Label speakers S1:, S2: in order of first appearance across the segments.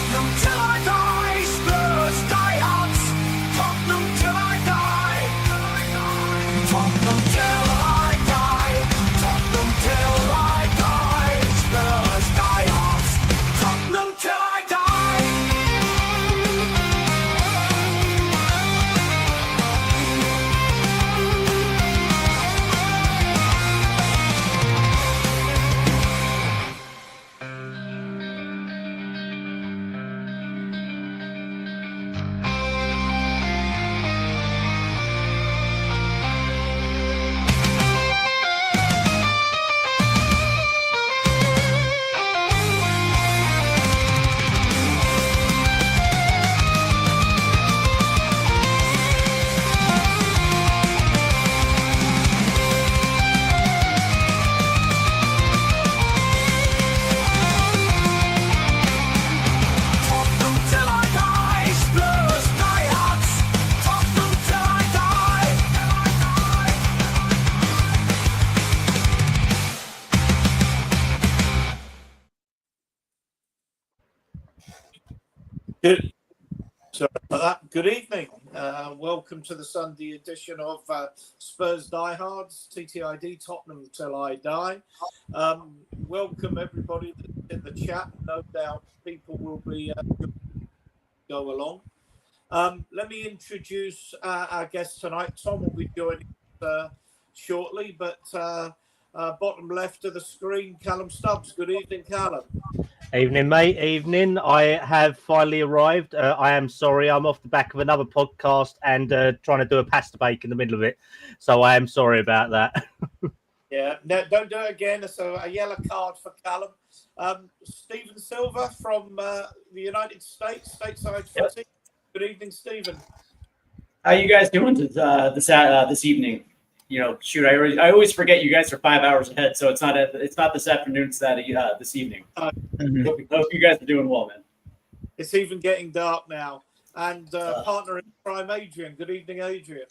S1: Tottenham till I die, Spurs die hard. Tottenham till I die. Tottenham till I die. Tottenham till I die. Spurs die hard. Tottenham till I die. Tottenham till I die, Spurs die hard. Tottenham till I die. Good. Sorry about that. Good evening. Welcome to the Sunday edition of Spurs Diehards, TTID, Tottenham Till I Die. Welcome everybody in the chat. No doubt people will be go along. Let me introduce our guest tonight. Tom will be joining us shortly, but bottom left of the screen, Callum Stubbs. Good evening, Callum.
S2: Evening, mate. Evening. I have finally arrived. I am sorry. I'm off the back of another podcast and trying to do a pasta bake in the middle of it. So I am sorry about that.
S1: Yeah, no, don't do it again. So a yellow card for Callum. Stephen Silver from the United States, stateside footy. Good evening, Stephen.
S3: How you guys doing this evening? You know, shoot, I always forget you guys are 5 hours ahead, so it's not this afternoon. It's this evening. Hope you guys are doing well, man.
S1: It's even getting dark now. And partner in crime, Adrian. Good evening, Adrian.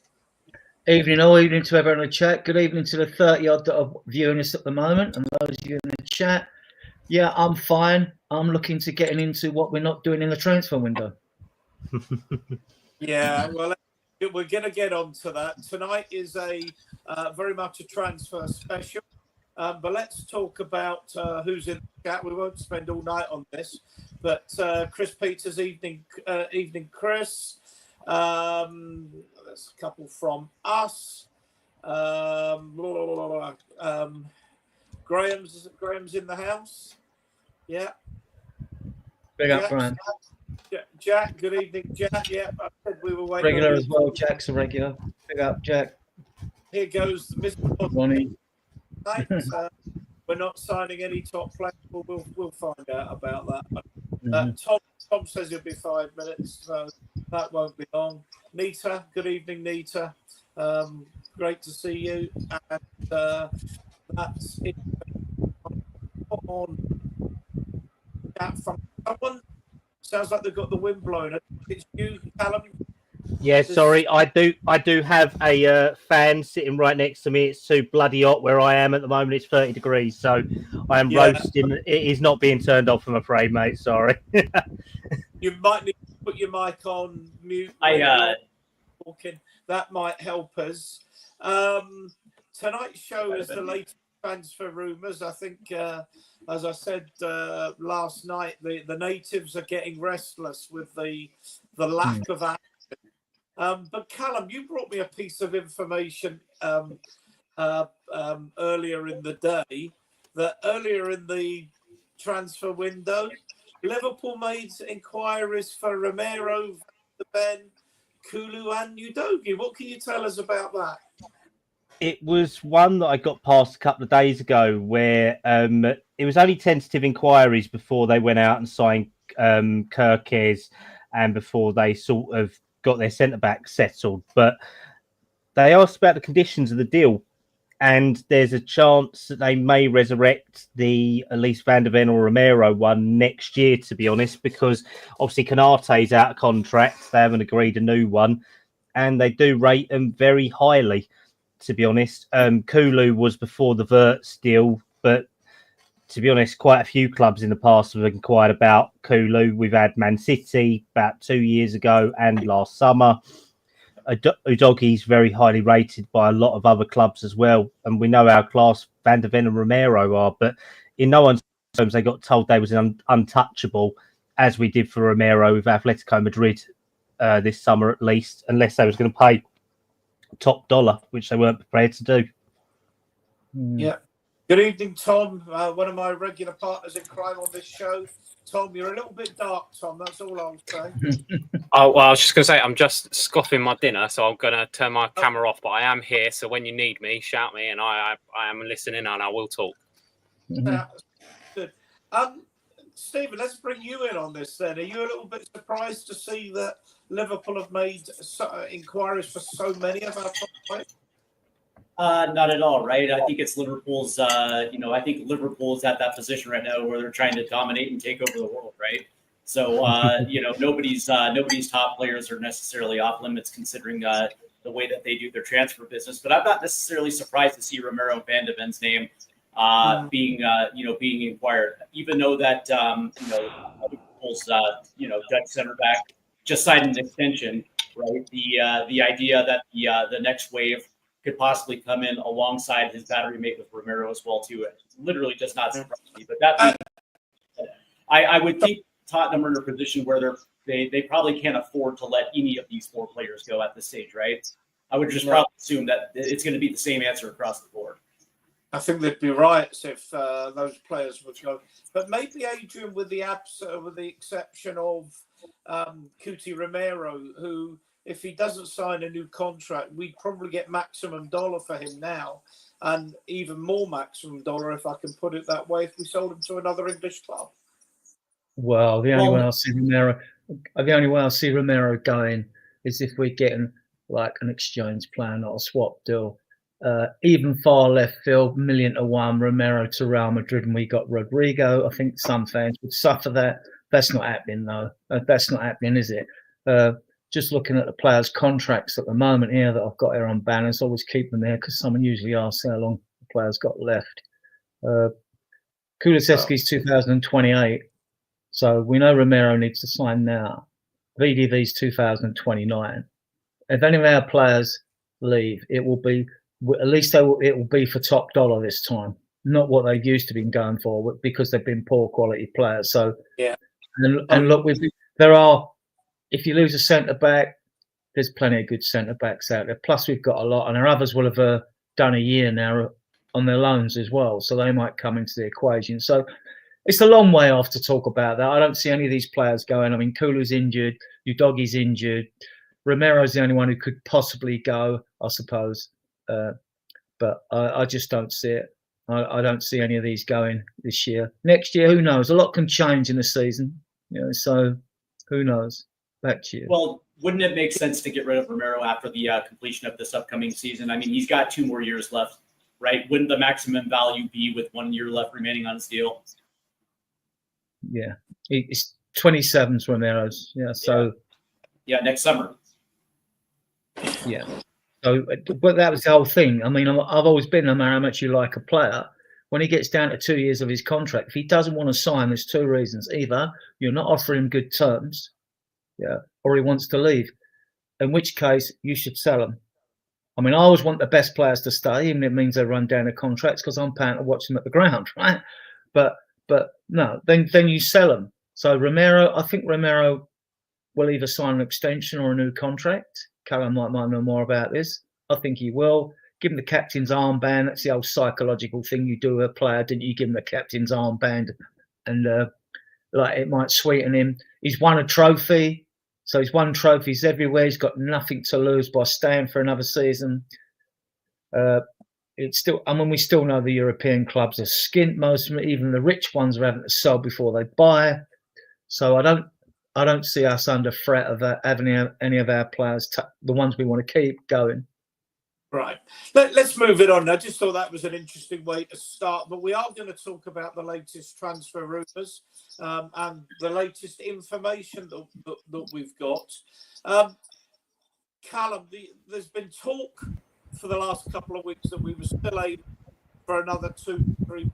S4: Evening, all evening to everyone in the chat. Good evening to the 30 odd that are viewing us at the moment, and those of you in the chat. Yeah, I'm fine. I'm looking to getting into what we're not doing in the transfer window.
S1: Yeah, well, we're going to get on to that. Tonight is a very much a transfer special. But let's talk about who's in the chat. We won't spend all night on this. But Chris Peters, evening, Chris. There's a couple from us. Graham's in the house. Yeah.
S4: Big up, Brian.
S1: Jack, good evening, Jack. Yeah, I said we were waiting.
S4: Regular as well. Jack's a regular. Big up, Jack.
S1: Here goes Mr.
S4: Ronnie.
S1: We're not signing any top players. We'll find out about that. Tom says it'll be 5 minutes, so that won't be long. Nita, good evening, Nita. Great to see you. And that's it. On chat from someone. Sounds like they've got the wind blowing. It's you, Callum.
S2: Yeah, sorry. I do have a fan sitting right next to me. It's too bloody hot where I am at the moment. It's 30 degrees, so I am roasting. It is not being turned off, I'm afraid, mate. Sorry.
S1: You might need to put your mic on mute. Talking. That might help us. Tonight's show is the latest transfer rumours. I think, as I said last night, the natives are getting restless with the lack of action. But Callum, you brought me a piece of information earlier in the day that earlier in the transfer window, Liverpool made inquiries for Romero, Ben, Kulu, and Udogie. What can you tell us about that?
S2: It was one that I got past a couple of days ago where it was only tentative inquiries before they went out and signed Kirkes and before they sort of got their centre-back settled. But they asked about the conditions of the deal, and there's a chance that they may resurrect the Elise van der Ven or Romero one next year, to be honest, because obviously Konate's out of contract. They haven't agreed a new one, and they do rate them very highly, to be honest. Kulu was before the Wirtz deal, but to be honest, quite a few clubs in the past have inquired about Kulu. We've had Man City about 2 years ago and last summer. Udogi's very highly rated by a lot of other clubs as well. And we know how class Van der Ven and Romero are, but in no one's terms, they got told they was untouchable, as we did for Romero with Atletico Madrid this summer at least, unless they was going to pay top dollar, which they weren't prepared to do.
S1: Yeah. Good evening, Tom. One of my regular partners in crime on this show. Tom, you're a little bit dark, Tom. That's all I'll say.
S5: Oh, well, I was just going to say, I'm just scoffing my dinner, so I'm going to turn my camera off, but I am here. So when you need me, shout me, and I am listening, and I will talk.
S1: Good. Stephen, let's bring you in on this then. Are you a little bit surprised to see that Liverpool have made inquiries for so many of our top players?
S3: Not at all, right? I think it's Liverpool's. I think Liverpool's at that position right now where they're trying to dominate and take over the world, right? So, nobody's top players are necessarily off limits considering the way that they do their transfer business. But I'm not necessarily surprised to see Romero and Van de Ven's name being inquired, even though that Liverpool's Dutch center back just signed an extension, right? The idea that the next wave could possibly come in alongside his battery mate with Romero as well too. It literally does not surprise me. But that I would think Tottenham are in a position where they probably can't afford to let any of these four players go at this stage, right? I would just probably assume that it's going to be the same answer across the board.
S1: I think they'd be right if those players would go. But maybe Adrian, with the exception of Cuti Romero, who, if he doesn't sign a new contract, we'd probably get maximum dollar for him now, and even more maximum dollar, if I can put it that way, if we sold him to another English club.
S4: Well, the only way I see Romero going is if we're getting like an exchange plan or a swap deal. Even far left field, 1,000,000 Romero to Real Madrid, and we got Rodrigo. I think some fans would suffer that. That's not happening, though. That's not happening, is it? Just looking at the players' contracts at the moment here that I've got here on banners, always keep them there because someone usually asks how long the player's got left. Kulusevski's 2028, so we know Romero needs to sign now. VDV's 2029. If any of our players leave, it will be at least it will be for top dollar this time, not what they've used to been going for because they've been poor quality players. So
S1: yeah,
S4: and look, there are. If you lose a centre back, there's plenty of good centre backs out there. Plus, we've got a lot, and our others will have done a year now on their loans as well, so they might come into the equation. So it's a long way off to talk about that. I don't see any of these players going. I mean, Kulu's injured, Udogi's injured, Romero's the only one who could possibly go, I suppose. But I just don't see it. I don't see any of these going this year. Next year, who knows? A lot can change in the season, so who knows? Back to you.
S3: Well, wouldn't it make sense to get rid of Romero after the completion of this upcoming season? I mean, he's got 2 more years left, right? Wouldn't the maximum value be with 1 year left remaining on his deal?
S4: Yeah, it's 27's Romero's. Yeah, so
S3: yeah, next summer.
S4: Yeah. So, but that was the whole thing. I mean, I've always been no matter how much you like a player, when he gets down to 2 years of his contract, if he doesn't want to sign, there's 2 reasons: either you're not offering him good terms, or he wants to leave, in which case you should sell him. I mean, I always want the best players to stay, even if it means they run down their contracts, because I'm paying to watch them at the ground, right? But no, then you sell them. So Romero, I think Romero will either sign an extension or a new contract. Callum might know more about this. I think he will. Give him the captain's armband. That's the old psychological thing you do with a player, didn't you? Give him the captain's armband, and like it might sweeten him. He's won a trophy. So he's won trophies everywhere. He's got nothing to lose by staying for another season. It's still, I mean, we still know the European clubs are skint. Most of them, even the rich ones, are having to sell before they buy. So I don't see us under threat of having any of our players, the ones we want to keep, going.
S1: Right. Let's move it on. I just thought that was an interesting way to start, but we are going to talk about the latest transfer rumours and the latest information that we've got. Callum, there's been talk for the last couple of weeks that we were still able for another 2-3 players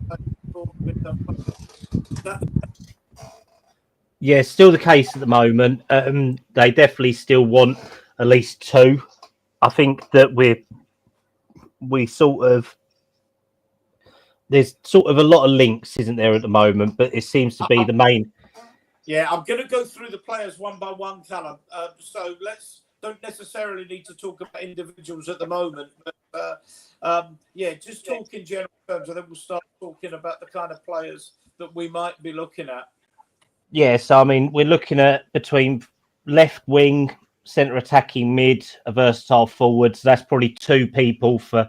S2: Yeah, still the case at the moment. They definitely still want at least two. I think that we sort of there's sort of a lot of links, isn't there, at the moment? But it seems to be the main.
S1: Yeah, I'm going to go through the players one by one, Callum. So don't necessarily need to talk about individuals at the moment, but yeah, just talk in general terms, and then we'll start talking about the kind of players that we might be looking at.
S2: Yeah, so I mean, we're looking at between left wing, centre attacking mid, a versatile forward. So that's probably two people for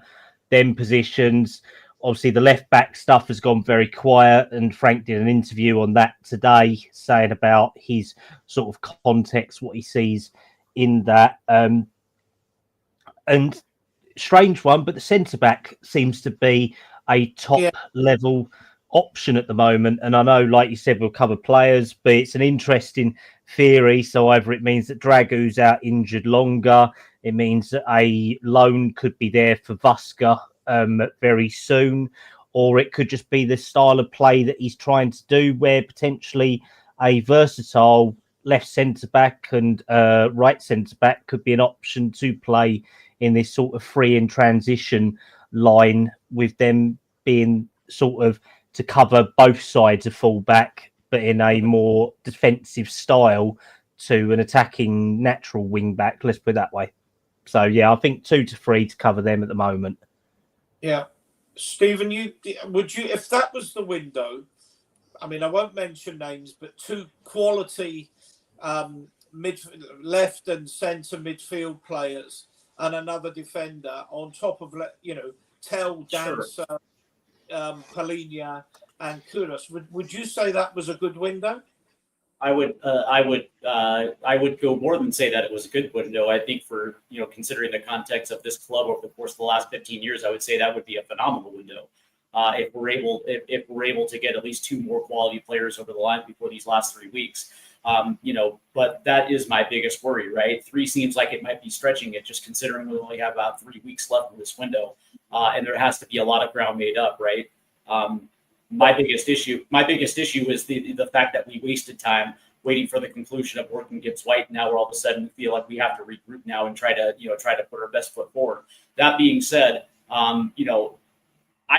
S2: them positions. Obviously, the left back stuff has gone very quiet, and Frank did an interview on that today, saying about his sort of context, what he sees in that. And strange one, but the centre back seems to be a top level option at the moment. And I know, like you said, we'll cover players, but it's an interesting theory. So either it means that Dragu's out injured longer, it means that a loan could be there for Vuska very soon, or it could just be the style of play that he's trying to do, where potentially a versatile left centre back and right centre back could be an option to play in this sort of free and transition line, with them being sort of to cover both sides of fullback, but in a more defensive style to an attacking natural wing back. Let's put it that way. So yeah, I think 2 to 3 to cover them at the moment.
S1: Yeah, Stephen, would you, if that was the window? I mean, I won't mention names, but two quality left and centre midfield players and another defender on top of, Tell, Dancer, Palhinha and Kudus. Would you say that was a good window?
S3: I would go more than say that it was a good window. I think for, considering the context of this club over the course of the last 15 years, I would say that would be a phenomenal window. If we're able to get at least 2 more quality players over the line before these last 3 weeks, but that is my biggest worry, right? 3 seems like it might be stretching it, just considering we only have about 3 weeks left in this window, and there has to be a lot of ground made up, right? My biggest issue is the fact that we wasted time waiting for the conclusion of working Gibbs White. Now we're all of a sudden feel like we have to regroup now and try to put our best foot forward. That being said, I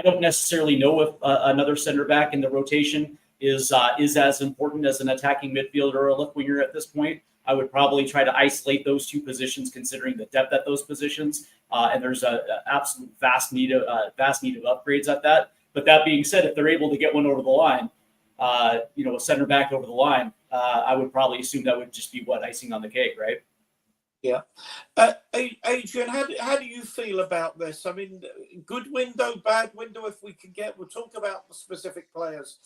S3: don't necessarily know if another center back in the rotation is as important as an attacking midfielder or a left winger at this point. I would probably try to isolate those 2 positions, considering the depth at those positions, and there's an absolute vast need of upgrades at that. But that being said, if they're able to get one over the line, a center back over the line, I would probably assume that would just be icing on the cake, right?
S1: Yeah. Adrian, how do you feel about this? I mean, good window, bad window, if we can get, we'll talk about the specific players.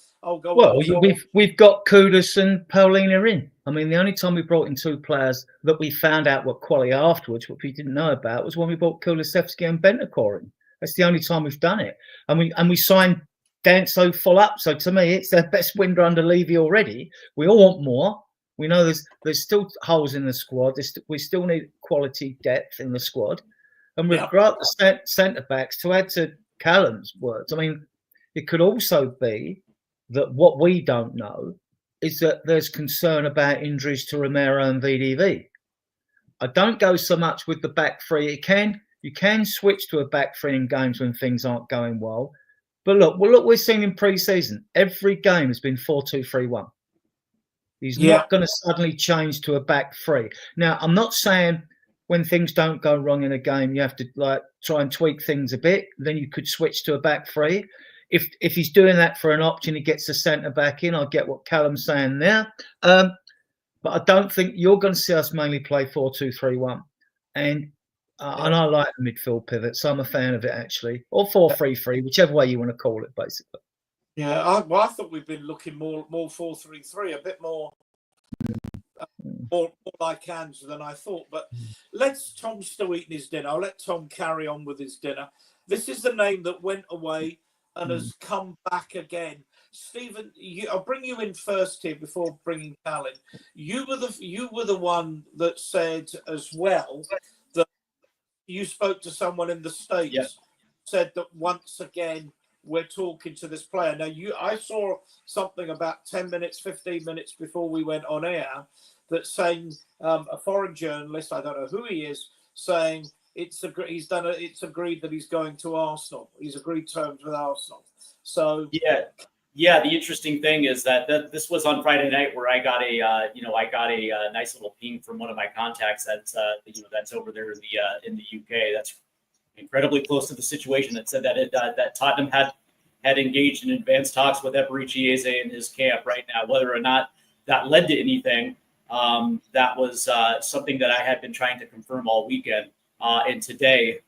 S4: We've got Kudus and Paulina in. I mean, the only time we brought in 2 players that we found out what quality afterwards, what we didn't know about, was when we brought Kulusevski and Bentancur in. That's the only time we've done it. And we signed Danso full up. So to me, it's their best window under Levy already. We all want more. We know there's still holes in the squad. We still need quality depth in the squad. And we've got the centre backs, to add to Callum's words. I mean, it could also be that what we don't know is that there's concern about injuries to Romero and VDV. I don't go so much with the back 3. You can switch to a back 3 in games when things aren't going well. But look, we're seeing in pre-season, every game has been 4-2-3-1. He's not going to suddenly change to a back 3. Now, I'm not saying when things don't go wrong in a game, you have to try and tweak things a bit. Then you could switch to a back 3. If he's doing that for an option, he gets the centre back in. I get what Callum's saying there. But I don't think you're going to see us mainly play 4-2-3-1. And I like the midfield pivot, so I'm a fan of it, actually. Or 4-3-3, whichever way you want to call it, basically.
S1: Yeah, I thought we've been looking more 4-3-3, a bit more like hands than I thought. But Tom's still eating his dinner. I'll let Tom carry on with his dinner. This is the name that went away and has come back again. Stephen, I'll bring you in first here before bringing Cal in. You were the one that said as well that you spoke to someone in the States, said that once again we're talking to this player. Now, I saw something about 10 minutes, 15 minutes before we went on air that saying a foreign journalist, I don't know who he is, saying it's agreed that he's going to Arsenal. He's agreed terms with Arsenal. So
S3: yeah. The interesting thing is that this was on Friday night, where I got a nice little ping from one of my contacts that's that's over there in the UK. That's incredibly close to the situation. That said that Tottenham had engaged in advanced talks with Eberechi Eze and his camp right now. Whether or not that led to anything, that was something that I had been trying to confirm all weekend. And today,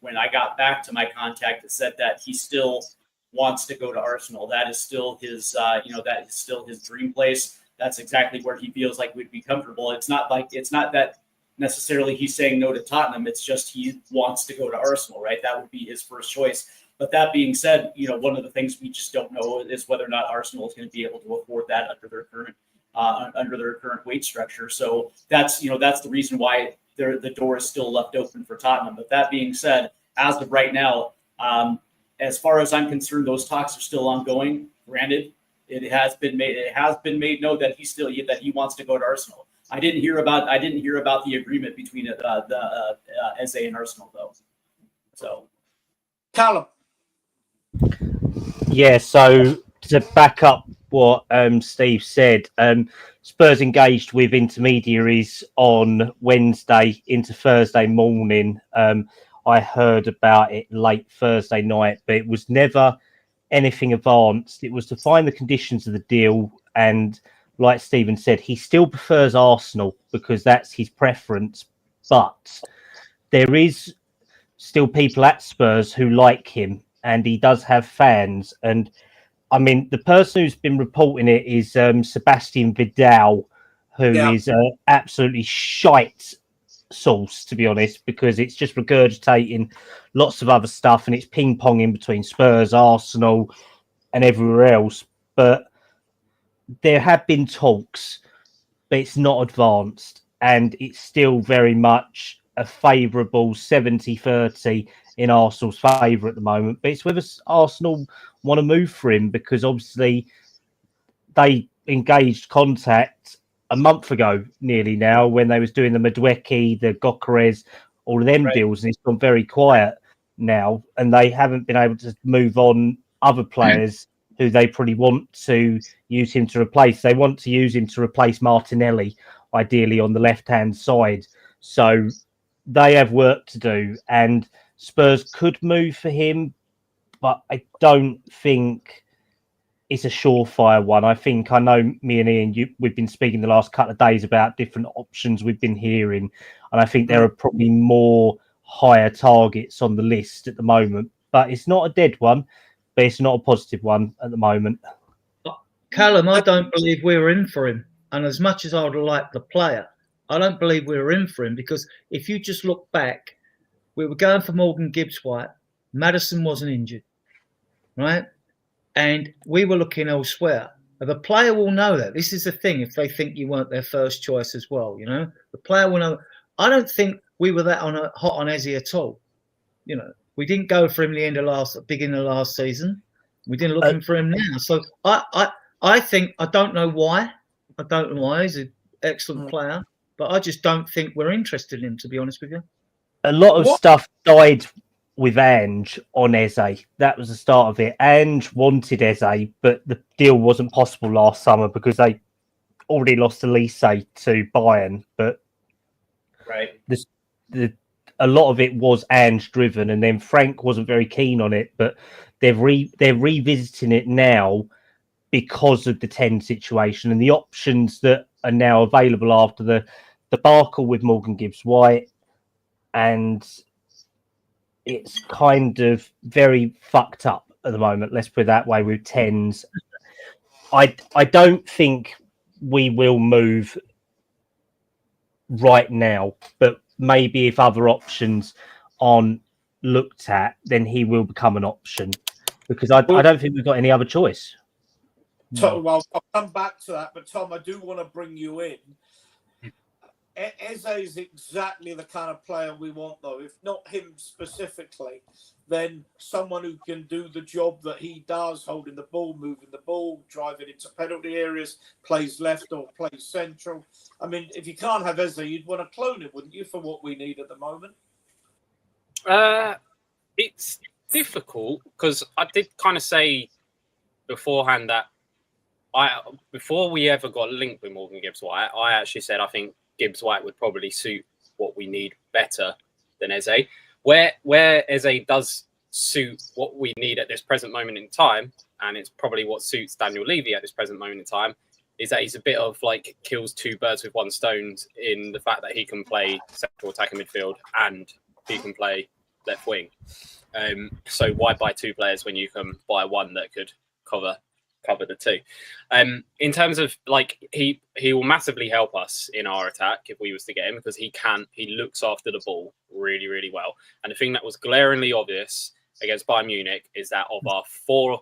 S3: when I got back to my contact, it said that he still wants to go to Arsenal. That is still his, that is still his dream place. That's exactly where he feels like we'd be comfortable. It's not that necessarily he's saying no to Tottenham. It's just he wants to go to Arsenal, right? That would be his first choice. But that being said, one of the things we just don't know is whether or not Arsenal is going to be able to afford that under their current wage structure. So that's the reason why the door is still left open for Tottenham. But that being said, as of right now, as far as I'm concerned, those talks are still ongoing. Granted, it has been made known that he wants to go to Arsenal. I didn't hear about the agreement between the Eze and Arsenal though. So,
S1: Callum.
S2: Yeah, so to back up what Steve said, Spurs engaged with intermediaries on Wednesday into Thursday morning. I heard about it late Thursday night, but it was never anything advanced. It was to find the conditions of the deal. And like Stephen said, he still prefers Arsenal because that's his preference. But there is still people at Spurs who like him, and he does have fans. And I mean, the person who's been reporting it is Sebastian Vidal, who is absolutely shite source, to be honest, because it's just regurgitating lots of other stuff and it's ping-ponging between Spurs, Arsenal and everywhere else. But there have been talks, but it's not advanced, and it's still very much a favourable 70-30 in Arsenal's favour at the moment. But it's whether Arsenal want to move for him, because obviously they engaged contact a month ago nearly now when they was doing the Madueke, the Gyökeres, all of them deals, and it's gone very quiet now, and they haven't been able to move on other players who they probably want to use him to replace. They want to use him to replace Martinelli, ideally on the left-hand side. So they have work to do, and Spurs could move for him, but I don't think it's a surefire one. I know me and Ian, we've been speaking the last couple of days about different options we've been hearing, and I think there are probably more higher targets on the list at the moment. But it's not a dead one, but it's not a positive one at the moment.
S4: Callum, I don't believe we were in for him. And as much as I would like the player, I don't believe we were in for him, because if you just look back, we were going for Morgan Gibbs-White. Maddison wasn't injured, right? And we were looking elsewhere. The player will know that. This is the thing, if they think you weren't their first choice as well, the player will know. I don't think we were that hot on Eze at all. We didn't go for him beginning of last season. We didn't look for him now. So I think, I don't know why. I don't know why. He's an excellent player, but I just don't think we're interested in him, to be honest with you.
S2: A lot of stuff died with Ange on Eze. That was the start of it. Ange wanted Eze, but the deal wasn't possible last summer because they already lost Elise to Bayern. But a lot of it was Ange driven, and then Frank wasn't very keen on it. But they're revisiting it now because of the 10 situation and the options that are now available after the debacle with Morgan Gibbs-White, and it's kind of very fucked up at the moment. Let's put it that way with 10s. I don't think we will move right now, but maybe if other options aren't looked at, then he will become an option, because I don't think we've got any other choice.
S1: Tom, well, I'll come back to that, but Tom, I do want to bring you in. Eze is exactly the kind of player we want, though, if not him specifically. then someone who can do the job that he does, holding the ball, moving the ball, driving into penalty areas, plays left or plays central. I mean, if you can't have Eze, you'd want to clone him, wouldn't you, for what we need at the moment?
S5: It's difficult because I did kind of say beforehand that before we ever got linked with Morgan Gibbs-White, I actually said I think Gibbs-White would probably suit what we need better than Eze. Where Eze does suit what we need at this present moment in time, and it's probably what suits Daniel Levy at this present moment in time, is that he's a bit of like kills two birds with one stone in the fact that he can play central attacking midfield and he can play left wing. So why buy two players when you can buy one that could cover the two? In terms of like he will massively help us in our attack if we was to get him, because he looks after the ball really, really well. And the thing that was glaringly obvious against Bayern Munich is that of our four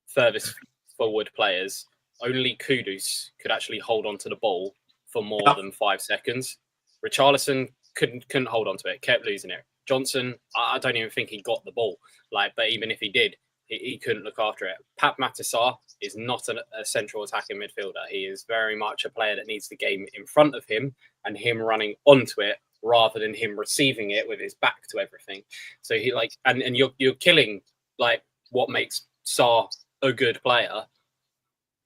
S5: furthest forward players, only Kudus could actually hold on to the ball for more than 5 seconds. Richarlison couldn't hold on to it, kept losing it. Johnson, I don't even think he got the ball. But even if he did, he couldn't look after it. Pape Matar is not a central attacking midfielder. He is very much a player that needs the game in front of him and him running onto it rather than him receiving it with his back to everything. So he and you're killing like what makes Sarr a good player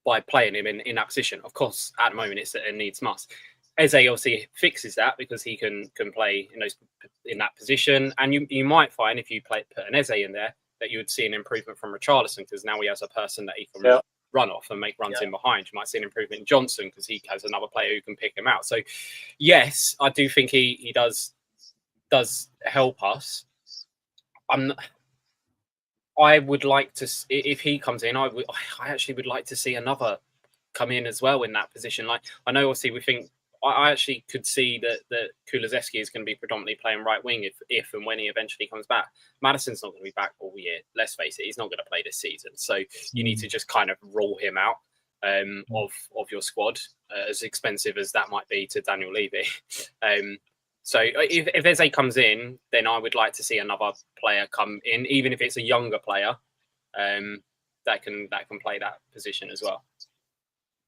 S5: by playing him in that position. Of course, at the moment it's a needs must. Eze obviously fixes that because he can play in that position, and you might find if you put an Eze in there that you would see an improvement from Richarlison, because now he has a person that he can run off and make runs in behind. You might see an improvement in Johnson because he has another player who can pick him out. So, yes, I do think he does help us. I would like to, if he comes in, I actually would like to see another come in as well in that position. Like, I know obviously we think, I actually could see that Kulusevski is going to be predominantly playing right wing if and when he eventually comes back. Madison's not going to be back all year. Let's face it, he's not going to play this season. So you need to just kind of rule him out of your squad, as expensive as that might be to Daniel Levy. So if Eze comes in, then I would like to see another player come in, even if it's a younger player that can play that position as well.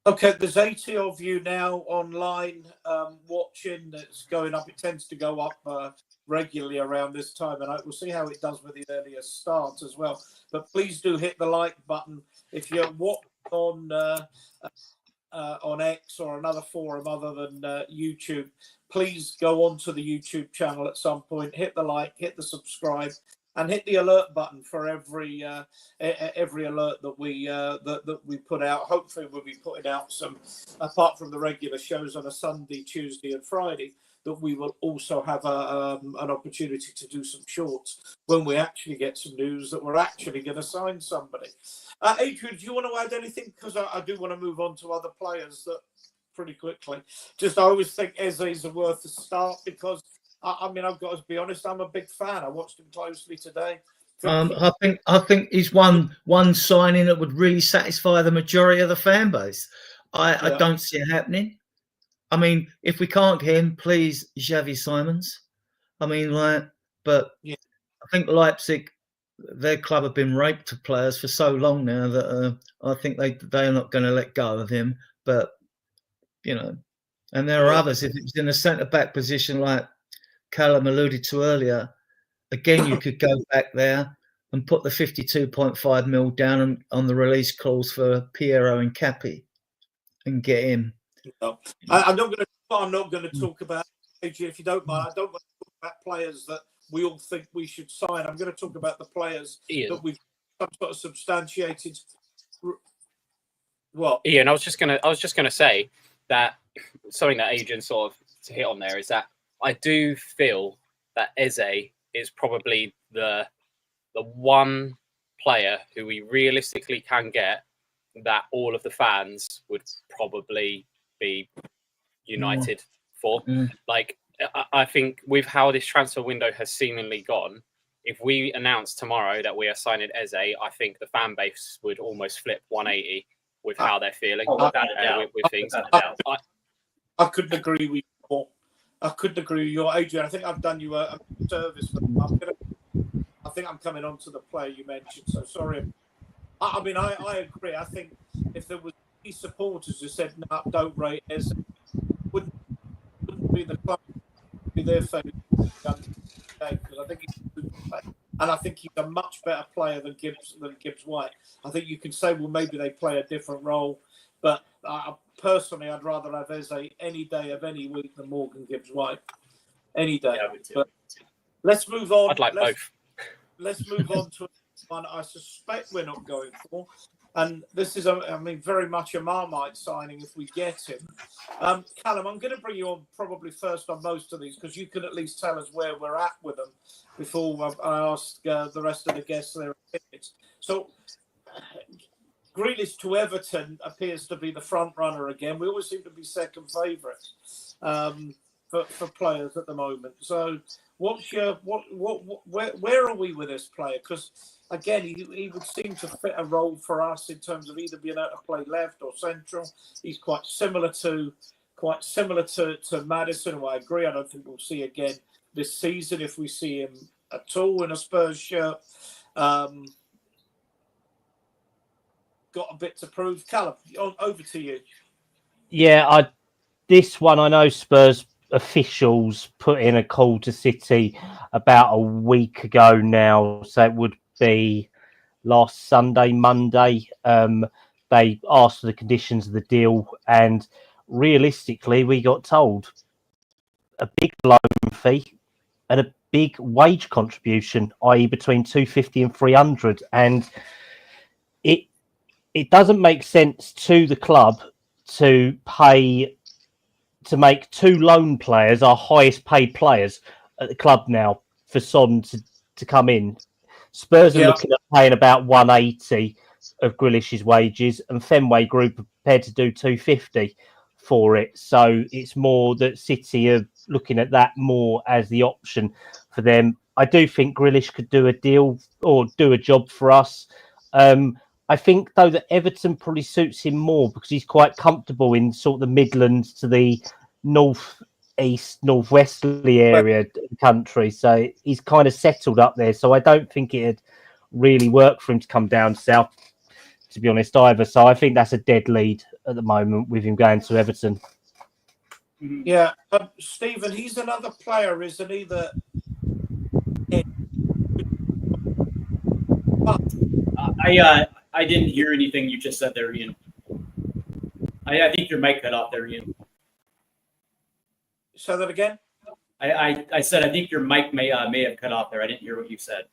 S1: Okay, there's 80 of you now online watching. It's going up. It tends to go up regularly around this time, and we'll see how it does with the earlier start as well. But please do hit the like button if you're watching on X or another forum other than YouTube. Please go onto the YouTube channel at some point. Hit the like, hit the subscribe, and hit the alert button for every alert that we put out. Hopefully, we'll be putting out some, apart from the regular shows on a Sunday, Tuesday, and Friday, that we will also have an opportunity to do some shorts when we actually get some news that we're actually going to sign somebody. Adrian, do you want to add anything? Because I do want to move on to other players that pretty quickly. Just I always think Eze's worth a start because. I mean, I've got to be honest. I'm a big fan. I watched him closely today.
S4: I think he's one signing that would really satisfy the majority of the fan base. I don't see it happening. I mean, if we can't get him, please, Xavi Simons. I mean, I think Leipzig, their club have been raped of players for so long now that I think they are not going to let go of him. But and there are others. If it was in a centre back position like Callum alluded to earlier, again, you could go back there and put the 52.5 mil down on the release clause for Piero and Capi and get him.
S1: No. I'm not going to talk about, AJ, if you don't mind. I don't want to talk about players that we all think we should sign. I'm going to talk about the players that we've some sort of substantiated. What?
S5: Ian, I was just gonna say that something that Adrian sort of hit on there is that I do feel that Eze is probably the one player who we realistically can get that all of the fans would probably be united for. Like, I think with how this transfer window has seemingly gone, if we announce tomorrow that we are signing Eze, I think the fan base would almost flip 180 with how they're feeling with things.
S1: I couldn't agree with you more. I couldn't agree with you, Adrian. I think I've done you a service. I think I'm coming on to the player you mentioned, so sorry. I mean, I agree. I think if there was any supporters who said, no, don't rate Ez, wouldn't be the club, be their favourite. Because I think he's a good player. And I think he's a much better player than Gibbs White. I think you can say, well, maybe they play a different role, but personally, I'd rather have Eze any day of any week than Morgan Gibbs White. Any day.
S3: Yeah, me too.
S1: But let's move on.
S5: I'd like both.
S1: Let's move on to one I suspect we're not going for. And this is, very much a Marmite signing if we get him. Callum, I'm going to bring you on probably first on most of these because you can at least tell us where we're at with them before I ask the rest of the guests their opinions. So, Grealish to Everton appears to be the front runner again. We always seem to be second favourites for players at the moment. So, where are we with this player? Because again, he would seem to fit a role for us in terms of either being able to play left or central. He's quite similar to Maddison, who I agree. I don't think we'll see again this season if we see him at all in a Spurs shirt. Got a bit to prove. Callum, over to you.
S2: Yeah, this one I know Spurs officials put in a call to City about a week ago now, so it would be last Sunday, Monday. They asked for the conditions of the deal, and realistically, we got told a big loan fee and a big wage contribution, i.e., between 250 and 300, and it doesn't make sense to the club to make two loan players our highest paid players at the club now for Son to come in. Spurs are looking at paying about 180 of Grealish's wages, and Fenway Group are prepared to do 250 for it. So it's more that City are looking at that more as the option for them. I do think Grealish could do a deal or do a job for us. I think, though, that Everton probably suits him more because he's quite comfortable in sort of the Midlands to the northeast, northwesterly area of the country. So he's kind of settled up there. So I don't think it'd really work for him to come down south, to be honest, either. So I think that's a dead lead at the moment with him going to Everton.
S1: Yeah. Stephen, he's another player, isn't he?
S3: I didn't hear anything you just said there, Ian. I think your mic cut off there, Ian.
S1: Say that again?
S3: I said I think your mic may have cut off there. I didn't hear what you said.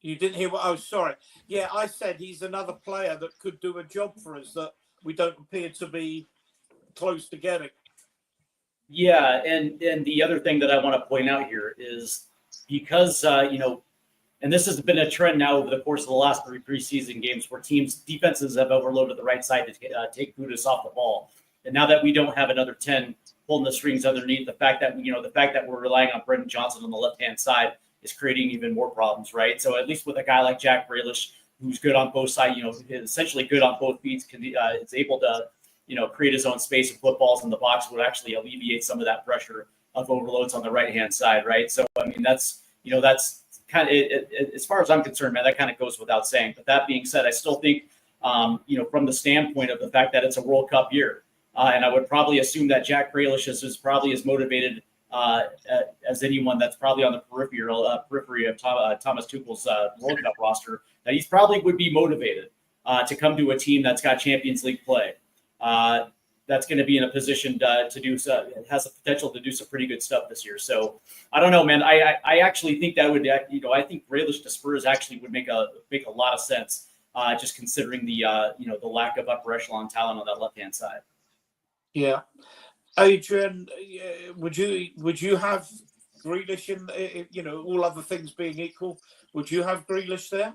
S1: You didn't hear what? Oh, sorry. Yeah, I said he's another player that could do a job for us that we don't appear to be close to getting.
S3: Yeah, and the other thing that I want to point out here is because and this has been a trend now over the course of the last 3 preseason games where defenses have overloaded the right side to take Kudus off the ball. And now that we don't have another 10 pulling the strings underneath, the fact that we're relying on Brendan Johnson on the left-hand side is creating even more problems, right? So at least with a guy like Jack Grealish, who's good on both sides, essentially good on both feet, is able to, create his own space and put balls in the box, would actually alleviate some of that pressure of overloads on the right-hand side, right? So, I mean, that's kind of, as far as I'm concerned, man, that kind of goes without saying. But that being said, I still think, from the standpoint of the fact that it's a World Cup year, and I would probably assume that Jack Grealish is probably as motivated as anyone that's probably on the periphery of Thomas Tuchel's World Cup roster, that he's probably would be motivated to come to a team that's got Champions League play. That's going to be in a position to do so, has the potential to do some pretty good stuff this year. So I don't know, man. I actually think that would, I think Grealish to Spurs actually would make a lot of sense, just considering the the lack of upper echelon talent on that left hand side.
S1: Yeah, Adrian, would you have Grealish in? All other things being equal, would you have Grealish there?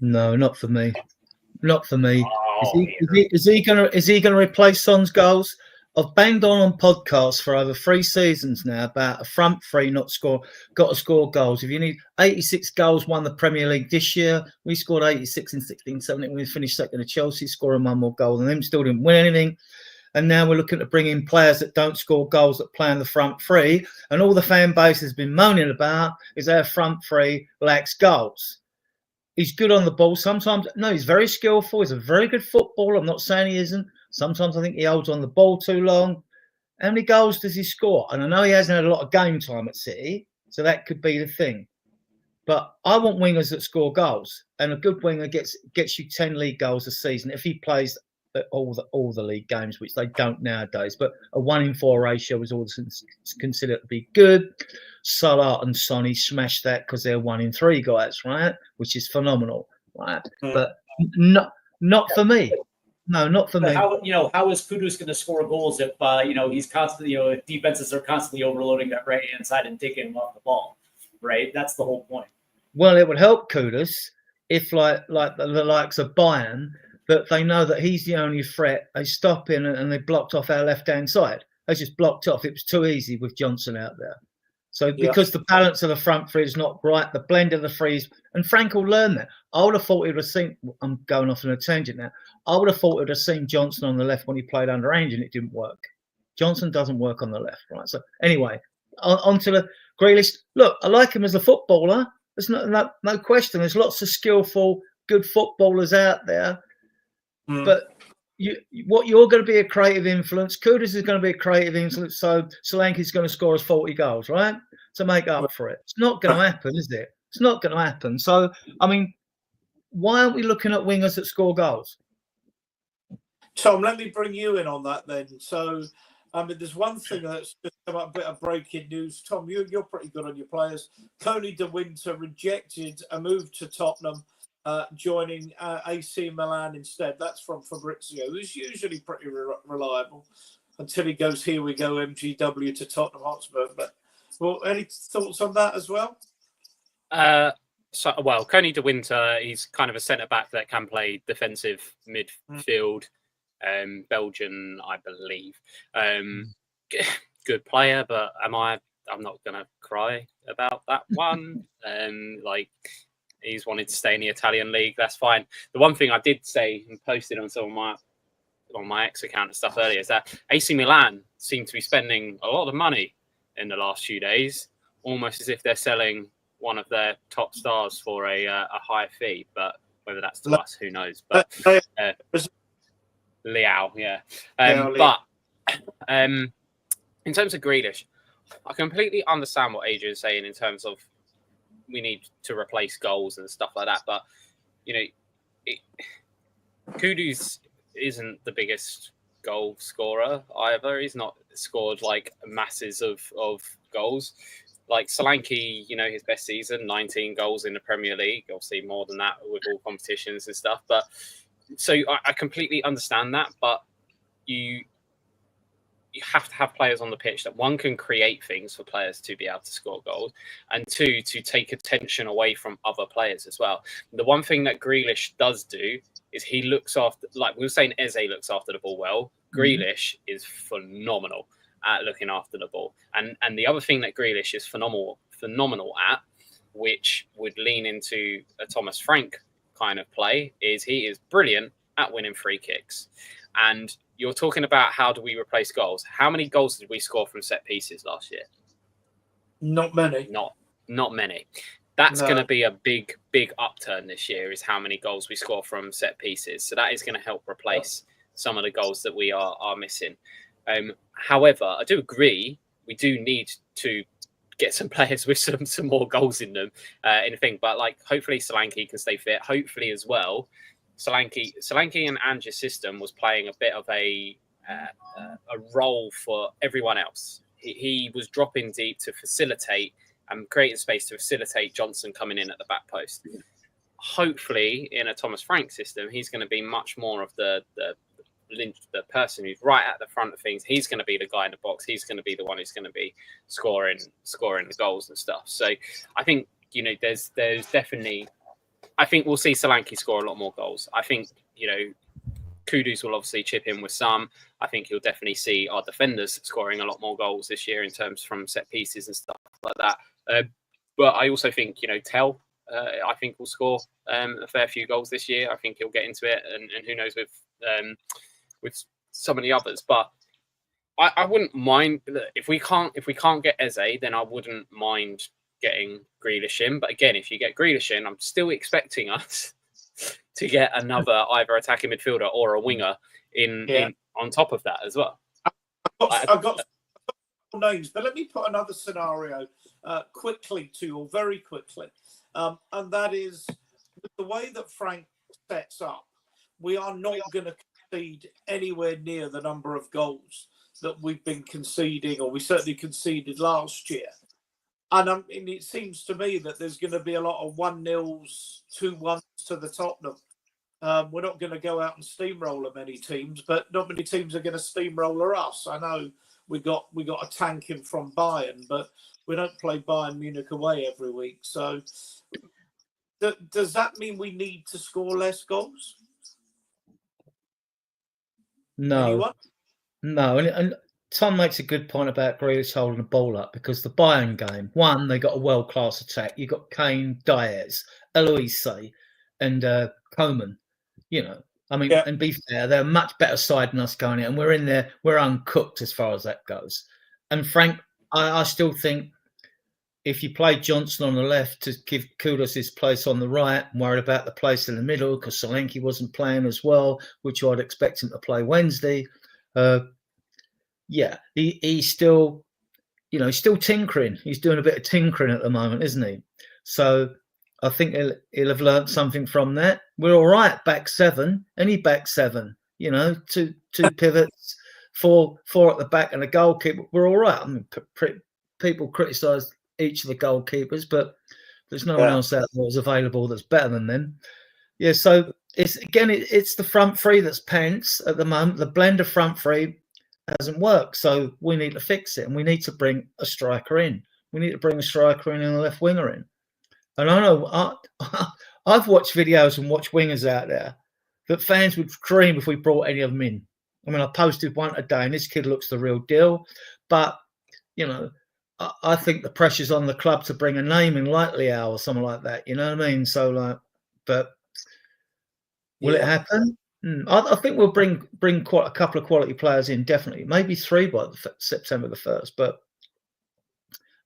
S4: No, not for me. Not for me.
S5: Oh,
S4: Is he gonna replace Son's goals? I've banged on podcasts for over 3 seasons now about a front three got to score goals. If you need 86 goals, won the Premier League this year. We scored 86 in 16-17. We finished second to Chelsea, scoring 1 more goal than them. Still didn't win anything. And now we're looking to bring in players that don't score goals that play in the front three. And all the fan base has been moaning about is our front three lacks goals. He's good on the ball. Sometimes, no, he's very skillful. He's a very good footballer. I'm not saying he isn't. Sometimes I think he holds on the ball too long. How many goals does he score? And I know he hasn't had a lot of game time at City, so that could be the thing. But I want wingers that score goals, and a good winger gets you 10 league goals a season if he plays all the league games, which they don't nowadays. But a 1-in-4 ratio is always considered to be good. Salah and Sonny smash that because they're 1-in-3 guys, right? Which is phenomenal, right? But not for me. No, not for me.
S3: How is Kudus going to score goals if he's constantly if defenses are constantly overloading that right hand side and taking him off the ball, right? That's the whole point.
S4: Well, it would help Kudus if like the likes of Bayern, that they know that he's the only threat. They stop in and they blocked off our left hand side. They just blocked off. It was too easy with Johnson out there. So because the balance of the front three is not right, the blend of the threes, and Frank will learn that. I would have thought he would have seen. I'm going off on a tangent now. I would have thought he would have seen Johnson on the left when he played underage, and it didn't work. Johnson doesn't work on the left, right? So anyway, on to the Grealish. Look, I like him as a footballer. There's no question. There's lots of skillful, good footballers out there, but you're going to be a creative influence. Kudus is going to be a creative influence. So Solanke's going to score us 40 goals, right? To make up for it. It's not going to happen, is it? It's not going to happen. So, I mean, why aren't we looking at wingers that score goals?
S1: Tom, let me bring you in on that then. So, there's one thing that's just come up, a bit of breaking news. Tom, you're pretty good on your players. Tony De Winter rejected a move to Tottenham, joining AC Milan instead. That's from Fabrizio, who's usually pretty reliable until he goes, here we go, MGW to Tottenham Hotspur. But, well, any thoughts on that as well?
S5: Tony De Winter, he's kind of a centre-back that can play defensive midfield. Belgian, I believe. Good player, but I'm not gonna cry about that one. He's wanted to stay in the Italian league. That's fine. The one thing I did say and posted on some of my X account and stuff earlier is that AC Milan seem to be spending a lot of money in the last few days, almost as if they're selling one of their top stars for a high fee. But whether that's to us, who knows? But Leao, yeah. But in terms of Grealish, I completely understand what Adrian's saying in terms of we need to replace goals and stuff like that. But, Kudus isn't the biggest goal scorer either. He's not scored like masses of goals. Like Solanke, his best season, 19 goals in the Premier League. Obviously more than that with all competitions and stuff. But so I completely understand that, but you have to have players on the pitch that, one, can create things for players to be able to score goals, and two, to take attention away from other players as well. The one thing that Grealish does do is he looks after, like we were saying, Eze looks after the ball well. Grealish is phenomenal at looking after the ball. And the other thing that Grealish is phenomenal at, which would lean into a Thomas Frank kind of play, is he is brilliant at winning free kicks. And you're talking about how do we replace goals? How many goals did we score from set pieces last year?
S1: Not many.
S5: Not many. That's going to be a big upturn this year, is how many goals we score from set pieces. So that is going to help replace some of the goals that we are missing. However, I do agree we do need to get some players with some more goals in them in the thing. But hopefully Solanke can stay fit. Hopefully as well, Solanke and Ange's system was playing a bit of a role for everyone else. He was dropping deep to facilitate and creating space to facilitate Johnson coming in at the back post. Hopefully in a Thomas Frank system, he's going to be much more of the person who's right at the front of things. He's going to be the guy in the box. He's going to be the one who's going to be scoring the goals and stuff. So I think, there's definitely, I think we'll see Solanke score a lot more goals. I think, Kudus will obviously chip in with some. I think you'll definitely see our defenders scoring a lot more goals this year in terms from set pieces and stuff like that. But I also think, Tell, I think will score a fair few goals this year. I think he'll get into it, and who knows with so many others. But I wouldn't mind if we can't get Eze, then I wouldn't mind getting Grealish in. But again, if you get Grealish in, I'm still expecting us to get another either attacking midfielder or a winger in on top of that as well.
S1: I've got names, but let me put another scenario quickly to you, or very quickly, and that is the way that Frank sets up. We are not going to concede anywhere near the number of goals that we've been conceding, or we certainly conceded last year. And it seems to me that there's going to be a lot of 1-0s, 2-1s to the Tottenham. We're not going to go out and steamroller many teams, but not many teams are going to steamroller us. I know we got a tanking from Bayern, but we don't play Bayern Munich away every week. So does that mean we need to score less goals?
S4: No.
S1: Anyone?
S4: No, and Tom makes a good point about Grealish holding the ball up, because the Bayern game, one, they got a world-class attack. You got Kane, Diaz, Eloise, and Coman. You know, I mean, and be fair, they're a much better side than us going in, and we're in there, we're uncooked as far as that goes. And Frank, I still think if you play Johnson on the left to give Kudus his place on the right, I'm worried about the place in the middle because Solanke wasn't playing as well, which I'd expect him to play Wednesday. He's still, he's still tinkering. He's doing a bit of tinkering at the moment, isn't he? So I think he'll have learned something from that. We're all right, back seven, any back seven, two pivots, four at the back and a goalkeeper. We're all right. I mean, people criticise each of the goalkeepers, but there's no one else out there that's available that's better than them. Yeah, so it's the front three that's pants at the moment. The blend of front three hasn't worked, so we need to fix it, and we need to bring a striker in. We need to bring a striker in and a left winger in. And I know I've watched videos and watched wingers out there that fans would scream if we brought any of them in. I mean, I posted one today, and this kid looks the real deal. But, I think the pressure's on the club to bring a name in, like Leao or something like that. You know what I mean? So, but will it happen? I think we'll bring quite a couple of quality players in, definitely. Maybe 3 by September the 1st, but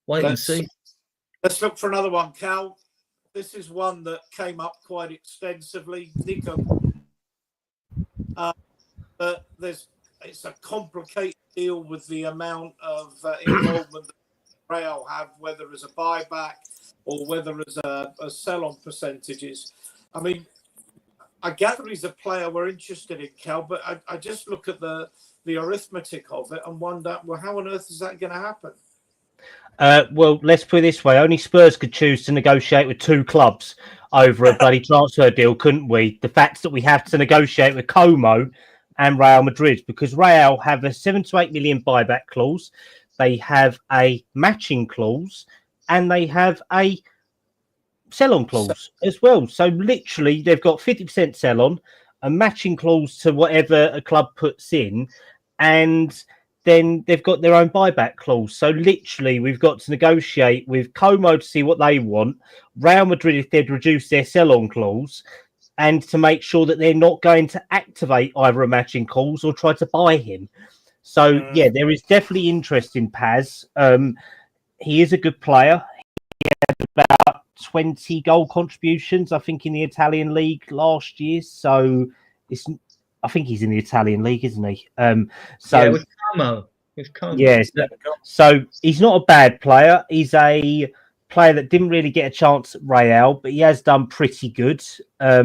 S4: wait and see.
S1: Let's look for another one, Cal. This is one that came up quite extensively. Nico. But it's a complicated deal with the amount of involvement that Real have, whether as a buyback or whether as a sell-on percentages. I mean, I gather he's a player we're interested in, Cal, but I just look at the arithmetic of it and wonder, well, how on earth is that going to happen?
S2: Well, let's put it this way. Only Spurs could choose to negotiate with 2 clubs over a bloody transfer deal, couldn't we? The fact that we have to negotiate with Como and Real Madrid, because Real have a 7 to 8 million buyback clause, they have a matching clause, and they have a sell-on clause as well. So literally, they've got 50% sell-on, a matching clause to whatever a club puts in, and then they've got their own buyback clause. So literally, we've got to negotiate with Como to see what they want, Real Madrid if they'd reduce their sell-on clause, and to make sure that they're not going to activate either a matching clause or try to buy him. So, there is definitely interest in Paz. He is a good player. He had about 20 goal contributions, I think, in the Italian league last year. So, I think he's in the Italian league, isn't he?
S4: With Como.
S2: Yes. So he's not a bad player. He's a player that didn't really get a chance at Real, but he has done pretty good. I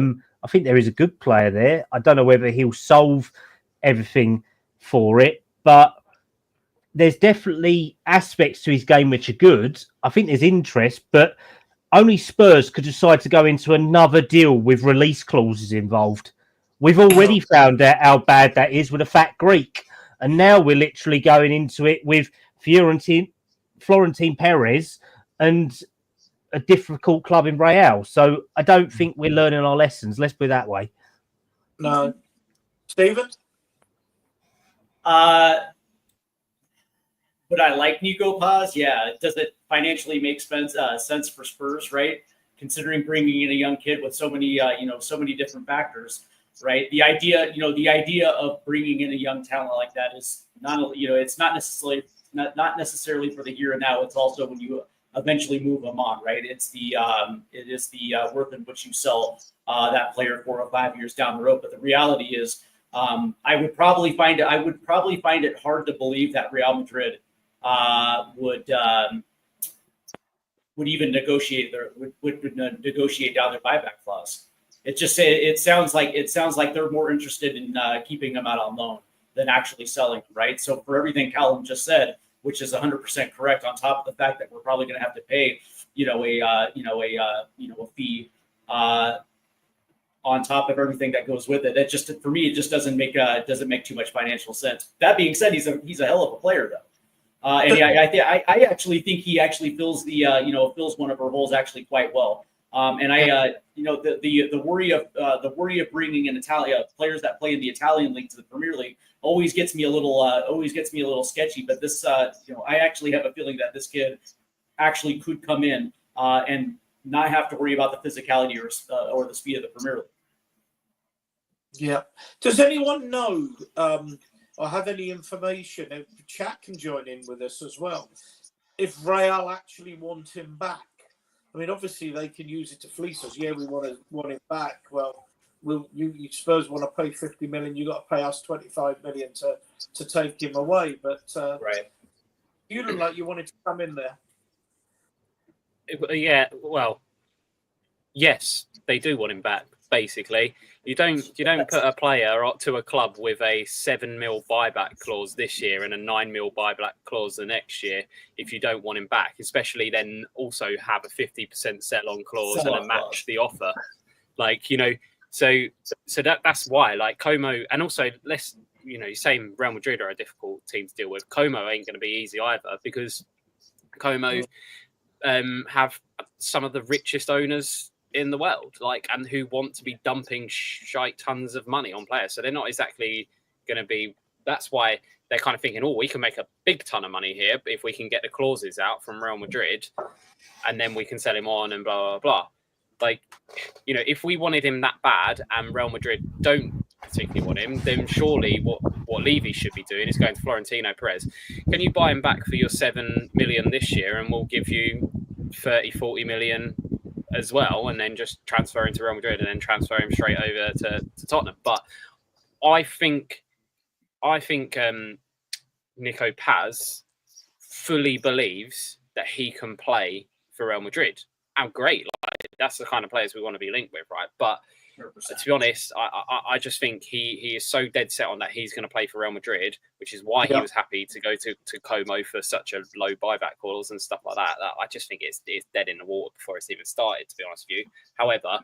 S2: think there is a good player there. I don't know whether he'll solve everything for it, but there's definitely aspects to his game which are good. I think there's interest, but only Spurs could decide to go into another deal with release clauses involved. We've already found out how bad that is with a fat Greek. And now we're literally going into it with Florentine Perez and a difficult club in Real. So I don't think we're learning our lessons. Let's put it that way.
S1: No. Stephen?
S3: Would I like Nico Paz? Yeah. Does it financially make sense for Spurs, right? Considering bringing in a young kid with so many different factors. right? The idea of bringing in a young talent like that is not, it's not necessarily for the here and now. It's also when you eventually move them on, right? It is the worth in which you sell that player 4 or 5 years down the road. But the reality is, I would probably find it hard to believe that Real Madrid would even negotiate negotiate down their buyback clause. It sounds like they're more interested in keeping them out on loan than actually selling them, right? So for everything Callum just said, which is 100% correct, on top of the fact that we're probably going to have to pay, a fee on top of everything that goes with it. It just, for me, it just doesn't make too much financial sense. That being said, he's a hell of a player though. And I actually think he actually fills fills one of our holes actually quite well. The worry of bringing in players that play in the Italian league to the Premier League always gets me a little sketchy. But this, I actually have a feeling that this kid actually could come in and not have to worry about the physicality or the speed of the Premier League.
S1: Yeah. Does anyone know or have any information? The chat can join in with us as well. If Real actually want him back, I mean, obviously they can use it to fleece us. Yeah, we want him back. Well, you Spurs want to pay 50 million. You got to pay us 25 million to take him away. But
S3: right,
S1: you look like you wanted to come in there.
S5: Yeah, well, yes, they do want him back. Basically, you don't put a player to a club with a 7 mil buyback clause this year and a 9 mil buyback clause the next year if you don't want him back. Especially then also have a 50% sell-on clause and a match the offer. So that's why, like, Como, and also you're saying Real Madrid are a difficult team to deal with. Como ain't going to be easy either because Como have some of the richest owners in the world, and who want to be dumping shite tons of money on players. So they're not exactly going to be. That's why they're kind of thinking, oh, we can make a big ton of money here if we can get the clauses out from Real Madrid, and then we can sell him on and blah blah blah. If we wanted him that bad and Real Madrid don't particularly want him, then surely what Levy should be doing is going to Florentino Perez. Can you buy him back for your 7 million this year, and we'll give you 30-40 million as well, and then just transfer him to Real Madrid and then transfer him straight over to Tottenham. But I think Nico Paz fully believes that he can play for Real Madrid. And great, that's the kind of players we want to be linked with, right? But 100%. To be honest, I just think he is so dead set on that he's going to play for Real Madrid, which is why he was happy to go to Como for such a low buyback clause and stuff like that. I just think it's dead in the water before it's even started, to be honest with you. However,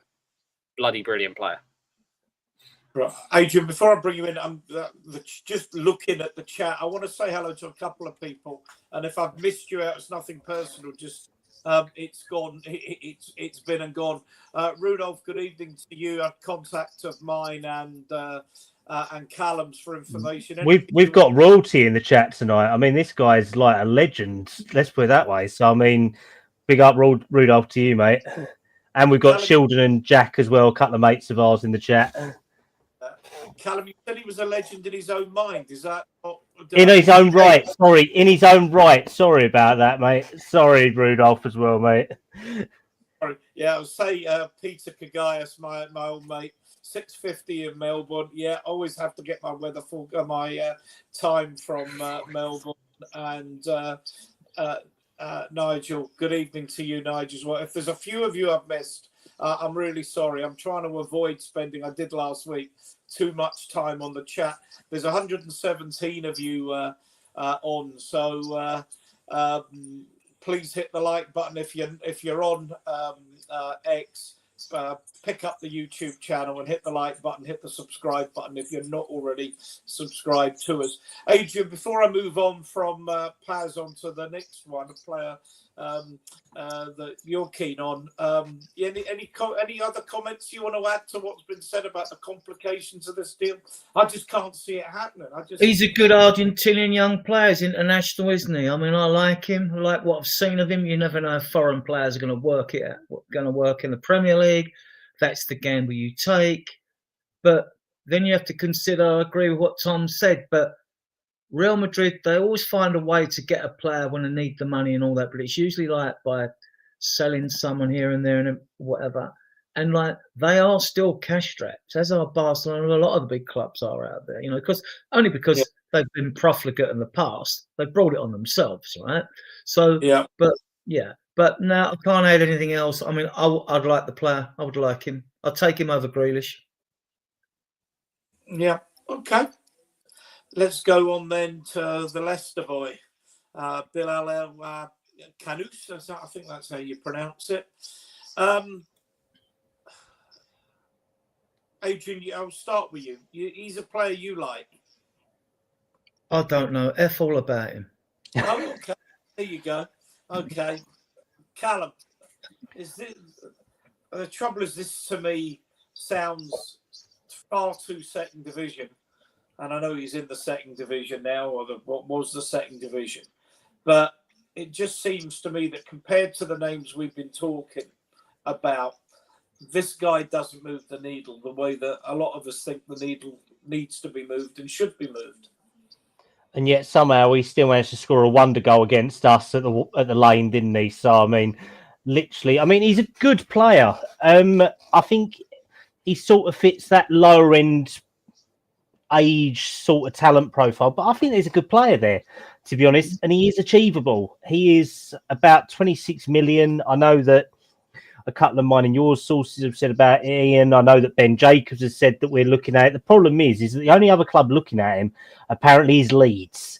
S5: bloody brilliant player.
S1: Right. Adrian, before I bring you in, I'm just looking at the chat. I want to say hello to a couple of people. And if I've missed you out, it's nothing personal, just... it's gone. It's been and gone. Rudolph, good evening to you. A contact of mine and Callum's for information.
S2: We've got royalty in the chat tonight. I mean, this guy's like a legend. Let's put it that way. So I mean, big up Rudolph to you, mate. And we've got Callum, Sheldon and Jack as well. A couple of mates of ours in the chat.
S1: Callum, you said he was a legend in his own mind. Is that
S2: in his own right? Sorry, in his own right. Sorry about that, mate. Sorry, Rudolph, as well, mate.
S1: Sorry. Yeah, I'll say Peter Kagaias, my old mate, 6:50 in Melbourne. Yeah, always have to get my my time from Melbourne. And Nigel, good evening to you, Nigel, as well. If there's a few of you I've missed, I'm really sorry. I'm trying to avoid spending, I did last week, too much time on the chat. There's 117 of you on, so please hit the like button if you're on X. Pick up the YouTube channel and hit the like button, hit the subscribe button if you're not already subscribed to us. Adrian, before I move on from Paz onto the next one, a player that you're keen on, any other comments you want to add to what's been said about the complications of this deal? I just can't see it happening.
S4: He's a good Argentinian young player. He's international, isn't he? I mean, I like him. I like what I've seen of him. You never know if foreign players are going to work in the Premier League. That's the gamble you take. But then you have to consider, I agree with what Tom said, but Real Madrid, they always find a way to get a player when they need the money and all that, but it's usually like by selling someone here and there and whatever. And like they are still cash strapped, as are Barcelona and a lot of the big clubs are out there, because they've been profligate in the past, they've brought it on themselves, right? So, but now I can't add anything else. I mean, I'd like the player. I would like him. I'll take him over Grealish.
S1: Yeah. Okay. Let's go on then to the Leicester boy, Bilal Kanous. I think that's how you pronounce it. Adrian, I'll start with you. He's a player you like.
S4: I don't know. F all about him.
S1: Oh, okay. There you go. Okay. Callum, the trouble is this to me sounds far too second division. And I know he's in the second division now, or what was the second division. But it just seems to me that compared to the names we've been talking about, this guy doesn't move the needle the way that a lot of us think the needle needs to be moved and should be moved.
S2: And yet somehow he still managed to score a wonder goal against us at the Lane, didn't he? So, I mean, literally, he's a good player. I think he sort of fits that lower end age sort of talent profile, but I think there's a good player there, to be honest, and he is achievable. He is about 26 million. I know that a couple of mine and your sources have said about Ian. I know that Ben Jacobs has said that we're looking at it. The problem is that the only other club looking at him apparently is Leeds.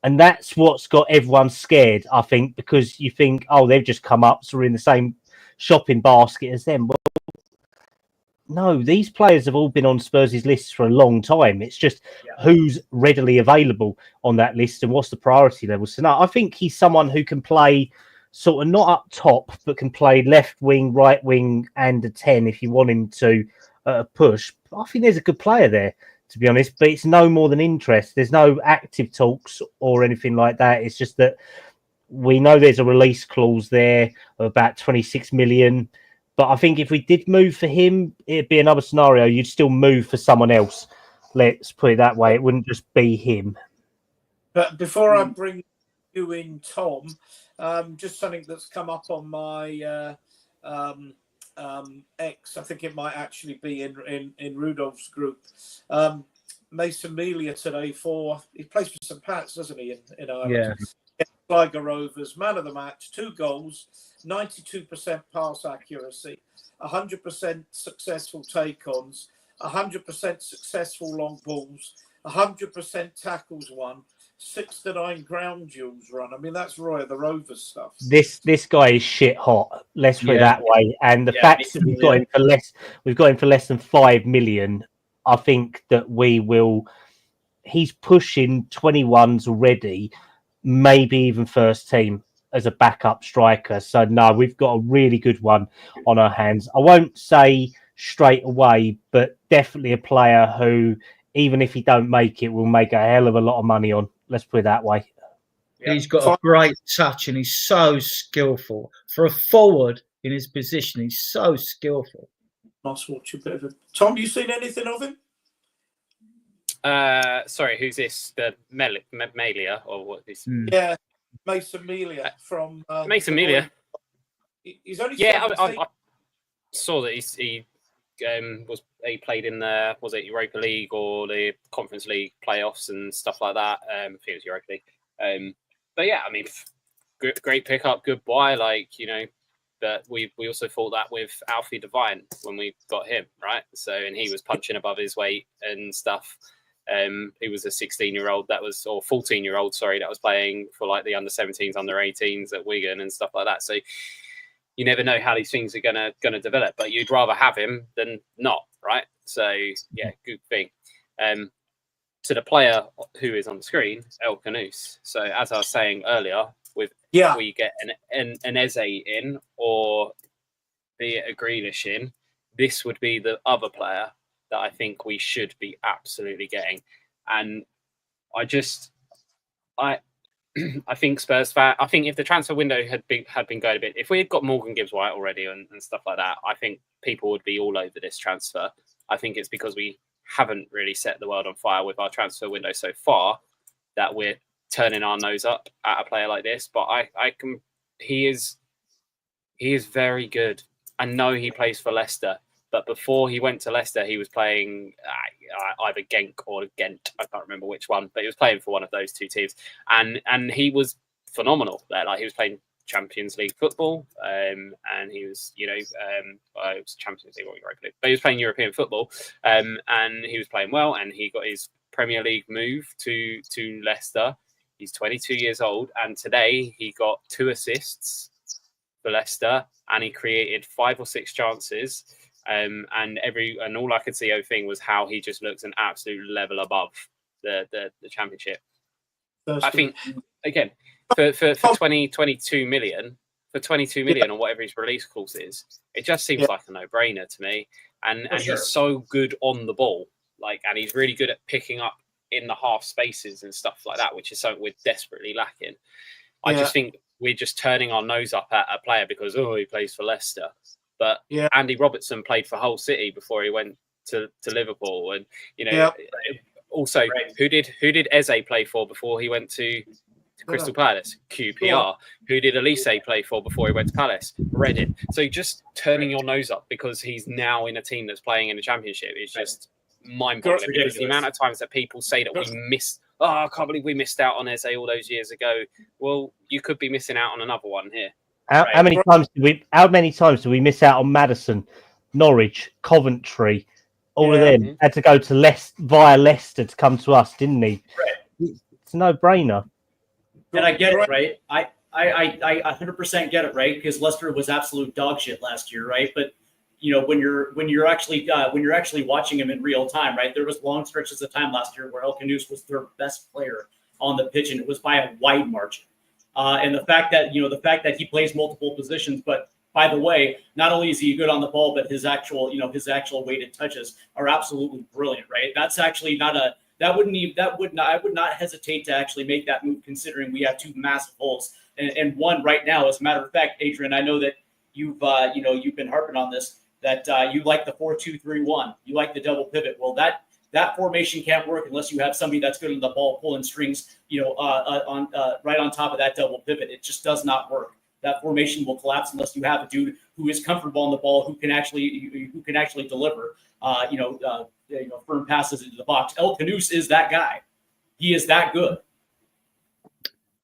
S2: And that's what's got everyone scared, I think, because you think, oh, they've just come up, so we're in the same shopping basket as them. Well, no, these players have all been on Spurs' lists for a long time. It's just who's readily available on that list and what's the priority level. So, no, I think he's someone who can play sort of not up top, but can play left wing, right wing, and a 10 if you want him to push. But I think there's a good player there, to be honest, but it's no more than interest. There's no active talks or anything like that. It's just that we know there's a release clause there of about 26 million. But I think if we did move for him, it'd be another scenario. You'd still move for someone else. Let's put it that way. It wouldn't just be him.
S1: But before I bring you in, Tom, just something that's come up on my X. I think it might actually be in Rudolph's group. Mason Melia today he plays for St. Pat's, doesn't he, in Ireland?
S4: Yeah.
S1: Sligo Rovers, man of the match, 2 goals, 92% pass accuracy, 100% successful take-ons, 100% successful long balls, 100% tackles won, 6 to 9 ground duels run. I mean, that's Roy of the Rovers stuff.
S2: This guy is shit hot. Let's put it that way. And the fact that we've got him for less than 5 million, I think that he's pushing 21s already, maybe even first team as a backup striker. So no, we've got a really good one on our hands. I won't say straight away, but definitely a player who, even if he don't make it, will make a hell of a lot of money on. Let's put it that way.
S4: He's got a great touch and he's so skillful. For a forward in his position, he's so skillful.
S1: Must watch a bit of it. Tom, you seen anything of him?
S5: Sorry, who's this? The Melia or what is?
S1: Yeah, Mason Melia from
S5: Mason Melia.
S1: He's only
S5: I saw that he played in the Europa League or the Conference League playoffs and stuff like that. I think it was Europa League. But yeah, I mean, great pickup, good buy. But we also thought that with Alfie Devine when we got him, right? So, and he was punching above his weight and stuff. He was a 16-year-old or 14-year-old, that was playing for the under 17s, under 18s at Wigan and stuff like that. So you never know how these things are gonna develop, but you'd rather have him than not, right? So yeah, good thing. To the player who is on the screen, El Kanous. So as I was saying earlier, we get an Eze in or be it a Grealish in, this would be the other player that I think we should be absolutely getting. And I think Spurs fan. I think if the transfer window had been going a bit, if we had got Morgan Gibbs White already and stuff like that, I think people would be all over this transfer. I think it's because we haven't really set the world on fire with our transfer window so far, that we're turning our nose up at a player like this. But he is very good. I know he plays for Leicester, but before he went to Leicester, he was playing either Genk or Ghent. I can't remember which one, but he was playing for one of those two teams, and he was phenomenal there. Like, he was playing Champions League football, and he was, it was Champions League or Europa League, but he was playing European football, and he was playing well, and he got his Premier League move to Leicester. He's 22 years old, and today he got 2 assists for Leicester, and he created 5 or 6 chances, and all I could see thing was how he just looks an absolute level above the Championship. I think, again, for 22 million or whatever his release clause is, it just seems like a no-brainer to me. And he's so good on the ball, and he's really good at picking up in the half spaces and stuff like that, which is something we're desperately lacking. I just think we're just turning our nose up at a player because he plays for Leicester. But Andy Robertson played for Hull City before he went to Liverpool, and also who did Eze play for before he went to Crystal Palace? QPR. Who did Elise play for before he went to Palace? Reading. So just turning your nose up because he's now in a team that's playing in the Championship is just mind-boggling. Because the amount of times that people say that we missed, I can't believe we missed out on Eze all those years ago. Well, you could be missing out on another one here.
S2: How many times do we miss out on Maddison, Norwich, Coventry? All of them had to go to via Leicester to come to us, didn't he? Right. It's a no-brainer.
S3: And I get it, right? I 100% get it, right? Because Leicester was absolute dog shit last year, right? But when you're actually watching him in real time, right? There was long stretches of time last year where El Khanous was their best player on the pitch, and it was by a wide margin. And the fact that he plays multiple positions, but by the way, not only is he good on the ball, but his actual weighted touches are absolutely brilliant, right? That's actually I would not hesitate to actually make that move, considering we have 2 massive holes and one right now. As a matter of fact, Adrian, I know that you've been harping on this, that you like the 4-2-3-1, you like the double pivot. Well, that formation can't work unless you have somebody that's good on the ball pulling strings, right on top of that double pivot. It just does not work. That formation will collapse unless you have a dude who is comfortable on the ball, who can actually deliver, firm passes into the box. El Khanous is that guy. He is that good.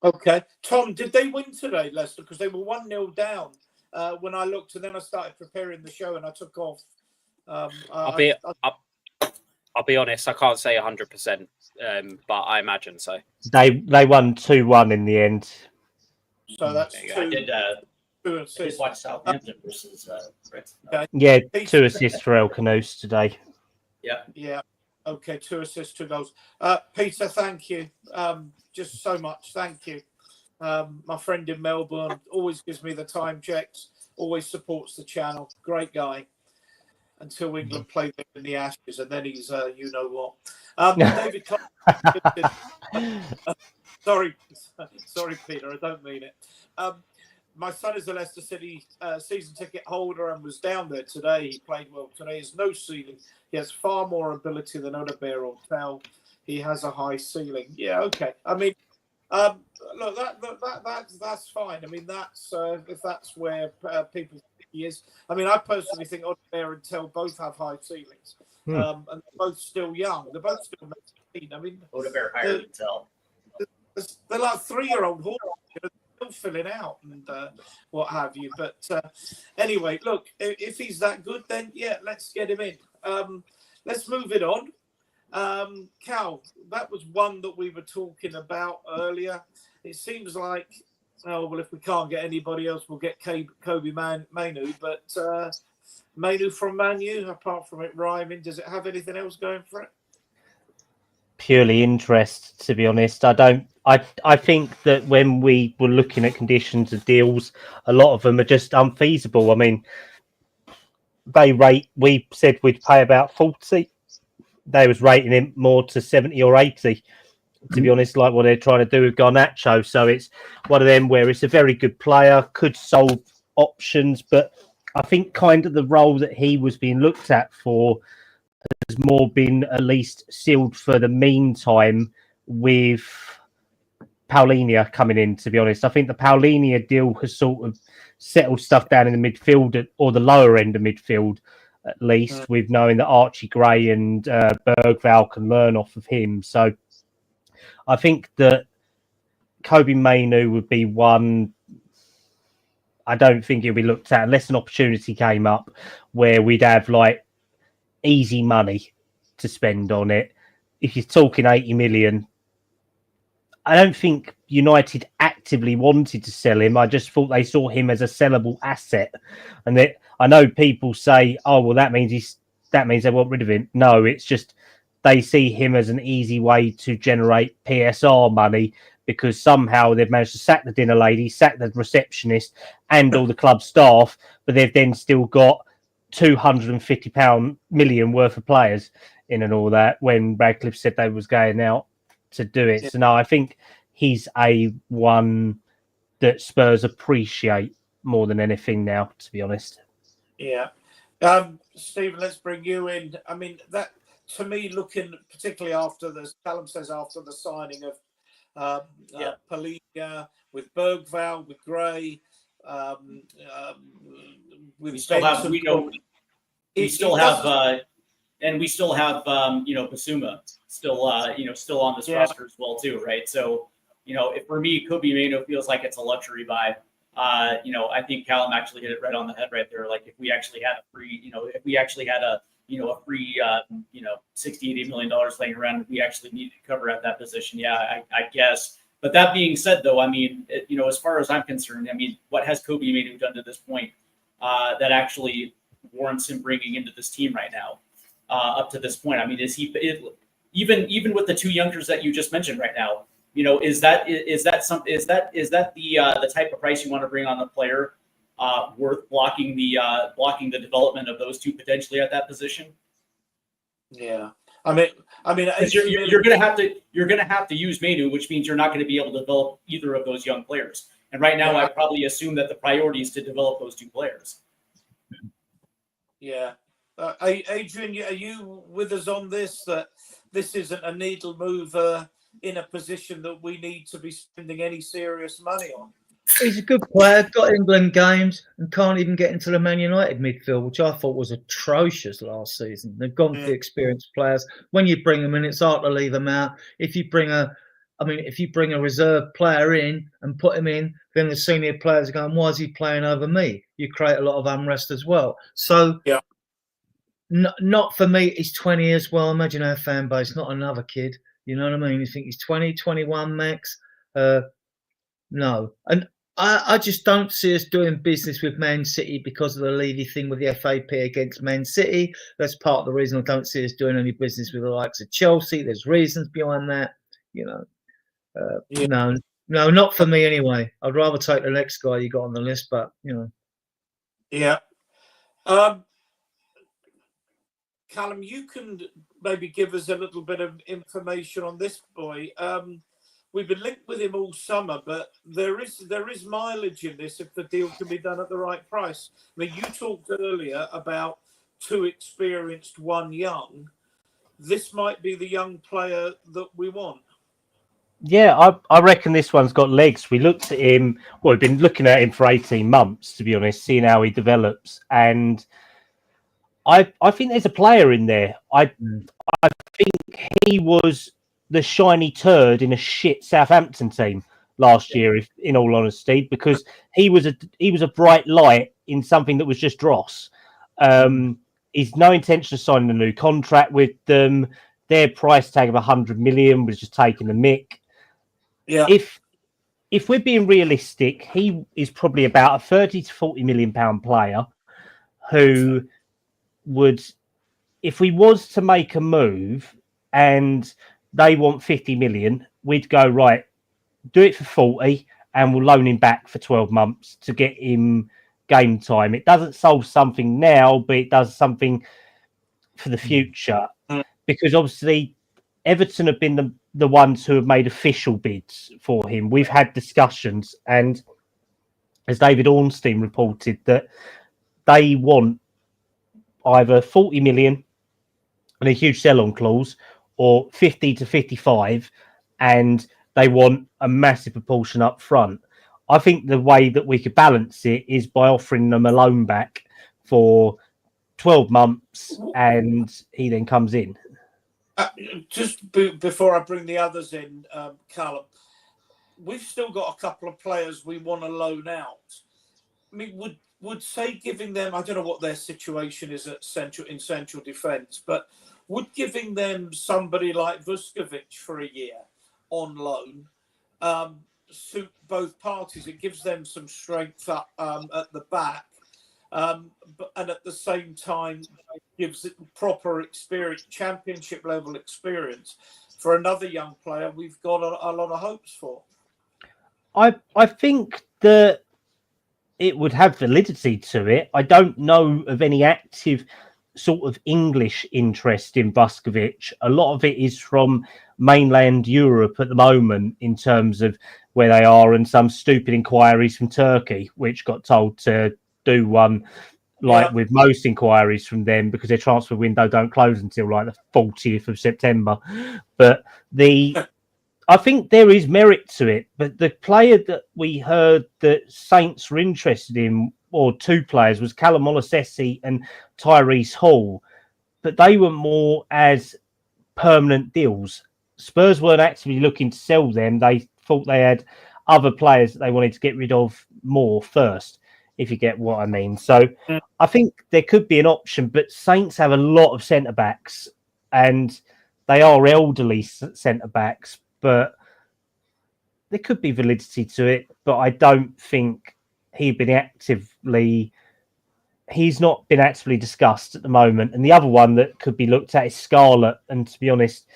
S1: Okay, Tom, did they win today, Leicester? Because they were 1-0 down when I looked, and then I started preparing the show and I took off.
S5: I'll be honest, I can't say 100%, but I imagine so.
S2: They won 2-1 in the end.
S1: So that's
S3: I did watch Southampton versus
S1: okay.
S2: Yeah, 2 assists for El Khanous today.
S1: Yeah. Okay, 2 assists, 2 goals. Peter, thank you. Just so much. Thank you. My friend in Melbourne always gives me the time checks, always supports the channel. Great guy. Until England played them in the Ashes, and then he's you know what. David sorry, Peter, I don't mean it. My son is a Leicester City season ticket holder and was down there today. He played well today. He has no ceiling. He has far more ability than Odebear or Tell. He has a high ceiling. Yeah, okay. I mean, look, that's fine. I mean, that's if that's where people think he is. I mean, I personally think Odebear and Tell both have high ceilings, and they're both still young. They're both still 19. I mean,
S3: Odebear higher than Tell.
S1: They're like 3-year-old horses, still filling out and what have you. But anyway, look, if he's that good, then yeah, let's get him in. Let's move it on. Cal, that was one that we were talking about earlier. It seems like, if we can't get anybody else, we'll get Kobe Mainoo. But Mainoo from Man U, apart from it rhyming, does it have anything else going for it?
S2: Purely interest, to be honest. I think that when we were looking at conditions of deals, a lot of them are just unfeasible. I mean, we said we'd pay about 40. They was rating him more to 70 or 80, to be honest, like what they're trying to do with Garnacho. So it's one of them where it's a very good player, could solve options, but I think kind of the role that he was being looked at for more been at least sealed for the meantime with Paulinho coming in, to be honest. I think the Paulinho deal has sort of settled stuff down in the midfield or the lower end of midfield, at least, with knowing that Archie Gray and Bergvall can learn off of him. So I think that Kobbie Mainoo would be one. I don't think he'll be looked at unless an opportunity came up where we'd have like easy money to spend on it. If you're talking 80 million, I don't think United actively wanted to sell him. I just thought they saw him as a sellable asset. And that I know people say, "Oh, well, that means they want rid of him." No, it's just they see him as an easy way to generate PSR money because somehow they've managed to sack the dinner lady, sack the receptionist, and all the club staff, but they've then still got £250 million worth of players in and all that when Radcliffe said they was going out to do it. Yeah. So no, I think he's a one that Spurs appreciate more than anything now, to be honest.
S1: Yeah. Stephen, let's bring you in. I mean, that to me, looking particularly after Callum says after the signing of Paulinho, with Bergvall, with Gray, with
S3: we still have Basuma still on this roster as well too, right? So for me, Kobbie Mainoo feels like it's a luxury buy. I think Callum actually hit it right on the head right there. Like if we actually had a free, a free $60-80 million laying around, we actually need to cover at that position. Yeah, I guess. But that being said, though, I mean, as far as I'm concerned, I mean, what has Kobbie Mainoo done to this point that actually warrants him bringing into this team right now? Up to this point, I mean, is he even with the two youngsters that you just mentioned right now? Is that the type of price you want to bring on a player worth blocking the development of those two potentially at that position?
S1: Yeah, I mean,
S3: you're gonna have to use Mainoo, which means you're not going to be able to develop either of those young players. And right now, I probably assume that the priority is to develop those two players.
S1: Yeah, Adrian, are you with us on this? That this isn't a needle mover in a position that we need to be spending any serious money on.
S4: He's a good player, got England games, and can't even get into the Man United midfield, which I thought was atrocious last season. They've gone for the experienced players. When you bring them in, it's hard to leave them out. If you bring a reserve player in and put him in, then the senior players are going, "Why is he playing over me?" You create a lot of unrest as well. So, not for me. He's 20 as well. Imagine our fan base, not another kid. You know what I mean? You think he's 20, 21 max? No. And I just don't see us doing business with Man City because of the Levy thing with the FAP against Man City. That's part of the reason I don't see us doing any business with the likes of Chelsea. There's reasons behind that. No, not for me anyway. I'd rather take the next guy you got on the list, but
S1: Yeah. Callum, you can maybe give us a little bit of information on this boy. We've been linked with him all summer, but there is mileage in this if the deal can be done at the right price. I mean, you talked earlier about two experienced, one young. This might be the young player that we want.
S2: Yeah, I reckon this one's got legs. We looked at him. Well, we've been looking at him for 18 months, to be honest, seeing how he develops. And I think there's a player in there. I think he was the shiny turd in a shit Southampton team last year, if, in all honesty, because he was a bright light in something that was just dross. He's no intention of signing a new contract with them. Their price tag of 100 million was just taking the mick.
S1: Yeah.
S2: If we're being realistic, he is probably about a 30 to 40 million pound player who would, if we was to make a move and they want 50 million, we'd go, right, do it for 40 and we'll loan him back for 12 months to get him game time. It doesn't solve something now, but it does something for the future. Because obviously Everton have been the ones who have made official bids for him. We've had discussions, and as David Ornstein reported, that they want either 40 million and a huge sell-on clause, or 50 to 55, and they want a massive proportion up front. I think the way that we could balance it is by offering them a loan back for 12 months, and he then comes in.
S1: Just before I bring the others in, Callum, we've still got a couple of players we want to loan out. I mean, would say giving them, I don't know what their situation is at central defence, but would giving them somebody like Vuskovic for a year on loan suit both parties? It gives them some strength up at the back, and at the same time gives it proper experience, championship level experience for another young player we've got a lot of hopes for.
S2: I think that it would have validity to it. I don't know of any active sort of English interest in Vuskovic. A lot of it is from mainland Europe at the moment in terms of where they are, and some stupid inquiries from Turkey, which got told to do one with most inquiries from them, because their transfer window don't close until like the 40th of September. But I think there is merit to it, but the player that we heard that Saints were interested in, or two players, was Callum Olosesi and Tyrese Hall, but they were more as permanent deals. Spurs weren't actively looking to sell them. They thought they had other players that they wanted to get rid of more first, if you get what I mean. So I think there could be an option, but Saints have a lot of centre-backs, and they are elderly centre-backs, but there could be validity to it. But I don't think he's not been actively discussed at the moment. And the other one that could be looked at is Scarlett. And to be honest,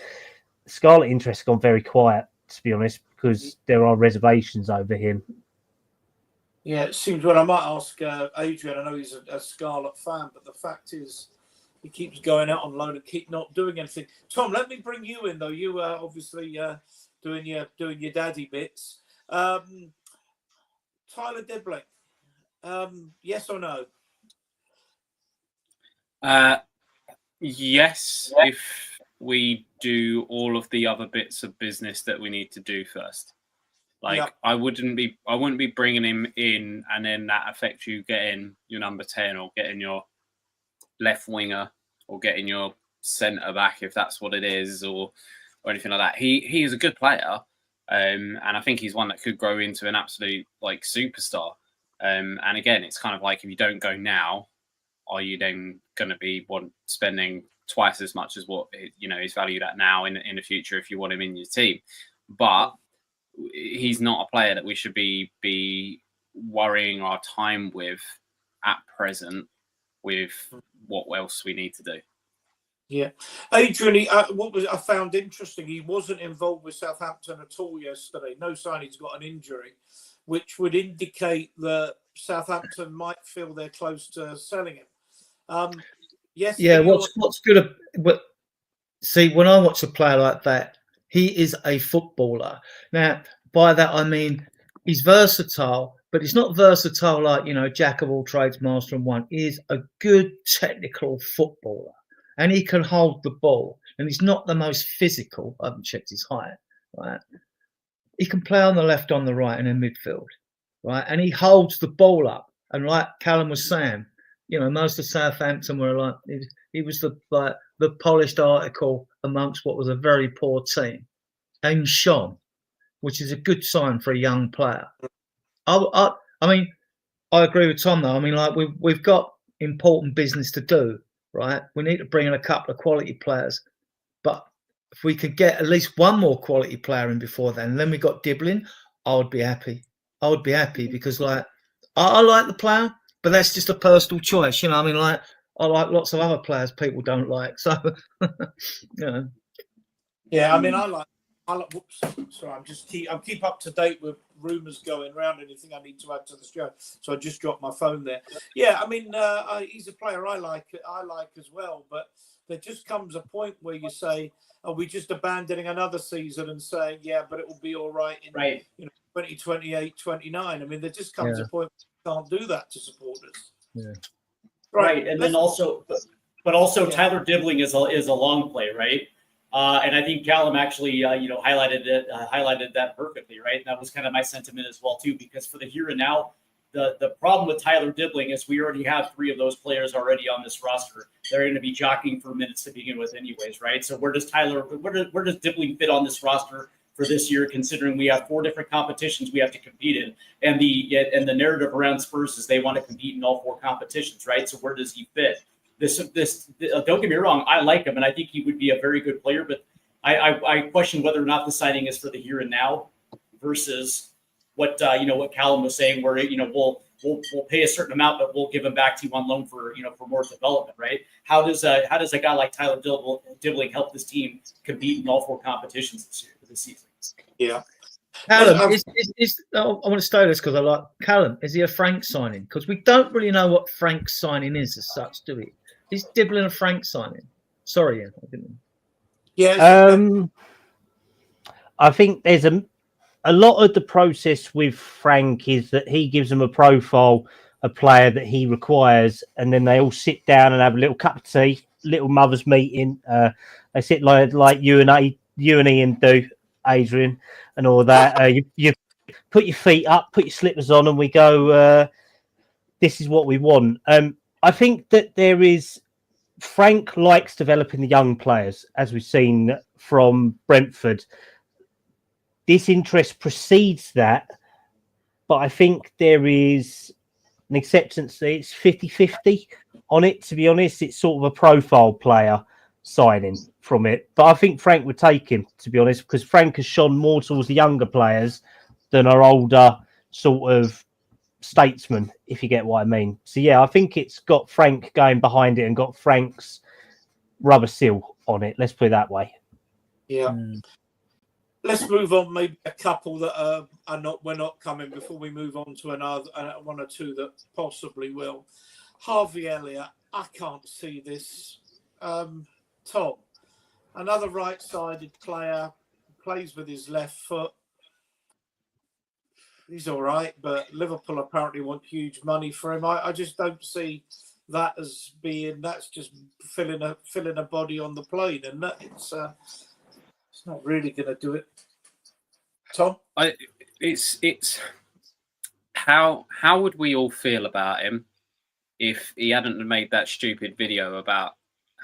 S2: Scarlett interest has gone very quiet, to be honest, because there are reservations over him.
S1: Yeah, it seems I might ask Adrian. I know he's a Scarlett fan, but the fact is he keeps going out on loan and keep not doing anything. Tom, let me bring you in, though. You are obviously doing your daddy bits. Tyler Dibling, yes or no?
S5: Yes, if we do all of the other bits of business that we need to do first. I wouldn't be bringing him in and then that affects you getting your number 10 or getting your left winger or getting your centre back, if that's what it is, or anything like that. He is a good player, and I think he's one that could grow into an absolute superstar. And again, it's kind of like, if you don't go now, are you then going to be spending twice as much as what he's valued at now in the future if you want him in your team? But he's not a player that we should be worrying our time with at present, with what else we need to do.
S1: Yeah, Adrian, what I found interesting, he wasn't involved with Southampton at all yesterday. No sign he's got an injury, which would indicate that Southampton might feel they're close to selling him. Yes. Yeah.
S4: What's good? See, when I watch a player like that, he is a footballer. Now, by that I mean he's versatile, but he's not versatile like jack of all trades, master in one. He is a good technical footballer, and he can hold the ball. And he's not the most physical. I haven't checked his height, right? He can play on the left, on the right, and in midfield, right? And he holds the ball up. And like Callum was saying, most of Southampton were like, he was the polished article amongst what was a very poor team, and shone, which is a good sign for a young player. I mean, I agree with Tom though. I mean, we've got important business to do, right? We need to bring in a couple of quality players, but if we could get at least one more quality player in before then we got Dibling, I would be happy. I would be happy because I like the player, but that's just a personal choice. I mean, I like lots of other players people don't like. So,
S1: Yeah, I mean, I like. Whoops, sorry. I'm keep up to date with rumours going around. Anything I need to add to the show, so I just dropped my phone there. Yeah, I mean, he's a player I like as well. But there just comes a point where you say, "Are we just abandoning another season and saying, yeah, but it will be all right in 2028, 29?" I mean, there just comes a point where you can't do that to supporters.
S4: Yeah.
S3: Right, and then also, but also
S1: Yeah.
S3: Tyler Dibbling is a long play, right? And I think Callum actually, highlighted that perfectly, right? And that was kind of my sentiment as well too, because for the here and now, the problem with Tyler Dibbling is we already have 3 of those players already on this roster. They're going to be jockeying for minutes to begin with, anyways, right? So where does Dibbling fit on this roster for this year, considering we have 4 different competitions we have to compete in, and the narrative around Spurs is they want to compete in all 4 competitions, right? So where does he fit? This don't get me wrong, I like him and I think he would be a very good player, but I question whether or not the signing is for the here and now versus what Callum was saying, where we'll pay a certain amount, but we'll give him back to you on loan for more development, right? How does a guy like Tyler Dibbling help this team compete in all 4 competitions this season?
S1: Yeah.
S4: Callum, I want to stay this because I like Callum. Is he a Frank signing? Because we don't really know what Frank's signing is as such, do we? Is Dibbling a Frank signing? Sorry, Ian, I didn't.
S1: Yeah.
S2: I think there's a lot of the process with Frank is that he gives them a profile, a player that he requires, and then they all sit down and have a little cup of tea, little mothers meeting. They sit like you and Ian do, Adrian, and all that. You put your feet up, put your slippers on, and we go. This is what we want. I think that Frank likes developing the young players, as we've seen from Brentford. This interest precedes that, but I think there is an acceptance that it's 50-50 on it, to be honest. It's sort of a profile player signing from it. But I think Frank would take him, to be honest, because Frank has shone more towards the younger players than our older sort of statesman, if you get what I mean. So, yeah, I think it's got Frank going behind it and got Frank's rubber seal on it. Let's put it that way.
S1: Yeah. Let's move on. Maybe a couple that we're not coming before we move on to another 1 or 2 that possibly will. Harvey Elliott, I can't see this. Tom, another right-sided player, plays with his left foot. He's all right, but Liverpool apparently want huge money for him. I just don't see that as being. That's just filling a body on the plane, and it's not really going to do it. Tom,
S5: it's how would we all feel about him if he hadn't made that stupid video about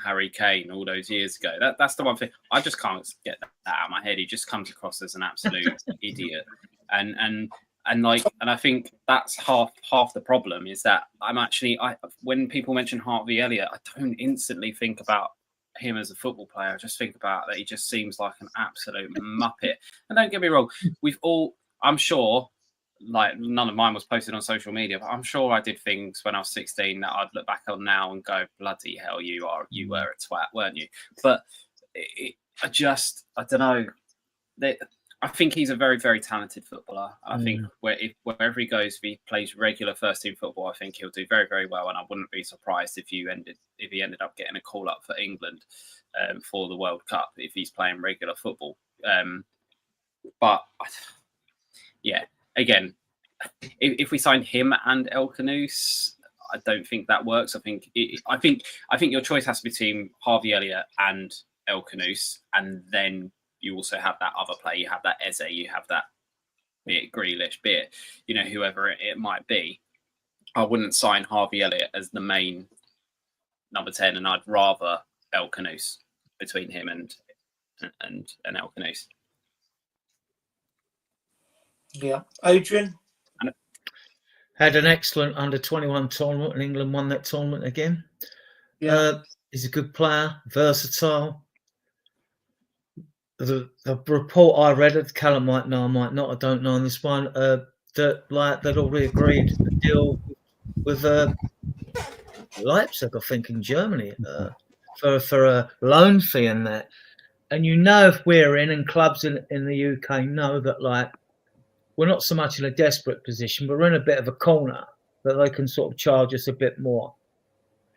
S5: Harry Kane all those years ago? That's the one thing I just can't get that out of my head. He just comes across as an absolute idiot, and I think that's half the problem is that when people mention Harvey Elliott, I don't instantly think about him as a football player. I just think about that he just seems like an absolute muppet. And don't get me wrong, I'm sure, like none of mine was posted on social media, but I'm sure I did things when I was 16 that I'd look back on now and go, bloody hell, you were a twat, weren't you? But I don't know. I think he's a very, very talented footballer. I think wherever he goes, if he plays regular first team football, I think he'll do very, very well. And I wouldn't be surprised if he ended up getting a call up for England for the World Cup if he's playing regular football. But yeah, again, if we sign him and El Khanous, I don't think that works. I think your choice has to be between Harvey Elliott and El Khanous, and then you also have that other player. You have that Eze. You have that, be it Grealish, be it whoever it might be. I wouldn't sign Harvey Elliott as the main number 10, and I'd rather El Khanous between him and El Khanous.
S1: Yeah, Adrian
S4: had an excellent under-21 tournament, and England won that tournament again.
S1: Yeah,
S4: he's a good player, versatile. The report I read, that Callum might know, I might not, I don't know on this one, that they'd already agreed to deal with Leipzig, I think, in Germany, for a loan fee and that. And if we're in, and clubs in the UK know that, we're not so much in a desperate position, but we're in a bit of a corner that they can sort of charge us a bit more.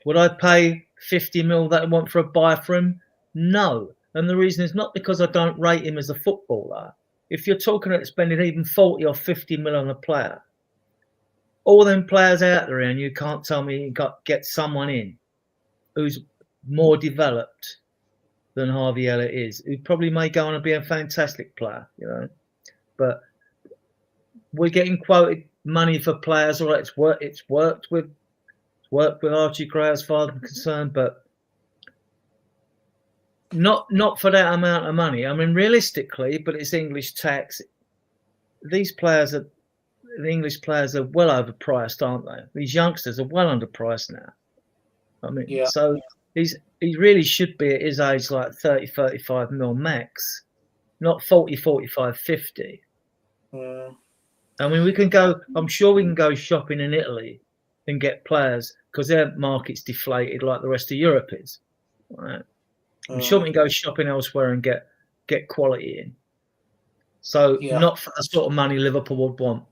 S4: Would I pay 50 mil that I want for a buy for him? No. And the reason is not because I don't rate him as a footballer. If you're talking about spending even 40 or 50 mil on a player, all them players out there, and you can't tell me you get someone in who's more developed than Harvey Elliott is, who probably may go on and be a fantastic player, you know. But we're getting quoted money for players. All right, it's worked with Archie Gray as far as I'm concerned, but not for that amount of money. I mean, realistically, but it's English tax. The English players are well overpriced, aren't they? These youngsters are well underpriced now. I mean,
S1: Yeah.
S4: so he really should be at his age like 30, 35 mil max, not 40, 45, 50. I mean, we can go. I'm sure we can go shopping in Italy and get players because their market's deflated like the rest of Europe is. Right? I'm sure we can go shopping elsewhere and get quality in. So not for the sort of money Liverpool would want.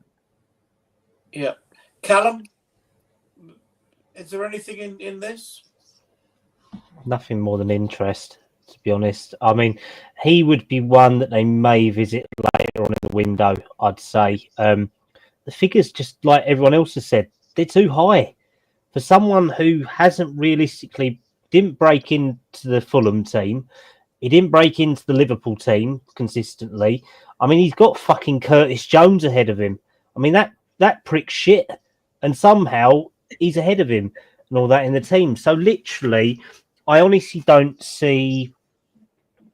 S1: Yeah, Callum, is there anything in this?
S2: Nothing more than interest, to be honest. I mean, he would be one that they may visit later on in the window, I'd say. The figures, just like everyone else has said, they're too high. For someone who didn't break into the Fulham team, he didn't break into the Liverpool team consistently. I mean, he's got fucking Curtis Jones ahead of him. I mean, that prick's shit. And somehow he's ahead of him and all that in the team. So literally, I honestly don't see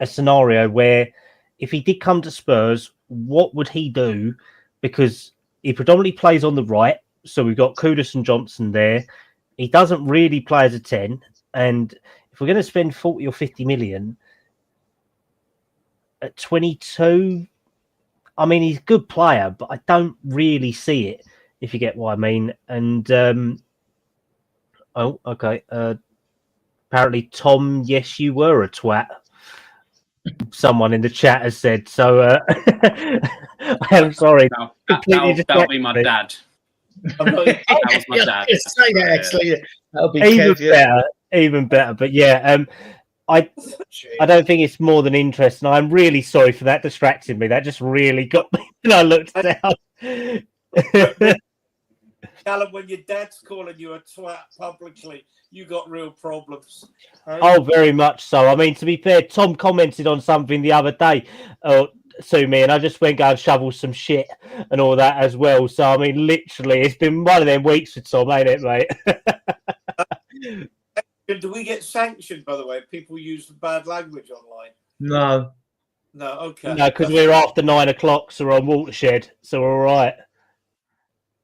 S2: a scenario where if he did come to Spurs, what would he do? Because he predominantly plays on the right. So we've got Kudus and Johnson there. He doesn't really play as a 10. And if we're going to spend 40 or 50 million at 22, I mean, he's a good player, but I don't really see it, if you get what I mean. And, okay. Apparently, Tom, yes, you were a twat. Someone in the chat has said. So, I'm sorry.
S6: That'll be my dad. That was my dad.
S4: Say that, actually. That'll be
S2: even better. But yeah, I don't think it's more than interest, and I'm really sorry for that distracting me. That just really got me when I looked down.
S1: Callum, when your dad's calling you a twat publicly, you got real problems.
S2: Oh, very much so. I mean, to be fair, Tom commented on something the other day to me, and I just went go and shovel some shit and all that as well. So, I mean, literally, it's been one of them weeks for Tom, ain't it, mate?
S1: Do we get sanctioned, by the way, if people use bad language online?
S4: No.
S1: No, okay.
S2: No, because we're after 9 o'clock, so we're on Watershed, so we're all right.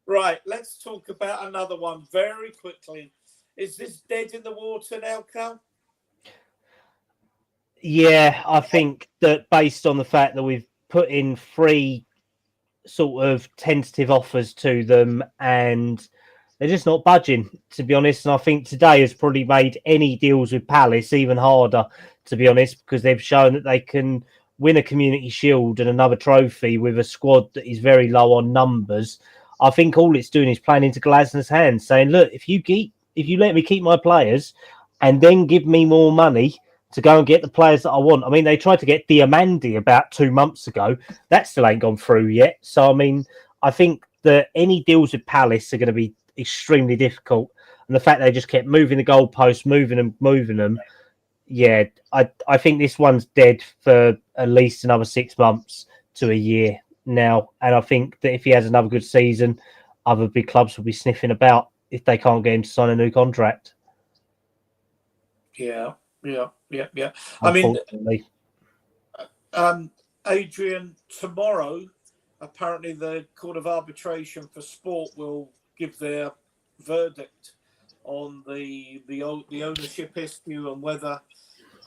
S1: Right, let's talk about another one very quickly. Is this dead in the water now, Cal?
S2: Yeah, I think that based on the fact that we've put in 3 sort of tentative offers to them and they're just not budging, to be honest. And I think today has probably made any deals with Palace even harder, to be honest, because they've shown that they can win a Community Shield and another trophy with a squad that is very low on numbers. I think all it's doing is playing into Glasner's hands, saying, look, if you let me keep my players and then give me more money to go and get the players that I want. I mean, they tried to get Diamandi about 2 months ago. That still ain't gone through yet. So, I mean, I think that any deals with Palace are going to be extremely difficult. And the fact they just kept moving the goalposts, moving them. Yeah, I think this one's dead for at least another 6 months to a year now. And I think that if he has another good season, other big clubs will be sniffing about if they can't get him to sign a new contract.
S1: Yeah. I mean, Adrian, tomorrow, apparently the Court of Arbitration for Sport will give their verdict on the ownership issue and whether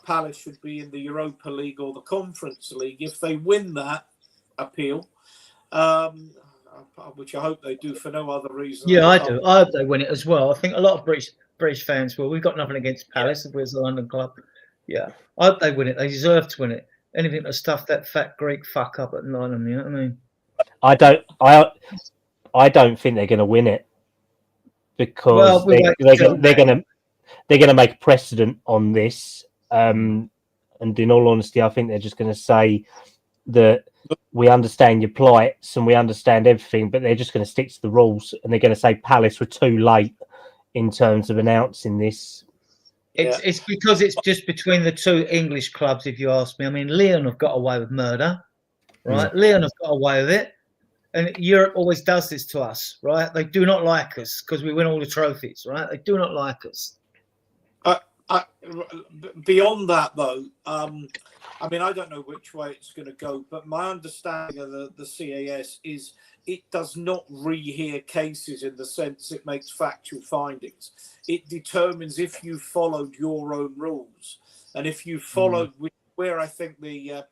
S1: Palace should be in the Europa League or the Conference League. If they win that appeal, which I hope they do for no other reason.
S4: Yeah, I do. I hope they win it as well. I think a lot of British fans will. We've got nothing against Palace. We're the London club. Yeah, I hope they win it. They deserve to win it. Anything to stuff that fat Greek fuck up at Nottingham, you know what I mean?
S2: I don't think they're going to win it because they're going to make a precedent on this. And in all honesty, I think they're just going to say that we understand your plights and we understand everything, but they're just going to stick to the rules and they're going to say Palace were too late in terms of announcing this.
S4: It's because it's just between the two English clubs, if you ask me. I mean, Lyon have got away with murder, right? Lyon have got away with it. And Europe always does this to us, right? They do not like us because we win all the trophies, right? They do not like us.
S1: Beyond that, though, I mean, I don't know which way it's going to go, but my understanding of the CAS is it does not rehear cases in the sense it makes factual findings. It determines if you followed your own rules, and if you followed where I think the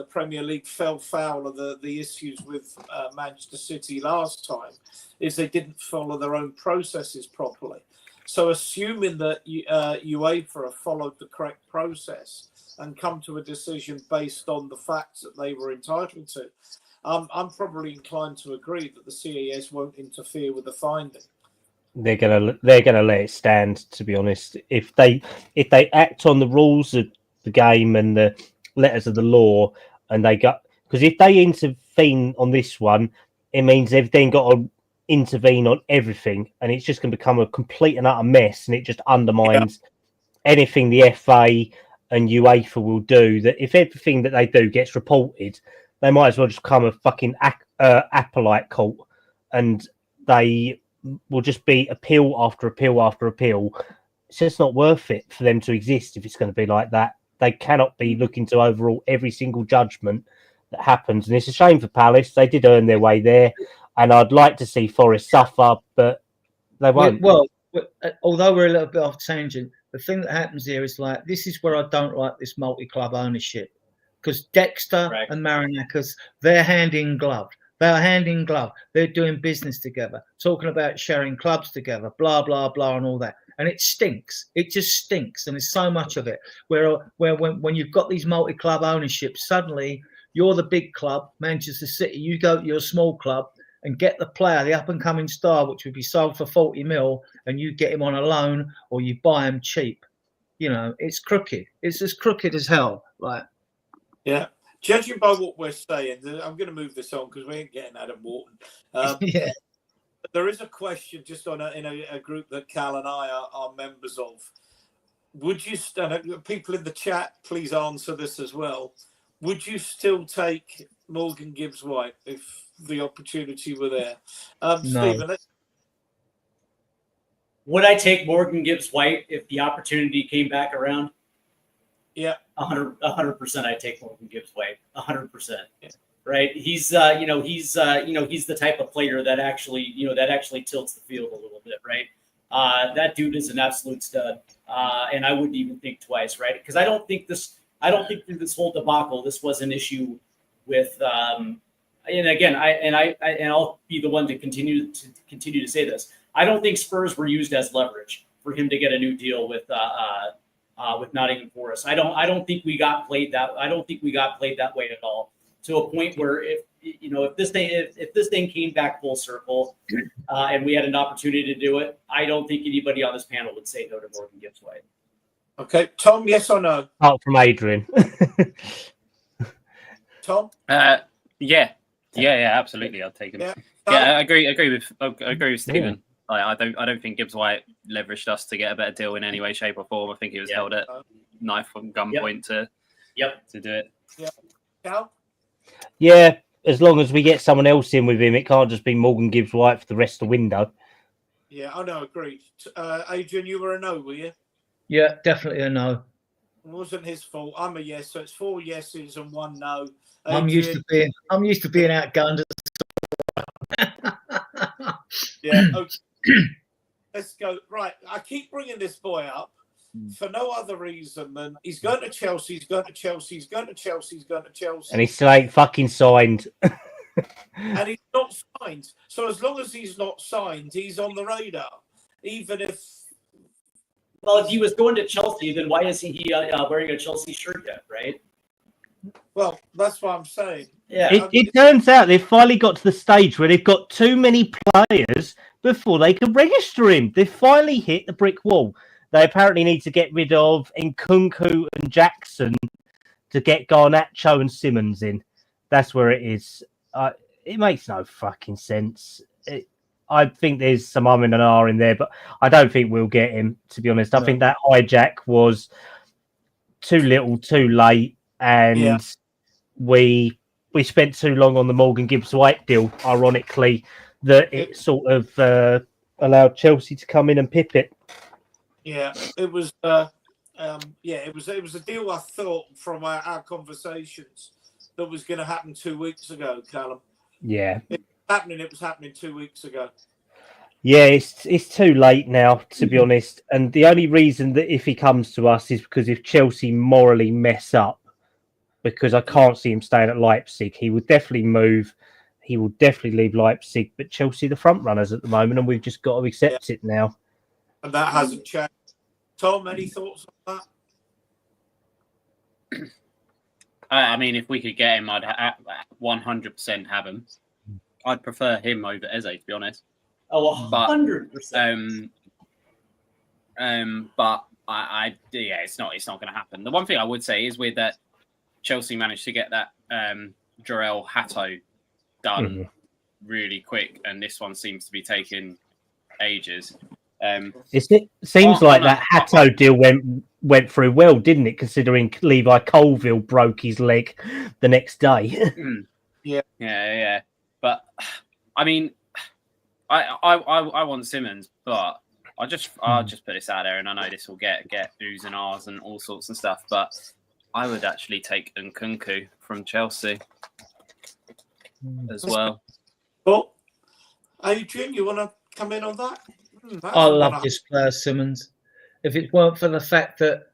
S1: Premier League fell foul of the issues with Manchester City last time, is they didn't follow their own processes properly. So assuming that UEFA have followed the correct process and come to a decision based on the facts that they were entitled to, I'm probably inclined to agree that the CAS won't interfere with the finding.
S2: They're gonna let it stand. To be honest, if they act on the rules of the game and the letters of the law, and because if they intervene on this one, it means they've then got to intervene on everything, and it's just going to become a complete and utter mess, and it just undermines anything the FA and UEFA will do. That if everything that they do gets reported, they might as well just become a fucking appellate court, and they will just be appeal after appeal after appeal. It's just not worth it for them to exist if it's going to be like that. They cannot be looking to overrule every single judgment that happens, and it's a shame for Palace. They did earn their way there, and I'd like to see Forest suffer, but they won't.
S4: Well, although we're a little bit off tangent, the thing that happens here is like, this is where I don't like this multi-club ownership, because Dexter and Marinakis, they're hand in glove. They're hand in glove. They're doing business together, talking about sharing clubs together, blah, blah, blah, and all that. And it stinks. It just stinks. And there's so much of it where when you've got these multi-club ownerships, suddenly you're the big club, Manchester City, you go to your small club and get the player, the up-and-coming star, which would be sold for 40 mil, and you get him on a loan or you buy him cheap. You know, it's crooked. It's as crooked as hell. Like,
S1: yeah. Judging by what we're saying, I'm going to move this on because we ain't getting Adam Wharton.
S4: yeah.
S1: There is a question just on in a group that Cal and I are members of. Would you, people in the chat, please answer this as well. Would you still take Morgan Gibbs-White if the opportunity were there?
S4: No.
S1: Stephen,
S3: Would I take Morgan Gibbs-White if the opportunity came back around?
S1: Yeah,
S3: 100%. I take Morgan Gibbs-White, 100%. Yeah. Right? He's he's the type of player that actually tilts the field a little bit, right? That dude is an absolute stud, and I wouldn't even think twice, right? Because I don't think through this whole debacle, this was an issue with. And again, I'll be the one to continue to say this. I don't think Spurs were used as leverage for him to get a new deal with Nottingham Forest. I don't think we got played that. I don't think we got played that way at all. To a point where if this thing came back full circle, and we had an opportunity to do it, I don't think anybody on this panel would say no to Morgan Gibbs-White.
S1: Okay, Tom, yes or no?
S2: Apart from Adrian.
S1: Tom?
S6: Yeah, absolutely. I'll take him. Yeah, I agree with Stephen. I don't think Gibbs-White leveraged us to get a better deal in any way, shape, or form. I think he was held at knife and gunpoint to do it.
S1: Yeah. Cal?
S2: Yeah, as long as we get someone else in with him, it can't just be Morgan Gibbs-White for the rest of the window.
S1: Yeah, I know, agreed. Adrian, you were a no, were you?
S4: Yeah, definitely a no.
S1: It wasn't his fault. I'm a yes, so it's 4 yeses and 1 no.
S4: Adrian, I'm used to being outgunned.
S1: Yeah, okay. Let's go. Right, I keep bringing this boy up for no other reason than he's going to Chelsea, he's going to Chelsea, he's going to Chelsea, he's going to Chelsea.
S2: And he still ain't fucking signed.
S1: And he's not signed. So as long as he's not signed, he's on the radar. Even if...
S3: Well, if he was going to Chelsea, then why isn't he wearing a Chelsea shirt yet, right?
S1: Well, that's what I'm saying.
S3: Yeah.
S2: It turns out they've finally got to the stage where they've got too many players before they can register him. They've finally hit the brick wall. They apparently need to get rid of Nkunku and Jackson to get Garnacho and Simmons in. That's where it is. It makes no fucking sense. I think there's some and an R in there, but I don't think we'll get him, to be honest. I think that hijack was too little, too late, and we spent too long on the Morgan Gibbs White deal, ironically, that it sort of allowed Chelsea to come in and pip it.
S1: Yeah, it was. It was a deal I thought from our conversations that was going to happen 2 weeks ago, Callum.
S2: Yeah,
S1: It was happening 2 weeks ago.
S2: Yeah, it's too late now, to be honest. And the only reason that if he comes to us is because if Chelsea morally mess up, because I can't see him staying at Leipzig. He would definitely move. He will definitely leave Leipzig, but Chelsea are the front runners at the moment, and we've just got to accept it now.
S1: And that hasn't changed. Tom, any thoughts on that?
S6: I mean, if we could get him, I'd 100% have him. I'd prefer him over Eze, to be honest.
S3: Oh, 100%.
S6: But it's not going to happen. The one thing I would say is with that, Chelsea managed to get that Jorel Hato done really quick, and this one seems to be taking ages.
S2: It seems like that Hato deal went through well, didn't it? Considering Levi Colville broke his leg the next day.
S6: Yeah. But I mean, I want Simmons, but I'll just put this out there, and I know this will get oohs and ahs and all sorts of stuff, but I would actually take Nkunku from Chelsea as well.
S1: Well, Adrian, you want to come in on that?
S4: I love this player, Simmons. If it weren't for the fact that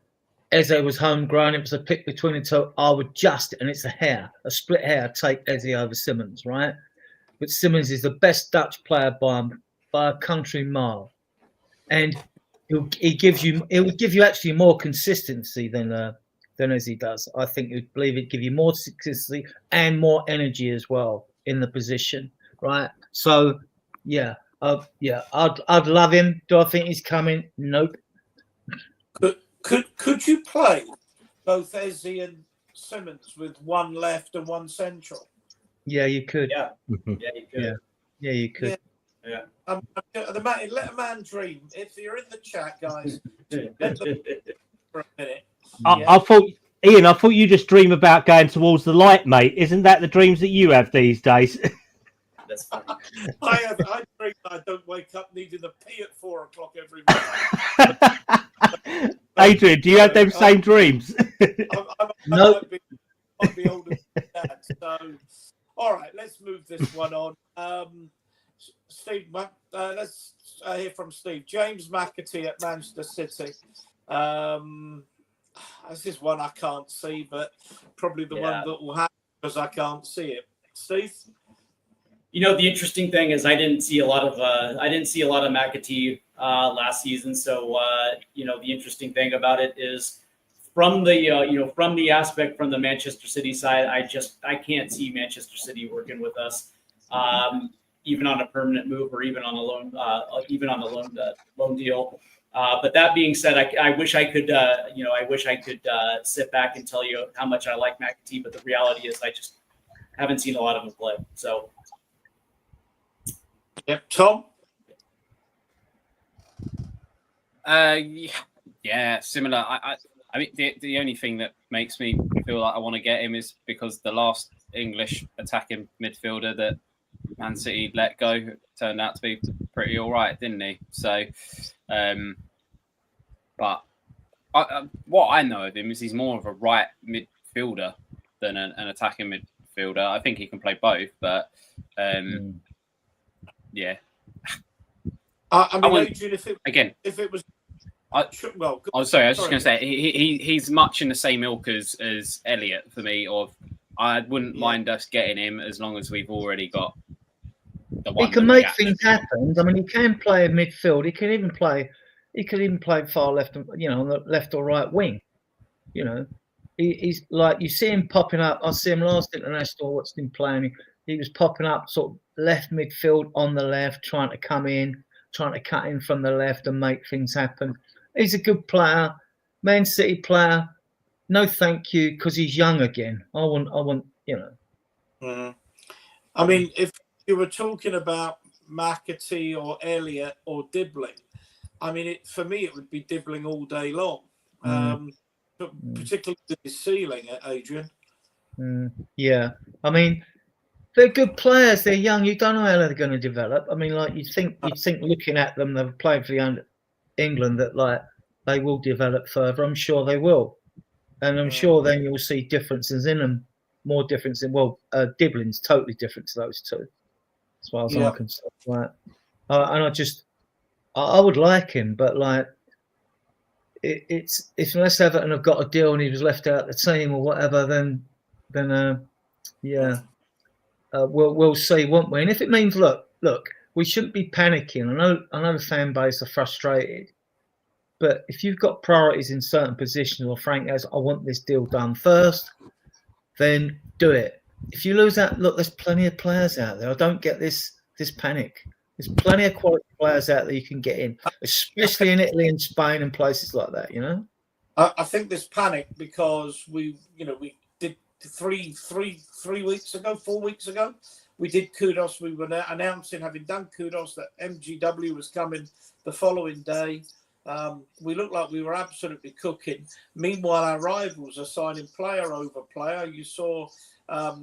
S4: Eze was homegrown, it was a pick between the two, I would and it's a split hair, take Eze over Simmons, right? But Simmons is the best Dutch player by a country mile. And it would give you actually more consistency than Eze does. I think it'd give you more consistency and more energy as well in the position, right? So, I'd love him. Do I think he's coming? Nope.
S1: Could you play both Eze and Simmons with one left and one central?
S4: Yeah, you could.
S3: Yeah, you could.
S4: Yeah, you could.
S3: Yeah.
S1: Let a man dream. If you're in the chat, guys, for a minute.
S2: I thought, Ian, I thought you just dream about going towards the light, mate. Isn't that the dreams that you have these days?
S3: That's funny.
S1: I dream that I don't wake up needing to pee at 4 o'clock every morning.
S2: Adrian, do you have them same dreams?
S4: No.
S1: Might be older than that. So, all right, let's move this one on. Steve, let's hear from Steve. James McAtee at Manchester City. This is one I can't see, but probably the one that will happen because I can't see it. Steve?
S3: You know, the interesting thing is I didn't see a lot of McAtee last season. So the interesting thing about it is from the aspect from the Manchester City side, I can't see Manchester City working with us, even on a permanent move or even on a loan deal. But that being said, I wish I could sit back and tell you how much I like McAtee. But the reality is I just haven't seen a lot of him play. So.
S1: Yep, Tom.
S6: Yeah, similar. I mean, the only thing that makes me feel like I want to get him is because the last English attacking midfielder that Man City let go turned out to be pretty all right, didn't he? So, but what I know of him is he's more of a right midfielder than an attacking midfielder. I think he can play both, but yeah.
S1: I mean, Adrian, if it was. I was
S6: sorry. I was just going to say he's much in the same ilk as Elliot for me. I wouldn't mind us getting him as long as we've already got the one.
S4: He can make things happen. I mean, he can play midfield. He can even play far left, on the left or right wing. He's like you see him popping up. I see him last international. What's been playing? He was popping up sort of left midfield on the left, trying to come in, trying to cut in from the left and make things happen. He's a good player, Man City player. No, thank you, because he's young again. I want.
S1: I mean, if you were talking about McAtee or Elliott or Dibbling. I mean, for me, it would be Dibbling all day long, but particularly with his ceiling, Adrian.
S4: Yeah, I mean, they're good players. They're young. You don't know how they're going to develop. I mean, like you'd think looking at them, they've played for England, that like they will develop further. I'm sure they will, and I'm sure then you'll see differences in them. More difference in Dibbling's totally different to those two, as far as I'm concerned. Right, and I would like him, but like it's unless Everton have got a deal and he was left out of the team or whatever, then we'll see, won't we? And if it means look, we shouldn't be panicking. I know the fan base are frustrated, but if you've got priorities in certain positions, or Frank has, I want this deal done first, then do it. If you lose that, look, there's plenty of players out there. I don't get this panic. There's plenty of quality players out there you can get in, especially in Italy and Spain and places like that. You know,
S1: I think there's panic because we did 4 weeks ago, we did Kudos. We were announcing, having done Kudos, that MGW was coming the following day. We looked like we were absolutely cooking. Meanwhile, our rivals are signing player over player. You saw, how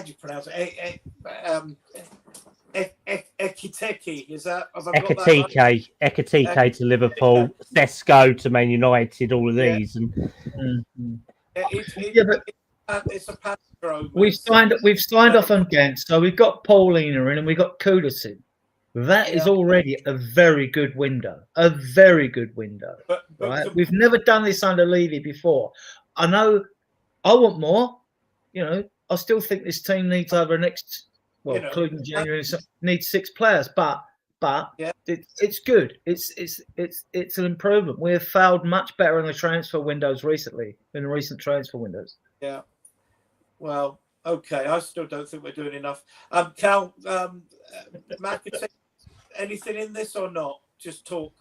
S1: do you pronounce it? Ekiteke, is that?
S2: Ekiteke to Liverpool, Sesko to Man United, all of these.
S1: It's a panic road.
S4: We've signed off on Ghent, so we've got Paulina in and we've got Kudus in. That is already a very good window. Right? We've never done this under Levy before. I know I want more. You know, I still think this team needs over next, including January, needs 6 players. But it's good. It's an improvement. We have failed much better in the transfer windows recently, in the recent transfer windows.
S1: Yeah. Well, okay. I still don't think we're doing enough. Cal, McAtee, anything in this or not? Just talk.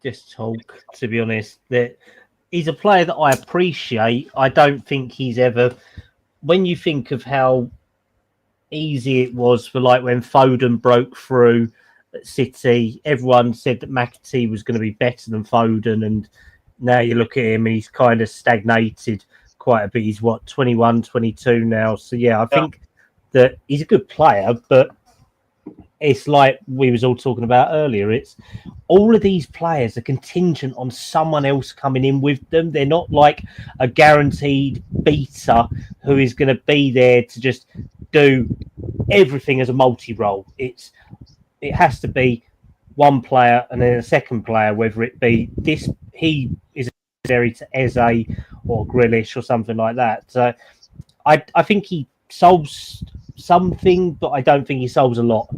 S2: To be honest, that he's a player that I appreciate. I don't think he's ever. When you think of how easy it was for like when Foden broke through at City, everyone said that McAtee was going to be better than Foden, and now you look at him and he's kind of stagnated quite a bit. He's 21, 22 now. So yeah, I think that he's a good player, but it's like we was all talking about earlier. It's all of these players are contingent on someone else coming in with them. They're not like a guaranteed beater who is going to be there to just do everything as a multi-role. It has to be one player and then a second player, whether it be this, he is necessary to Eze or Grealish or something like that. So I think he solves something, but I don't think he solves a lot.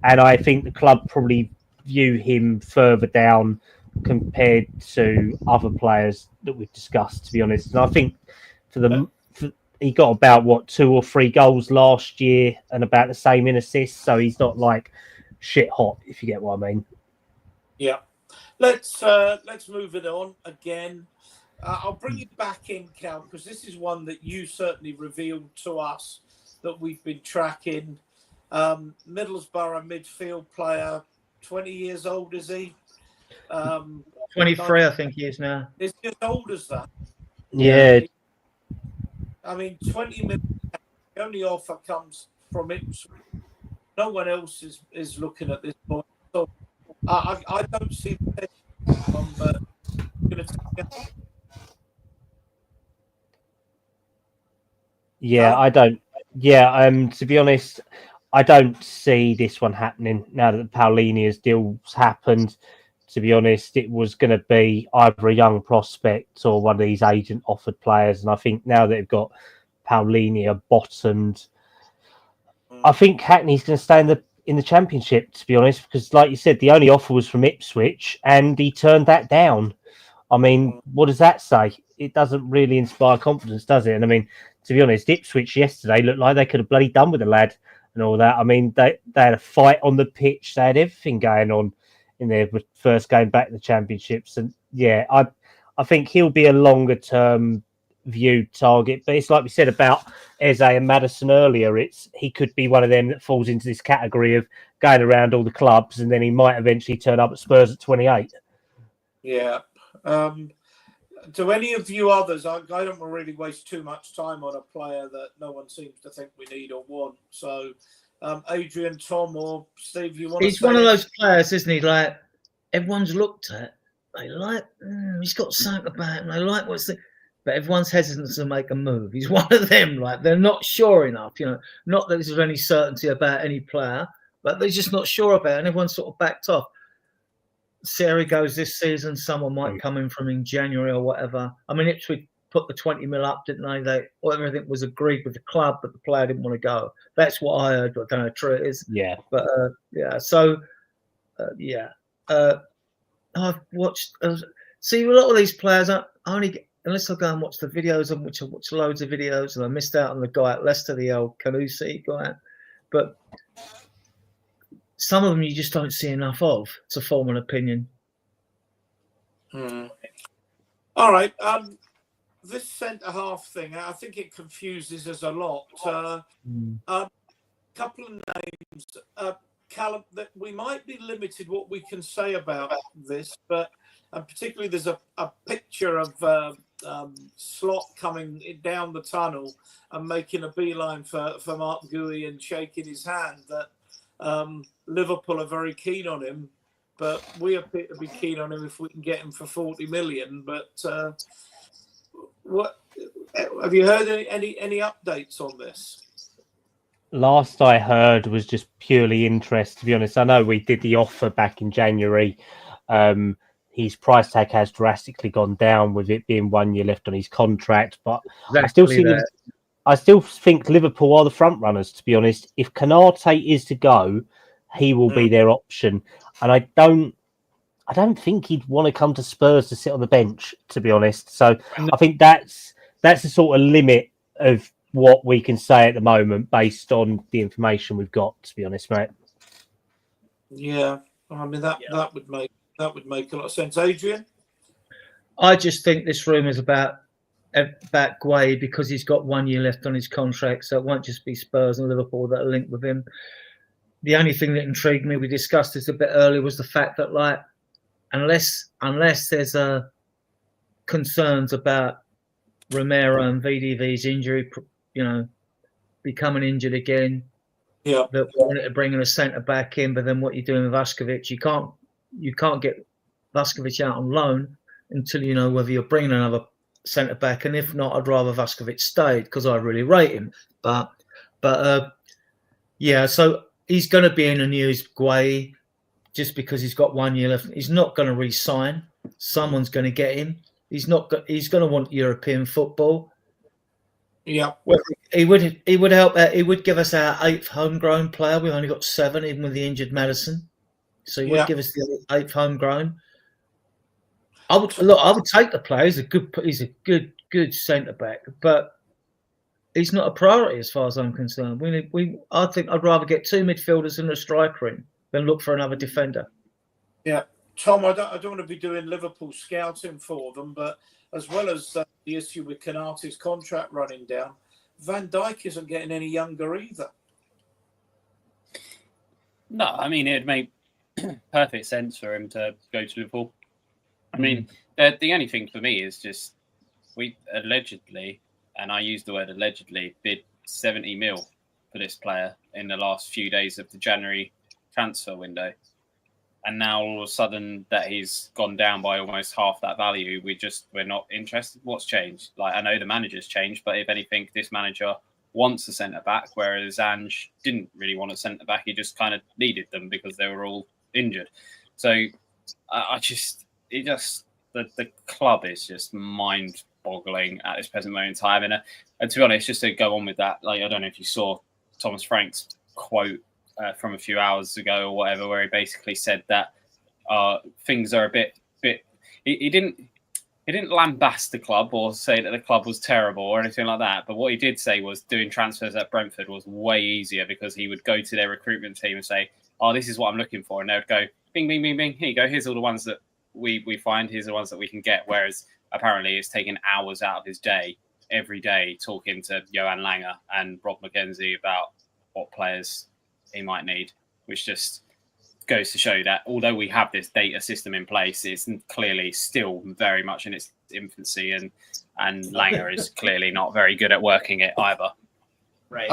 S2: And I think the club probably view him further down compared to other players that we've discussed, to be honest. And I think he got about 2 or 3 goals last year and about the same in assists. So he's not like shit hot, if you get what I mean.
S1: Yeah. Let's move it on again. I'll bring you back in, Cal, because this is one that you certainly revealed to us that we've been tracking. Middlesbrough midfield player, 20 years old, is he?
S4: 23, I think he is now.
S1: Is he as old as that?
S2: Yeah.
S1: I mean, 20 million, the only offer comes from Ipswich. No one else is looking at this point. So I don't see the going to take.
S2: Yeah, I don't. Yeah, to be honest, I don't see this one happening now that the Paulinia's deal's happened. To be honest, it was going to be either a young prospect or one of these agent-offered players. And I think now that they've got Paulinia bottomed, I think Hackney's going to stay in the Championship, to be honest, because like you said, the only offer was from Ipswich and he turned that down. I mean, what does that say? It doesn't really inspire confidence, does it? And I mean, to be honest, Ipswich yesterday looked like they could have bloody done with the lad and all that. I mean, they had a fight on the pitch. They had everything going on in their first game back in the Championships. And yeah, I think he'll be a longer term viewed target. But it's like we said about Eze and Maddison earlier. He could be one of them that falls into this category of going around all the clubs, and then he might eventually turn up at Spurs at 28.
S1: Yeah. Do any of you others? I don't really waste too much time on a player that no one seems to think we need or want. So, Adrian, Tom, or Steve, you want?
S4: He's one of those players, isn't he? Like everyone's looked at. They like he's got something about him. They like but everyone's hesitant to make a move. He's one of them. Like they're not sure enough. Not that there's any certainty about any player, but they're just not sure about it, and everyone's sort of backed off. See how he goes this season. Someone might come in from in January or whatever. I mean, Ipswich put the 20 mil up, didn't they? Everything was agreed with the club, but the player didn't want to go. That's what I heard. But I don't know how true it is.
S2: Yeah.
S4: But yeah. So I've watched. See, a lot of these players, unless I go and watch the videos, on which I watch loads of videos, and I missed out on the guy at Leicester, the old Canusi guy. But some of them you just don't see enough of to form an opinion.
S1: All right. This centre-half thing, I think it confuses us a lot. Couple of names. Callum, that we might be limited what we can say about this, but particularly there's a picture of Slot coming down the tunnel and making a beeline for Mark Gouy and shaking his hand. That Liverpool are very keen on him, but we appear to be keen on him if we can get him for 40 million. But what have you heard any updates on this?
S2: Last I heard was just purely interest, to be honest. I know we did the offer back in January. His price tag has drastically gone down with it being 1 year left on his contract, but I still think Liverpool are the front runners, to be honest. If Konate is to go, he will be their option. And I don't think he'd want to come to Spurs to sit on the bench, to be honest. So I think that's the sort of limit of what we can say at the moment based on the information we've got, to be honest, mate.
S1: Yeah. I mean that would make a lot of sense. Adrian?
S4: I just think this rumour is about Guay because he's got 1 year left on his contract, so it won't just be Spurs and Liverpool that are linked with him. The only thing that intrigued me, we discussed this a bit earlier, was the fact that, like, unless there's concerns about Romero and VDV's injury, becoming injured again, that we wanted to bring in a centre back in, but then what you're doing with Vaskovic, you can't get Vaskovic out on loan until you know whether you're bringing another centre back, and if not, I'd rather Vaskovic stayed because I really rate him. But so he's going to be in the news, Guay, just because he's got 1 year left. He's not going to re-sign. Someone's going to get him. He's going to want European football.
S1: Yeah.
S4: Well, he would help. He would give us our 8th homegrown player. We've only got 7, even with the injured Maddison. So he would give us the 8th homegrown. I would take the player. He's a good centre back, but he's not a priority as far as I'm concerned. I think I'd rather get 2 midfielders and a striker in than look for another defender.
S1: Yeah, Tom, I don't want to be doing Liverpool scouting for them, but as well as the issue with Konate's contract running down, Van Dijk isn't getting any younger either.
S6: No, I mean, it'd make perfect sense for him to go to Liverpool. I mean, the only thing for me is just we allegedly, and I use the word allegedly, bid 70 mil for this player in the last few days of the January transfer window. And now all of a sudden that he's gone down by almost half that value, we're not interested. What's changed? Like, I know the manager's changed, but if anything, this manager wants a centre back, whereas Ange didn't really want a centre back. He just kind of needed them because they were all injured. So the club is just mind-boggling at this present moment in time. And to be honest, just to go on with that, like, I don't know if you saw Thomas Frank's quote from a few hours ago or whatever, where he basically said that things are a bit. He didn't lambast the club or say that the club was terrible or anything like that. But what he did say was doing transfers at Brentford was way easier because he would go to their recruitment team and say, "Oh, this is what I'm looking for," and they would go, "Bing, bing, bing, bing. Here you go. Here's all the ones that we find. Here's the ones that we can get." Whereas apparently it's taken hours out of his day every day talking to Johan Langer and Rob McKenzie about what players he might need, which just goes to show that although we have this data system in place, it's clearly still very much in its infancy, and Langer is clearly not very good at working it either.
S3: Right.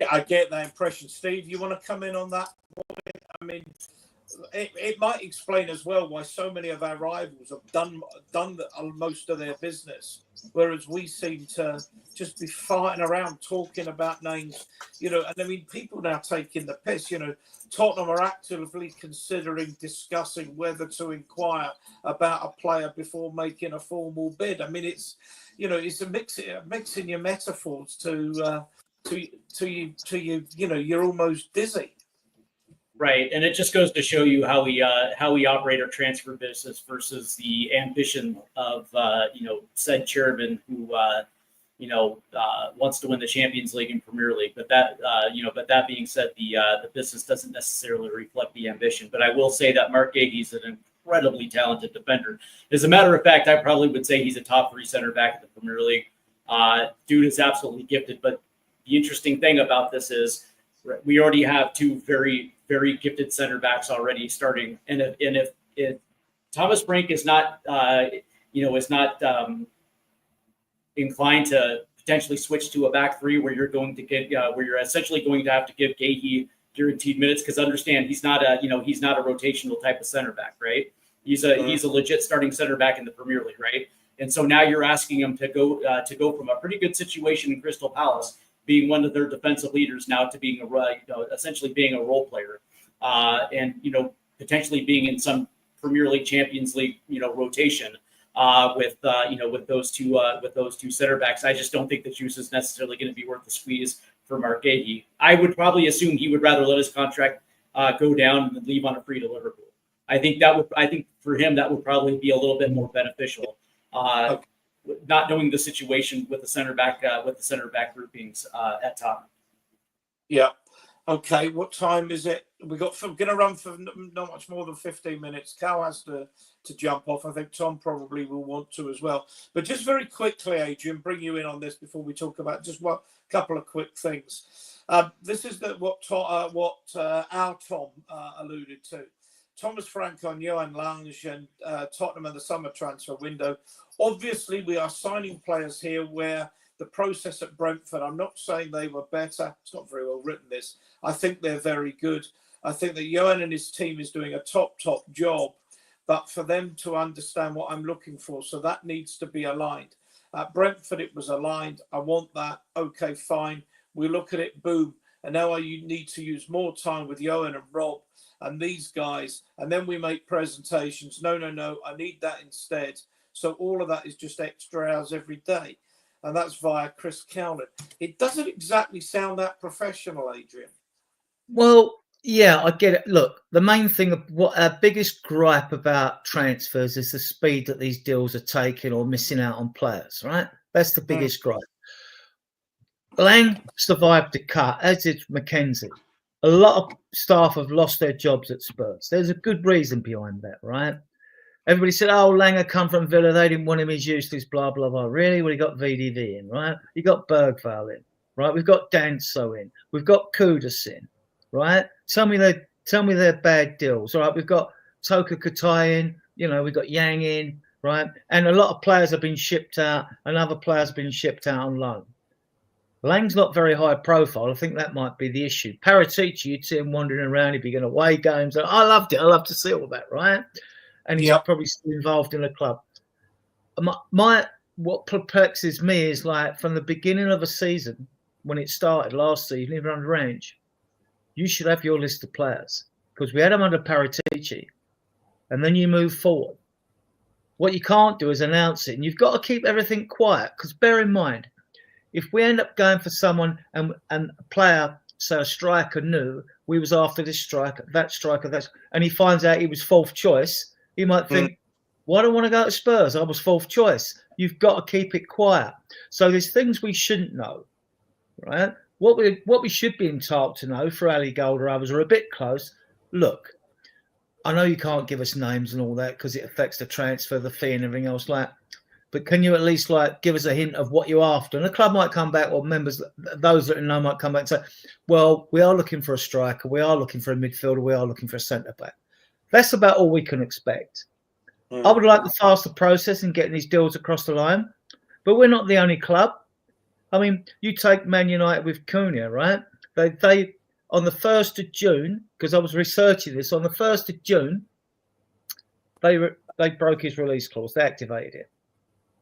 S1: I get that impression. Steve, you want to come in on that? I mean, it might explain as well why so many of our rivals have done most of their business, whereas we seem to just be fighting around talking about names, and I mean, people now taking the piss. Tottenham are actively considering discussing whether to inquire about a player before making a formal bid. I mean, it's a mixing your metaphors to you. You're almost dizzy.
S3: Right, and it just goes to show you how we operate our transfer business versus the ambition of said chairman who wants to win the Champions League and Premier League. But that being said, the business doesn't necessarily reflect the ambition. But I will say that Mark Gahey is an incredibly talented defender. As a matter of fact, I probably would say he's a top 3 center back in the Premier League. Dude is absolutely gifted. But the interesting thing about this is we already have 2 very, very gifted center backs already starting. And if Thomas Brink is not, inclined to potentially switch to a back 3 where you're going to get, where you're essentially going to have to give Gahey guaranteed minutes, because understand he's not a rotational type of center back, right? He's a legit starting center back in the Premier League, right? And so now you're asking him to go from a pretty good situation in Crystal Palace, being one of their defensive leaders, now to being essentially being a role player, and potentially being in some Premier League, Champions League, rotation with those two center backs. I just don't think the juice is necessarily going to be worth the squeeze for Mark Gahey. I would probably assume he would rather let his contract go down than leave on a free to Liverpool. I think for him that would probably be a little bit more beneficial. Not knowing the situation with the center back groupings at Tottenham.
S1: Yeah. Okay. What time is it? We're going to run for not much more than 15 minutes. Cal has to jump off. I think Tom probably will want to as well. But just very quickly, Adrian, bring you in on this before we talk about just one couple of quick things. This is what our Tom alluded to. Thomas Frank on Johan Lange and Tottenham in the summer transfer window. Obviously, we are signing players here where the process at Brentford, I'm not saying they were better. It's not very well written, this. I think they're very good. I think that Johan and his team is doing a top job. But for them to understand what I'm looking for, so that needs to be aligned. At Brentford, it was aligned. I want that. Okay, fine. We look at it, boom. And now you need to use more time with Johan and Rob and these guys, and then we make presentations. No, I need that instead. So all of that is just extra hours every day, and that's via Chris Cowlin. It doesn't exactly sound that professional, Adrian.
S4: Well, yeah, I get it. Look, the main thing, what our biggest gripe about transfers is the speed that these deals are taking or missing out on players, right? That's the biggest gripe. Lang survived the cut, as did McKenzie. A lot of staff have lost their jobs at Spurs. There's a good reason behind that, right? Everybody said, oh, Langer come from Villa. They didn't want him. He's useless, blah, blah, blah. Really? Well, he got VDV in, right? You got Bergvall in, right? We've got Danso in. We've got Kudus in, right? Tell me they're bad deals. All right, we've got Toka Katai in. We've got Yang in, right? And a lot of players have been shipped out, and other players have been shipped out on loan. Lang's not very high profile. I think that might be the issue. Paratici, you'd see him wandering around. He'd be going away games. I loved it. I love to see all that, right? And he's probably still involved in the club. What perplexes me is, like, from the beginning of a season, when it started last season, even under Range, you should have your list of players, because we had them under Paratici, and then you move forward. What you can't do is announce it, and you've got to keep everything quiet, because bear in mind, if we end up going for someone and a player, so a striker, knew we was after this striker, and he finds out he was 4th choice, he might think, why do I want to go to Spurs? I was 4th choice. You've got to keep it quiet. So there's things we shouldn't know, right? What we should be entitled to know for Ali Gold or others are a bit close. Look, I know you can't give us names and all that because it affects the transfer, the fee and everything else like that. but can you at least like give us a hint of what you're after? And the club might come back, or members, those that know might come back and say, well, we are looking for a striker, we are looking for a midfielder, we are looking for a centre back. That's about all we can expect. I would like the faster process in getting these deals across the line, but we're not the only club. I mean, you take Man United with Cunha, right? They on the 1st of June, because I was researching this, on the 1st of June, they broke his release clause. They activated it.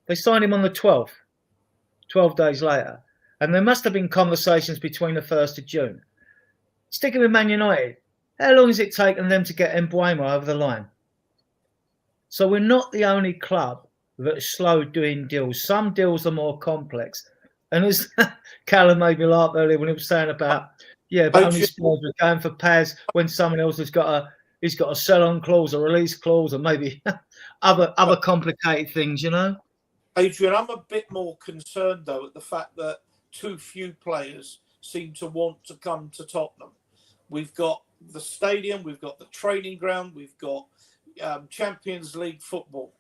S4: They signed him on the 12th, 12 days later. And there must have been conversations between the 1st of June. Sticking with Man United, how long has it taken them to get Mbeumo over the line? So we're not the only club that is slow doing deals. Some deals are more complex. And as Callum made me laugh earlier when he was saying about, but only Spurs are going for Paz when someone else has got a sell-on clause, a release clause, or maybe other complicated things, you know?
S1: Adrian, I'm a bit more concerned, though, at the fact that too few players seem to want to come to Tottenham. We've got the stadium, we've got the training ground, we've got Champions League football.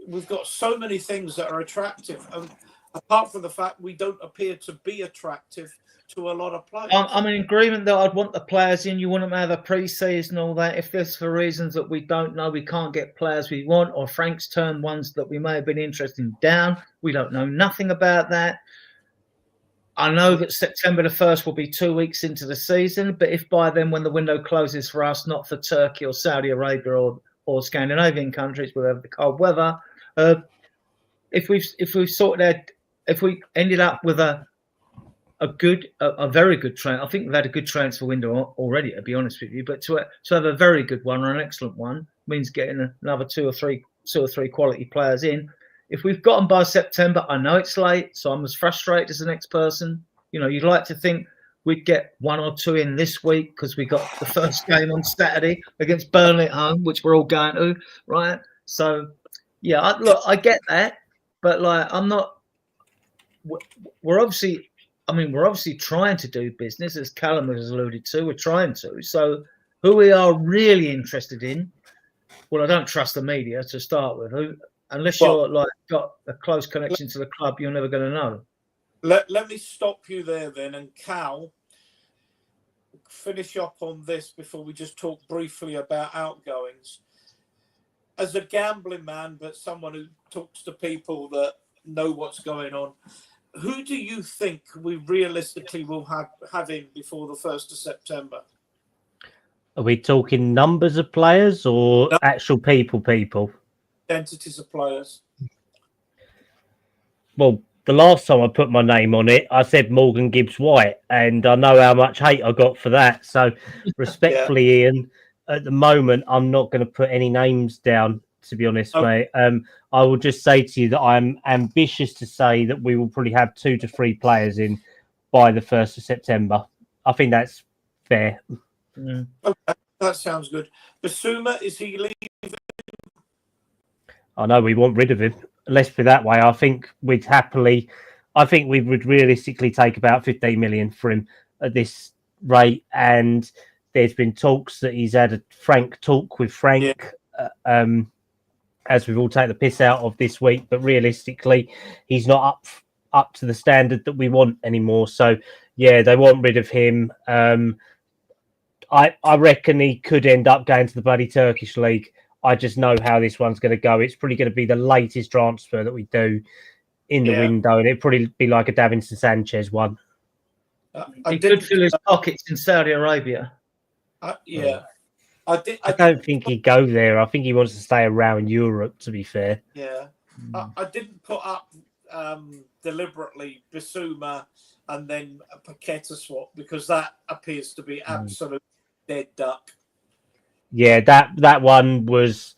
S1: We've got so many things that are attractive. And apart from the fact we don't appear to be attractive to a lot of players.
S4: I'm in agreement that I'd want the players in. You want them to have a pre-season and all that. If there's for reasons that we don't know, we can't get players we want, or Frank's turned ones that we may have been interested in down. We don't know nothing about that. I know that September the 1st will be 2 weeks into the season, but if by then when the window closes for us, not for Turkey or Saudi Arabia or Scandinavian countries with the cold weather, if we've sorted out, if we ended up with a very good transfer, I think we've had a good transfer window already, to be honest with you. But to have a very good one or an excellent one means getting another two or three quality players in. If we've got them by September, I know it's late, so I'm as frustrated as the next person. You know, you'd like to think we'd get one or two in this week because we got the first game on Saturday against Burnley at home, which we're all going to, right? So, yeah, I get that, but like, I'm not. We're obviously trying to do business, as Callum has alluded to. We're trying to. So, who we are really interested in? Well, I don't trust the media to start with. Unless you're like got a close connection to the club, you're never going to know.
S1: Let me stop you there then, and Cal, finish up on this before we just talk briefly about outgoings. As a gambling man, but someone who talks to people that know what's going on, who do you think we realistically will have in before the 1st of September?
S2: Are we talking numbers of players or actual people?
S1: Identities of players.
S2: Well, the last time I put my name on it, I said Morgan Gibbs-White, and I know how much hate I got for that. So, respectfully, Ian, at the moment, I'm not going to put any names down, to be honest, mate. I will just say to you that I'm ambitious to say that we will probably have 2 to 3 players in by the 1st of September. I think that's fair.
S1: Okay, that sounds good. Basuma, is he leaving?
S2: I know we want rid of him. Let's put it that way. I think we would realistically take about 15 million for him at this rate. And there's been talks that he's had a frank talk with Frank, as we've all taken the piss out of this week. But realistically, he's not up to the standard that we want anymore. So, yeah, they want rid of him. I reckon he could end up going to the bloody Turkish league. I just know how this one's going to go. It's probably going to be the latest transfer that we do in the window, and it'd probably be like a Davinson Sanchez one.
S4: He could fill his pockets in Saudi Arabia.
S1: I
S2: don't think he'd go there. I think he wants to stay around Europe, to be fair.
S1: Yeah. I didn't put up deliberately Basuma and then a Paqueta swap because that appears to be absolute dead duck.
S2: Yeah, that one was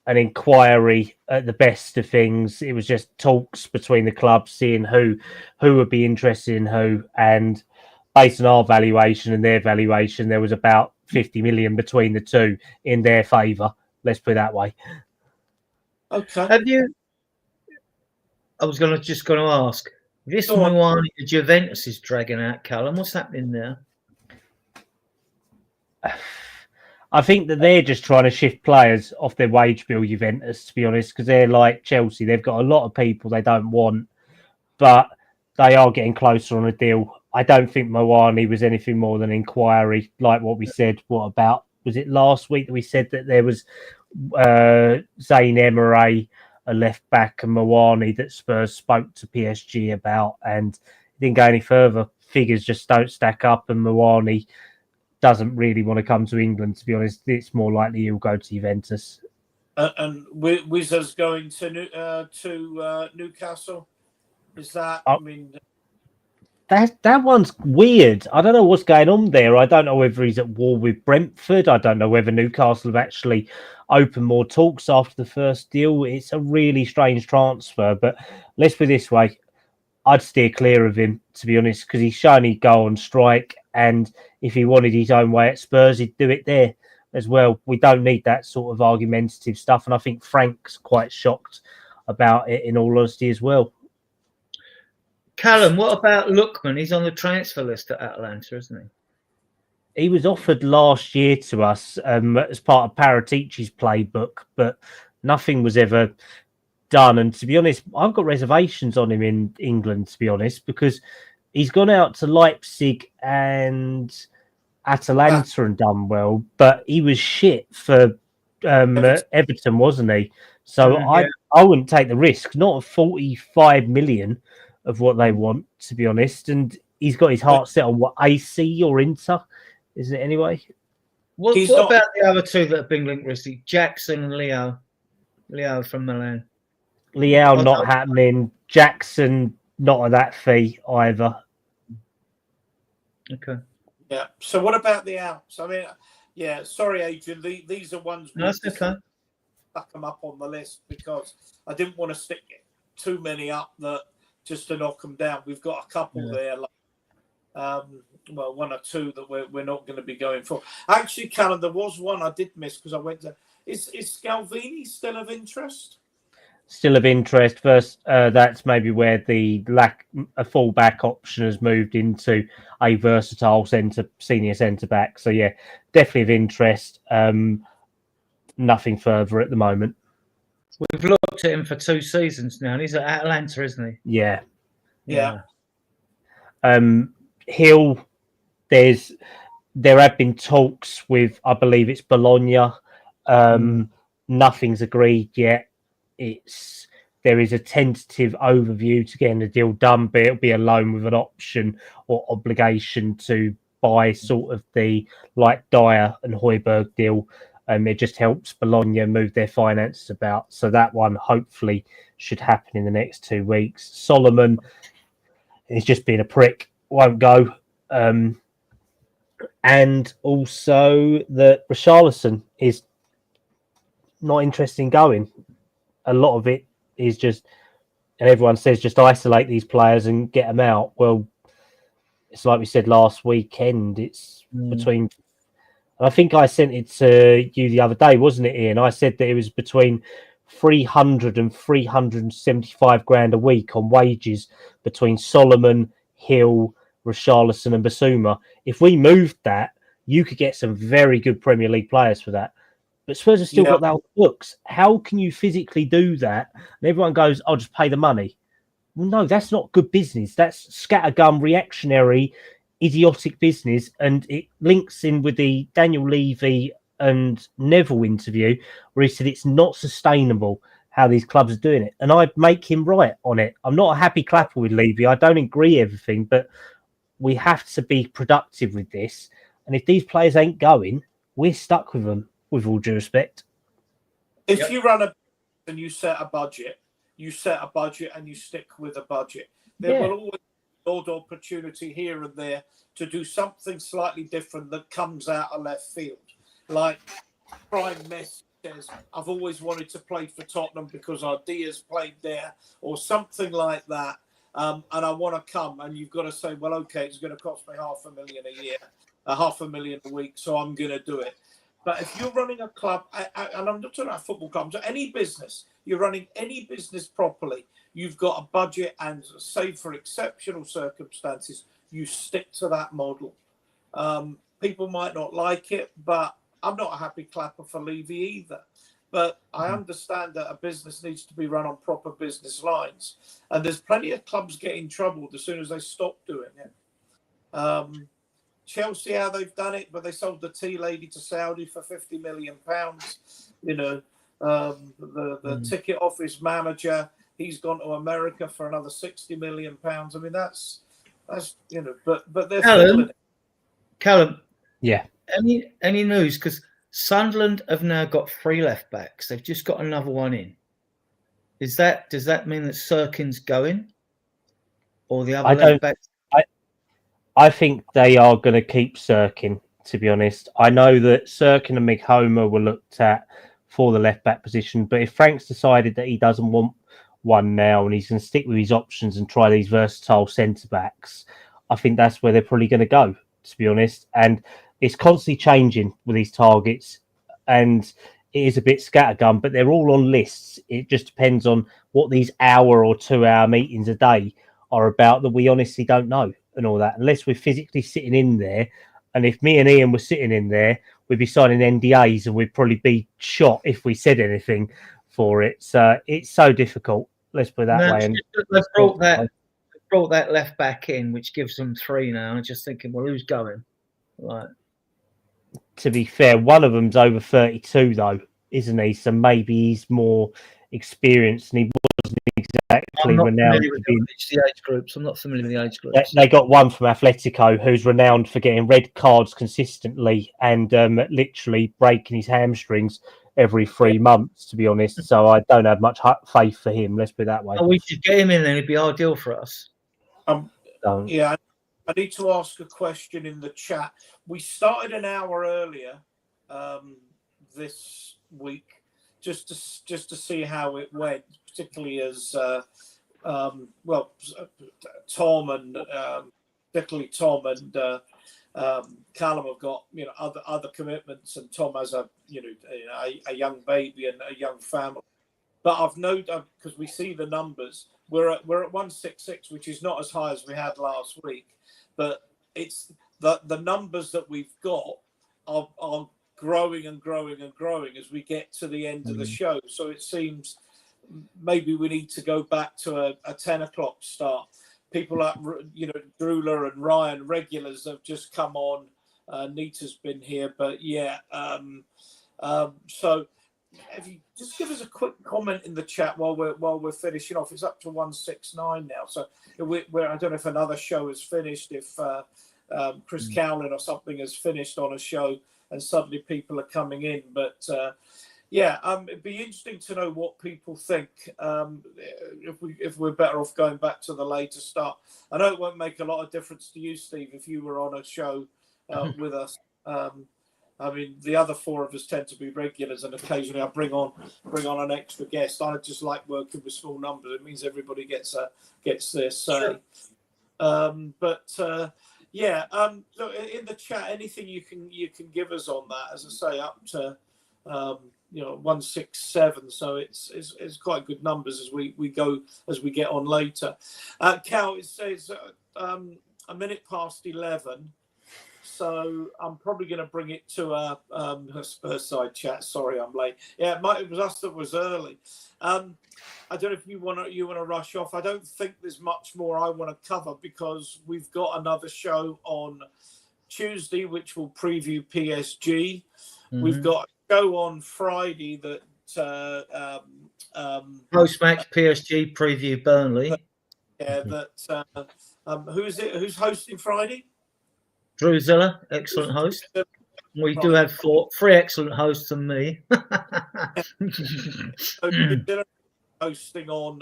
S2: an inquiry at the best of things. It was just talks between the clubs, seeing who would be interested in who, and based on our valuation and their valuation, there was about 50 million between the two in their favour. Let's put it that way.
S1: Okay.
S4: I was going to ask. This one, Juventus is dragging out, Callum. What's happening there?
S2: I think that they're just trying to shift players off their wage bill, Juventus, to be honest, because they're like Chelsea. They've got a lot of people they don't want, but they are getting closer on a deal. I don't think Moani was anything more than inquiry, like what we said. What about, was it last week that we said that there was Zayn Emery, a left back, and Moani that Spurs spoke to PSG about, and it didn't go any further. Figures just don't stack up, and Moani doesn't really want to come to England, to be honest. It's more likely he'll go to Juventus.
S1: And Wizard's going to Newcastle. Is that? I mean,
S2: that one's weird. I don't know what's going on there. I don't know whether he's at war with Brentford. I don't know whether Newcastle have actually opened more talks after the first deal. It's a really strange transfer. But let's put it this way: I'd steer clear of him, to be honest, because he's shown he'd go on strike, and if he wanted his own way at Spurs, he'd do it there as well. We don't need that sort of argumentative stuff, and I think Frank's quite shocked about it, in all honesty, as well.
S4: Callum, what about Lookman? He's on the transfer list at Atalanta, isn't he?
S2: He was offered last year to us as part of Paratici's playbook, but nothing was ever done. And to be honest, I've got reservations on him in England, to be honest, because he's gone out to Leipzig and Atalanta and done well, but he was shit for Everton, wasn't he? So I wouldn't take the risk, not 45 million of what they want, to be honest. And he's got his heart set on what, AC or Inter, isn't it anyway?
S4: What about the other two that have been linked recently? Jackson and Leo. Leo from Milan.
S2: Leo not happening. Jackson not at that fee either.
S4: Okay.
S1: Yeah. So what about the outs? I mean, yeah. Sorry, Adrian. These are ones.
S4: No, that's okay.
S1: Stuck them up on the list because I didn't want to stick too many up that just to knock them down. We've got a couple there. Like, well, one or two that we're not going to be going for. Actually, Callum, there was one I did miss because I went to. Is Scalvini still of interest?
S2: Still of interest. First, that's maybe where the a full-back option has moved into a versatile senior centre back. So yeah, definitely of interest. Nothing further at the moment.
S4: We've looked at him for 2 seasons now, and he's at Atalanta, isn't he?
S2: Yeah.
S1: Yeah.
S2: Hill, there have been talks with, I believe it's Bologna. Nothing's agreed yet. There is a tentative overview to getting the deal done, but it'll be a loan with an option or obligation to buy, sort of the like Dyer and Højbjerg deal. It just helps Bologna move their finances about. So that one hopefully should happen in the next 2 weeks. Solomon is just being a prick, won't go. And also that Richarlison is not interested in going. A lot of it is just, and everyone says just isolate these players and get them out. Well, it's like we said last weekend. It's between, I think I sent it to you the other day, wasn't it, Ian? I said that it was between 300 and 375 grand a week on wages between Solomon, Hill, Richarlison and Basuma. If we moved that, you could get some very good Premier League players for that. But Spurs have still got that on the books. How can you physically do that? And everyone goes, I'll just pay the money. Well, no, that's not good business. That's scattergun, reactionary, idiotic business. And it links in with the Daniel Levy and Neville interview where he said it's not sustainable how these clubs are doing it. And I make him right on it. I'm not a happy clapper with Levy. I don't agree everything, but we have to be productive with this. And if these players ain't going, we're stuck with them. With all due respect,
S1: if you run and you set a budget and you stick with a budget. There will always be an opportunity here and there to do something slightly different that comes out of left field. Like Prime Messi says, I've always wanted to play for Tottenham because our Diaz played there, or something like that. And I want to come, and you've got to say, well, okay, it's going to cost me $500,000 a year, $500,000 a week, so I'm going to do it. But if you're running a club, and I'm not talking about football clubs, any business, you're running any business properly, you've got a budget, and save for exceptional circumstances, you stick to that model. People might not like it, but I'm not a happy clapper for Levy either. But I understand that a business needs to be run on proper business lines. And there's plenty of clubs getting troubled as soon as they stop doing it. Chelsea, how they've done it, but they sold the tea lady to Saudi for £50 million. You know, the ticket office manager, he's gone to America for another £60 million. I mean, that's you know, but they're feeling it.
S4: Callum,
S2: Yeah.
S4: Any news? Because Sunderland have now got 3 left backs. They've just got another one in. Does that mean that Sirkin's going, or the other left backs?
S2: I think they are going to keep Sirkin, to be honest. I know that Sirkin and Mick were looked at for the left back position, but if Frank's decided that he doesn't want one now and he's going to stick with his options and try these versatile centre backs, I think that's where they're probably going to go, to be honest. And it's constantly changing with these targets, and it is a bit scattergun, but they're all on lists. It just depends on what these hour or 2 hour meetings a day are about that we honestly don't know and all that, unless we're physically sitting in there. And if me and Ian were sitting in there, we'd be signing NDAs and we'd probably be shot if we said anything for it. So it's so difficult. Let's put it that way. And
S4: they've brought that left back in, which gives them 3 now. I'm just thinking, well, who's going? Right.
S2: To be fair, one of them's over 32 though, isn't he? So maybe he's more experienced, and he wasn't exactly renowned for being
S4: the age groups. I'm not familiar with the age groups.
S2: They got one from Atletico who's renowned for getting red cards consistently and literally breaking his hamstrings every 3 months, to be honest. So I don't have much faith for him. Let's put it that way.
S4: Oh, we should get him in, then it'd be ideal for us.
S1: Yeah, I need to ask a question in the chat. We started an hour earlier this week just to see how it went, particularly as Tom and particularly Tom and Callum have got other commitments, and Tom has a young baby and a young family. But I've noted, because we see the numbers, we're at 166, which is not as high as we had last week, but it's the numbers that we've got are growing and growing and growing as we get to the end of the show. So it seems maybe we need to go back to a 10 o'clock start. People like Drula and Ryan regulars have just come on. Nita's been here, but so if you just give us a quick comment in the chat while we're finishing off. It's up to 169 now, so I don't know if another show is finished, if Chris Cowlin or something has finished on a show and suddenly people are coming in, but it'd be interesting to know what people think. If we're better off going back to the later start. I know it won't make a lot of difference to you, Steve, if you were on a show with us. I mean, the other 4 of us tend to be regulars, and occasionally I bring on an extra guest. I just like working with small numbers. It means everybody gets their say. Sure. Look, in the chat, anything you can give us on that, as I say, up to 167. So it's quite good numbers as we go, as we get on later. Cal, it says a minute past 11. So I'm probably going to bring it to a Spurs side chat. Sorry, I'm late. Yeah, it was us that was early. I don't know if you want to rush off. I don't think there's much more I want to cover because we've got another show on Tuesday, which will preview PSG. Mm-hmm. We've got a show on Friday that
S4: post-match PSG preview Burnley.
S1: Yeah, who is it? Who's hosting Friday?
S4: Drew Zilla, excellent host. We do have 3 excellent hosts and me.
S1: Hosting on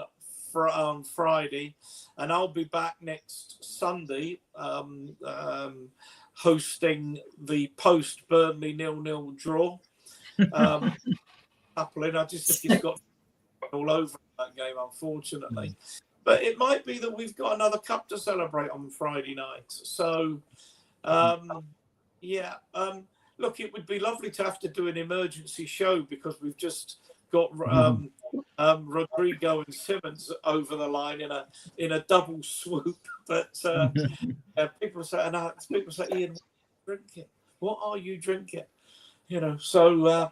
S1: Friday, and I'll be back next Sunday hosting the post Burnley 0-0 draw. I just think he's got all over that game, unfortunately. But it might be that we've got another cup to celebrate on Friday night. So. Look, it would be lovely to have to do an emergency show because we've just got Rodrigo and Simmons over the line in a double swoop. But people say, Ian, drink it. What are you drinking? So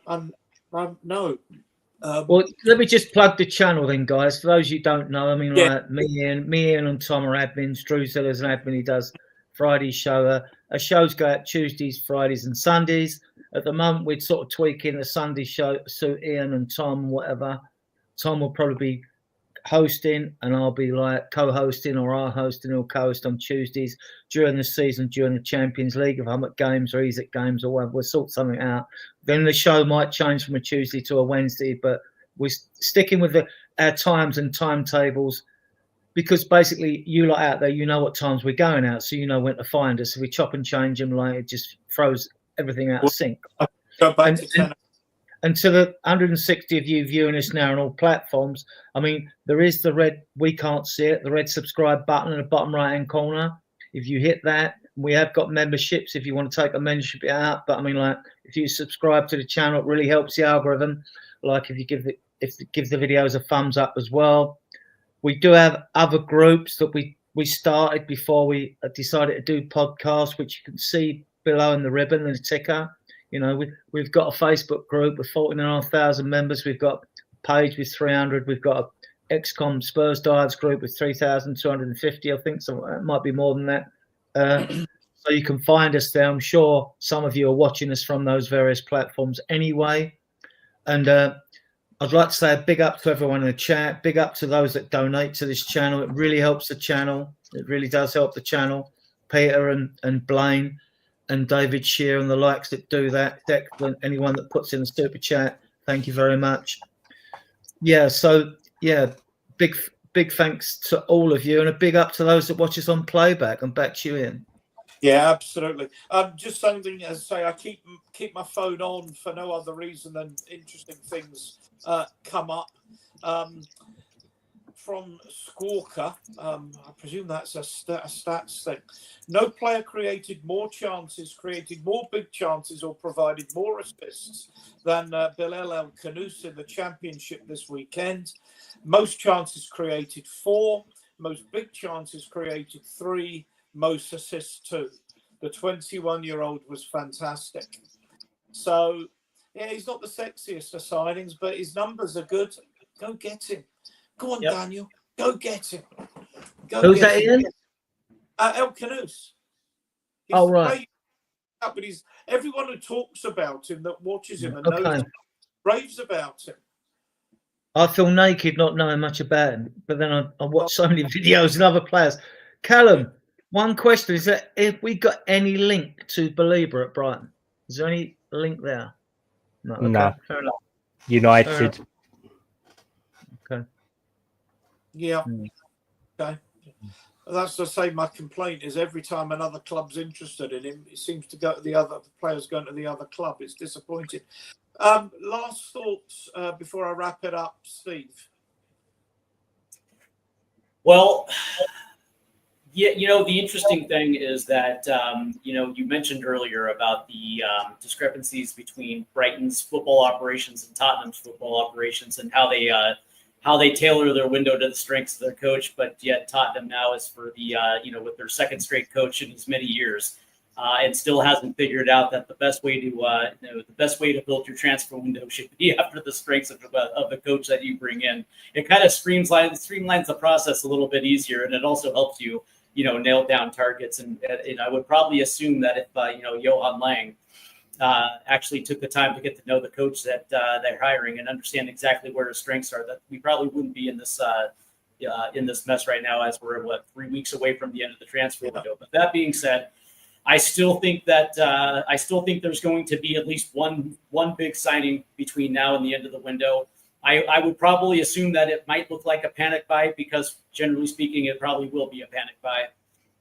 S1: no.
S4: Well, let me just plug the channel then, guys. For those you don't know, I mean,
S1: Yeah.
S4: like me, Ian, and Tom are admins. Drew Ziller's an admin. He does Friday's show. Our shows go out Tuesdays, Fridays, and Sundays. At the moment, we're sort of tweaking the Sunday show to suit Ian and Tom, whatever. Tom will probably be hosting, and I'll be like co-hosting, or I'll hosting or co-host on Tuesdays during the season, during the Champions League. If I'm at games or he's at games or whatever, we'll sort something out. Then the show might change from a Tuesday to a Wednesday, but we're sticking with our times and timetables, because basically you lot out there, you know what times we're going out, so you know when to find us. If we chop and change them, like, it just throws everything out of sync.
S1: Go back to 10.
S4: And to the 160 of you viewing us now on all platforms, I mean, there is the red, we can't see it, the red subscribe button in the bottom right-hand corner. If you hit that, we have got memberships if you want to take a membership out. But I mean, like, if you subscribe to the channel, it really helps the algorithm. Like, if you give the videos a thumbs up as well. We do have other groups that we started before we decided to do podcasts, which you can see below in the ribbon and the ticker. You know, we've got a Facebook group with 14,500 members. We've got a page with 300. We've got a XCOM Spurs Diehards group with 3,250. I think so. It might be more than that. So you can find us there. I'm sure some of you are watching us from those various platforms anyway. And I'd like to say a big up to everyone in the chat. Big up to those that donate to this channel. It really helps the channel. It really does help the channel. Peter and Blaine and David Shear and the likes that do that. Declan, anyone that puts in a super chat, thank you very much. Yeah, so yeah, big thanks to all of you, and a big up to those that watch us on playback. And back to you, Ian.
S1: Yeah, absolutely. Just something, as I say, I keep my phone on for no other reason than interesting things come up. From Squawker, I presume that's a stats thing. No player created more chances, created more big chances, or provided more assists than Bilal El Khanous in the Championship this weekend. Most chances created 4, most big chances created 3, most assists 2. The 21-year-old was fantastic. So, yeah, he's not the sexiest of signings, but his numbers are good. Go get him. Go on, Daniel. Go get him.
S4: Who's that, Ian?
S1: El Khanous.
S4: Oh, right.
S1: But everyone who talks about him, that watches him and knows him, raves about him.
S4: I feel naked not knowing much about him, but then I watch so many videos and other players. Callum, one question is that if we got any link to Belieber at Brighton? Is there any link there? No. Okay.
S2: No.
S4: Fair enough.
S2: United.
S4: Okay.
S1: Yeah. Okay. That's to say, my complaint is every time another club's interested in him, it seems to go to the other players going to the other club. It's disappointing. Last thoughts before I wrap it up, Steve.
S3: Well, yeah, the interesting thing is that, you mentioned earlier about the discrepancies between Brighton's football operations and Tottenham's football operations, and how they tailor their window to the strengths of their coach. But yet Tottenham now is for the, with their second straight coach in as many years, and still hasn't figured out that the best way to build your transfer window should be after the strengths of the coach that you bring in. It kind of streamlines the process a little bit easier, and it also helps you, nail down targets. And I would probably assume that if, Johan Lang actually took the time to get to know the coach that they're hiring and understand exactly where his strengths are, that we probably wouldn't be in this mess right now, as we're 3 weeks away from the end of the transfer window. But that being said, I still think there's going to be at least one big signing between now and the end of the window. I would probably assume that it might look like a panic buy, because generally speaking, it probably will be a panic buy.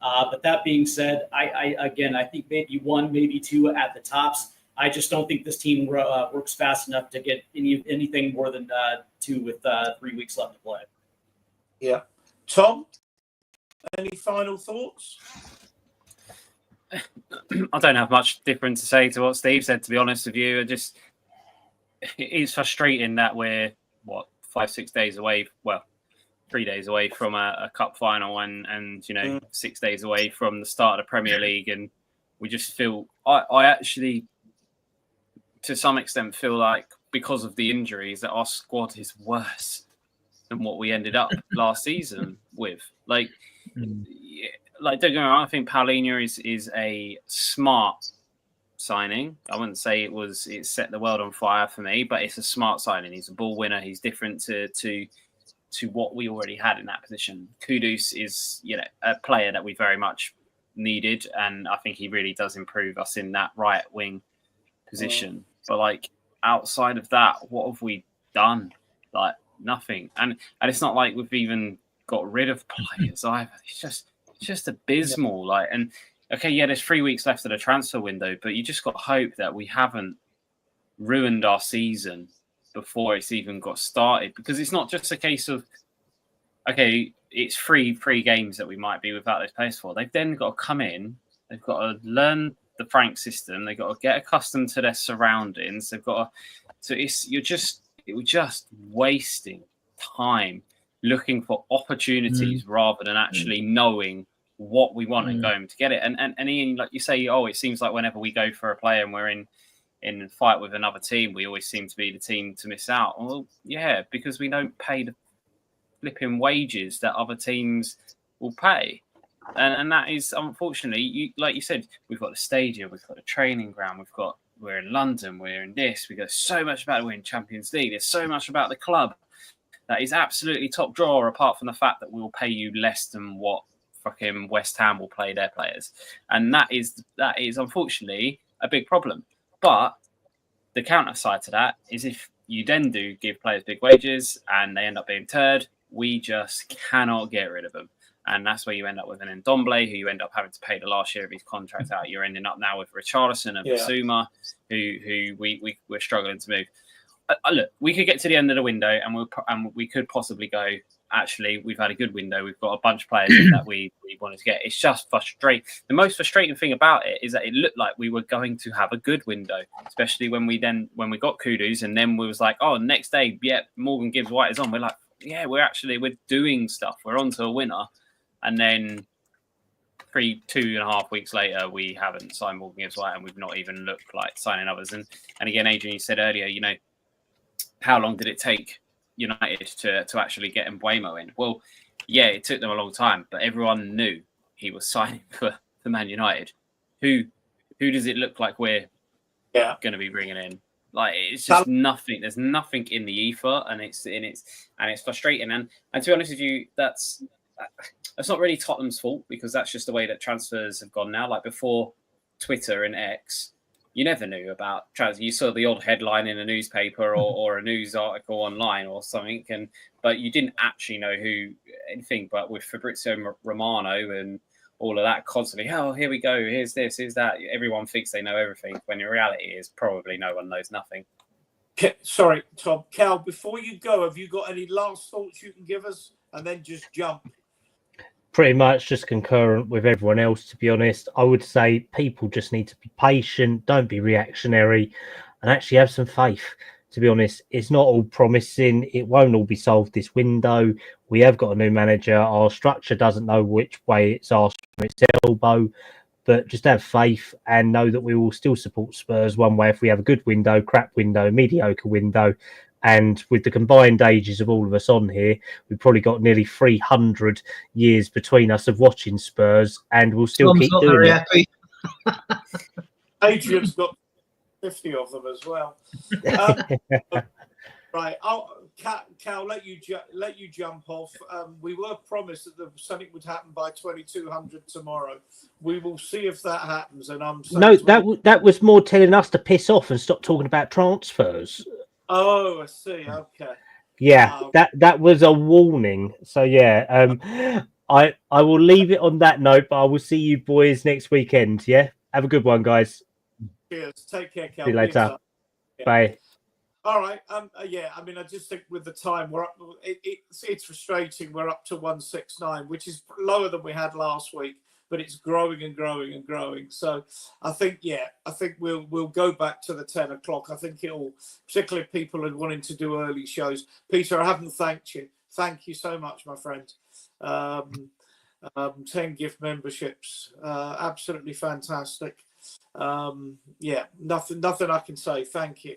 S3: But that being said, I think maybe 1, maybe 2 at the tops. I just don't think this team works fast enough to get anything more than 2 with 3 weeks left to play.
S1: Yeah. Tom, any final thoughts?
S6: I don't have much different to say to what Steve said, to be honest with you. It's frustrating that we're 5-6 days away. Well, 3 days away from a cup final, and 6 days away from the start of the Premier League, and we just feel. I actually to some extent feel like because of the injuries that our squad is worse than what we ended up last season with. Like, yeah, like don't get me wrong, I think Paulinho is a smart signing. I wouldn't say it set the world on fire for me, but it's a smart signing. He's a ball winner. He's different to what we already had in that position. Kudus is, a player that we very much needed, and I think he really does improve us in that right wing position. But like outside of that, what have we done? Like nothing. And it's not like we've even got rid of players either. It's just abysmal. Like, and okay, yeah, there's 3 weeks left of the transfer window, but you just got hope that we haven't ruined our season before it's even got started, because it's not just a case of, okay, it's three games that we might be without those players for. They've then got to come in, they've got to learn the Frank system, they've got to get accustomed to their surroundings, they've got to, so we're just wasting time looking for opportunities rather than actually knowing what we want and going to get it. And Ian, like you say, it seems like whenever we go for a player and we're in a fight with another team, we always seem to be the team to miss out. Well, yeah, because we don't pay the flipping wages that other teams will pay. And that is, unfortunately, like you said, we've got the stadium, we've got the training ground, we're in London, we're in this, we go so much about it, we're in Champions League, there's so much about the club that is absolutely top drawer, apart from the fact that we will pay you less than what fucking West Ham will play their players. And that is unfortunately a big problem. But the counter side to that is if you then do give players big wages and they end up being turd, we just cannot get rid of them. And that's where you end up with an Ndombele, who you end up having to pay the last year of his contract out. You're ending up now with Richarlison and Basuma, who we're struggling to move. Look, we could get to the end of the window and we could possibly go, actually, we've had a good window. We've got a bunch of players that we wanted to get. It's just frustrating. The most frustrating thing about it is that it looked like we were going to have a good window, especially when we got Kudus, and then we was like, oh, next day, yeah, Morgan Gibbs White is on. We're like, yeah, we're doing stuff. We're on to a winner. And then 2.5 weeks later, we haven't signed Morgan Gibbs White, and we've not even looked like signing others. And again, Adrian, you said earlier, how long did it take United to actually get Mbeumo in? Well, yeah, it took them a long time, but everyone knew he was signing for Man United. Who does it look like we're going to be bringing in? Like, it's just nothing. There's nothing in the ether, and it's frustrating. And to be honest with you, that's not really Tottenham's fault, because that's just the way that transfers have gone now. Like before Twitter and X, you never knew about transfer. You saw the odd headline in a newspaper or a news article online or something, but you didn't actually know anything. But with Fabrizio Romano and all of that constantly, oh, here we go, here's this, here's that. Everyone thinks they know everything, when in reality is probably no one knows nothing.
S1: Sorry, Tom. Cal, before you go, have you got any last thoughts you can give us? And then just jump.
S2: Pretty much just concurrent with everyone else, to be honest. I would say people just need to be patient, don't be reactionary, and actually have some faith. To be honest, it's not all promising. It won't all be solved this window. We have got a new manager. Our structure doesn't know which way it's asked from its elbow, but just have faith and know that we will still support Spurs one way if we have a good window, crap window, mediocre window. And with the combined ages of all of us on here, we've probably got nearly 300 years between us of watching Spurs, and we'll still keep doing it.
S4: Happy.
S1: Adrian's got 50 of them as well. Right, Cal, let you jump off. We were promised that something would happen by 2200 tomorrow. We will see if that happens. And
S2: that was more telling us to piss off and stop talking about transfers.
S1: Oh, I see. Okay.
S2: Yeah, that was a warning. So yeah, I will leave it on that note, but I will see you boys next weekend. Yeah, have a good one, guys.
S1: Cheers. Take care, Cal.
S2: See you later. Yeah. Bye.
S1: All right. Yeah. I mean, I just think with the time we're up, it's frustrating. We're up to 169, which is lower than we had last week, but it's growing and growing and growing. So I think we'll go back to the 10 o'clock. I think it'll, particularly if people are wanting to do early shows. Peter, I haven't thanked you. Thank you so much, my friend. 10 gift memberships, absolutely fantastic. Yeah, nothing I can say. Thank you.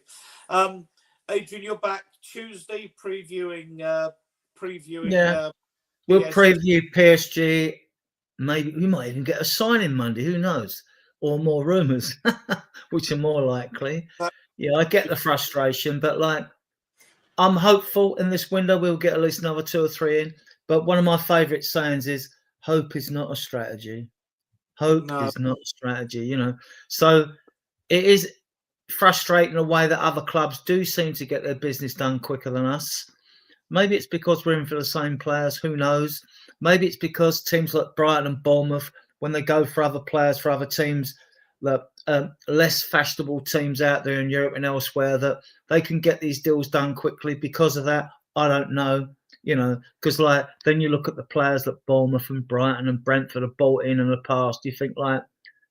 S1: Adrian, you're back Tuesday previewing.
S4: Yeah. We'll
S1: PSG.
S4: preview PSG. Maybe we might even get a signing Monday. Who knows? Or more rumours, which are more likely. Yeah, I get the frustration, but like, I'm hopeful in this window we'll get at least another 2 or 3 in. But one of my favourite sayings is, "Hope is not a strategy." Hope is not a strategy, you know. So it is frustrating the way that other clubs do seem to get their business done quicker than us. Maybe it's because we're in for the same players. Who knows? Maybe it's because teams like Brighton and Bournemouth, when they go for other players for other teams, that less fashionable teams out there in Europe and elsewhere, that they can get these deals done quickly because of that. I don't know, you know, because like then you look at the players that Bournemouth and Brighton and Brentford have bought in the past. You think like,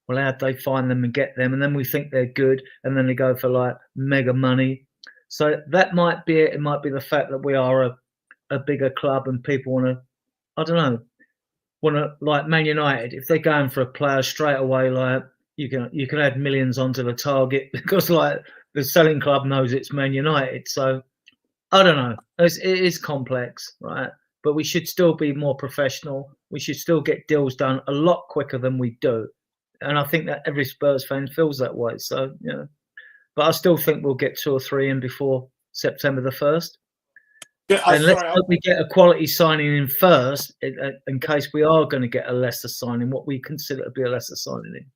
S4: well, how'd they find them and get them? And then we think they're good, and then they go for like mega money. So that might be it. It might be the fact that we are a bigger club and people want to, I don't know, want to, like Man United, if they're going for a player straight away, like you can add millions onto the target because like the selling club knows it's Man United. So I don't know. It is complex, right? But we should still be more professional. We should still get deals done a lot quicker than we do. And I think that every Spurs fan feels that way. So, you know, but I still think we'll get 2 or 3 in before September the 1st. And let's hope we get a quality signing in first, in case we are going to get a lesser signing, what we consider to be a lesser signing in.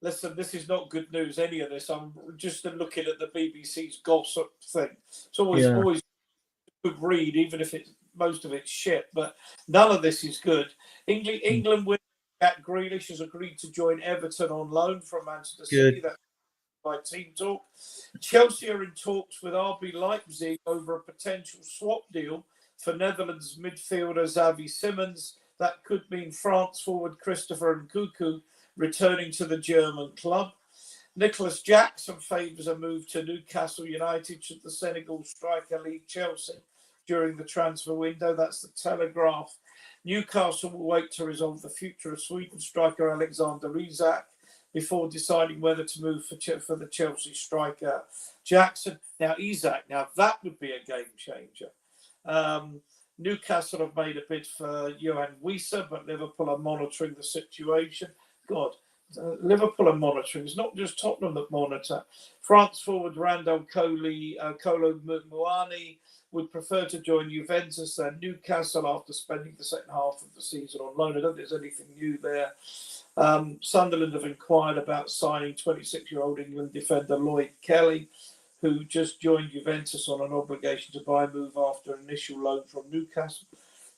S1: Listen, this is not good news, any of this. I'm just looking at the BBC's gossip thing. It's always a good read, even if most of it's shit. But none of this is good. England with Jack Grealish has agreed to join Everton on loan from Manchester City. That's by Team Talk. Chelsea are in talks with RB Leipzig over a potential swap deal for Netherlands midfielder Xavi Simons. That could mean France forward Christopher Nkunku returning to the German club. Nicholas Jackson favours a move to Newcastle United should the Senegal striker leave Chelsea during the transfer window. That's the Telegraph. Newcastle will wait to resolve the future of Sweden striker Alexander Isak before deciding whether to move for the Chelsea striker Jackson. Now, Isak, that would be a game changer. Newcastle have made a bid for Johan Wieser, but Liverpool are monitoring the situation. God, Liverpool are monitoring. It's not just Tottenham that monitor. France forward Randall Kolo Muani would prefer to join Juventus than Newcastle after spending the second half of the season on loan. I don't think there's anything new there. Sunderland have inquired about signing 26-year-old England defender Lloyd Kelly, who just joined Juventus on an obligation to buy move after an initial loan from Newcastle.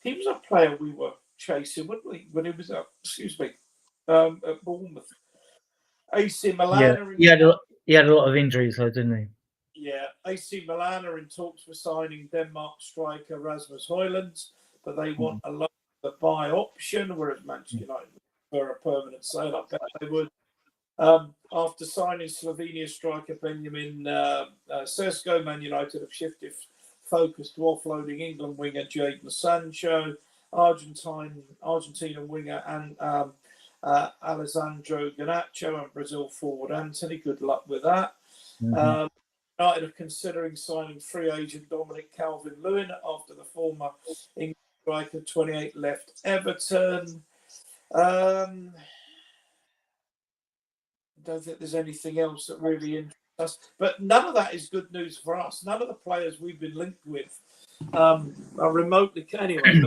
S1: He was a player we were chasing, weren't we, when he was at Bournemouth. AC Milan.
S4: Yeah, he had a lot of injuries, though, didn't he?
S1: Yeah, AC Milan are in talks for signing Denmark striker Rasmus Højlund, but they want a loan, the buy option, whereas Manchester United for a permanent sale. I bet they would. After signing Slovenia striker Benjamin Sesko, Man United have shifted focus to offloading England winger Jadon Sancho, Argentina winger and Alessandro Garnacho, and Brazil forward Anthony. Good luck with that. United are considering signing free agent Dominic Calvert-Lewin after the former English striker 28 left Everton. Don't think there's anything else that really interests us, but none of that is good news for us. None of the players we've been linked with are remotely anyway.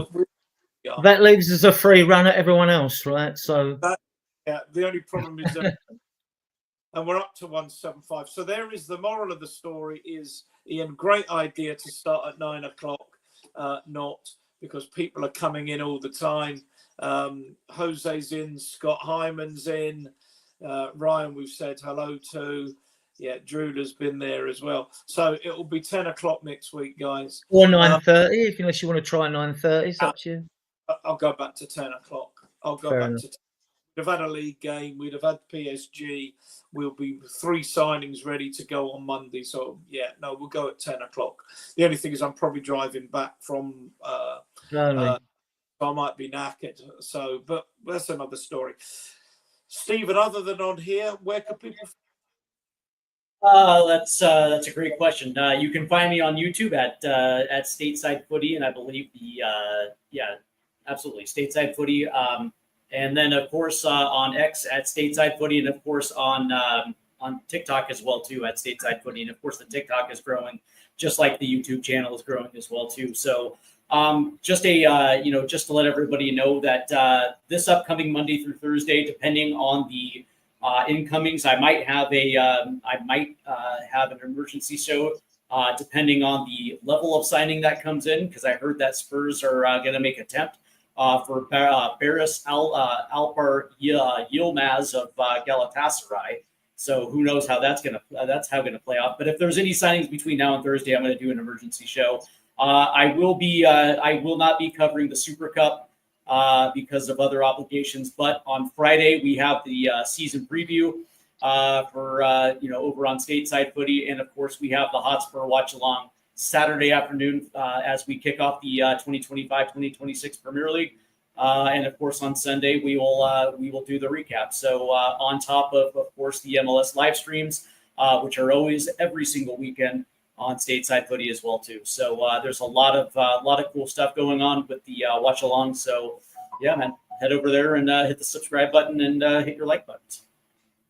S4: That leaves us a free run at everyone else, right? So
S1: the only problem is that, and we're up to 175. So there is the moral of the story: is Ian, great idea to start at 9 o'clock, not because people are coming in all the time. Jose's in, Scott Hyman's in, Ryan we've said hello to. Yeah, Drula's been there as well. So it will be 10 o'clock next week, guys.
S4: Or 9:30, unless you want to try 9:30. It's up to you.
S1: I'll go back to 10 o'clock. I'll go back to 10. We'd have had a league game. We'd have had PSG. We'll be 3 signings ready to go on Monday. So, we'll go at 10 o'clock. The only thing is I'm probably driving back from so I might be knackered. So, but that's another story. Stephen, other than on here, where can people?
S3: That's a great question. You can find me on YouTube at Stateside Footy, and I believe absolutely Stateside Footy. And then of course on X at Stateside Footy, and of course on TikTok as well too at Stateside Footy. And of course the TikTok is growing, just like the YouTube channel is growing as well too. So just to let everybody know that this upcoming Monday through Thursday, depending on the incomings, I might have an emergency show depending on the level of signing that comes in, because I heard that Spurs are going to make attempt for Baris Alpar Yilmaz of Galatasaray. So who knows how that's going to play off. But if there's any signings between now and Thursday, I'm going to do an emergency show. I will not be covering the Super Cup because of other obligations. But on Friday, we have the season preview for over on Stateside Footy. And of course, we have the Hotspur watch along Saturday afternoon as we kick off the 2025-2026 Premier League. And of course, on Sunday, we will do the recap. So on top of course, the MLS live streams, which are always every single weekend on Stateside Footy as well too. So there's a lot of cool stuff going on with the watch along. So yeah, man, head over there and hit the subscribe button and hit your like buttons.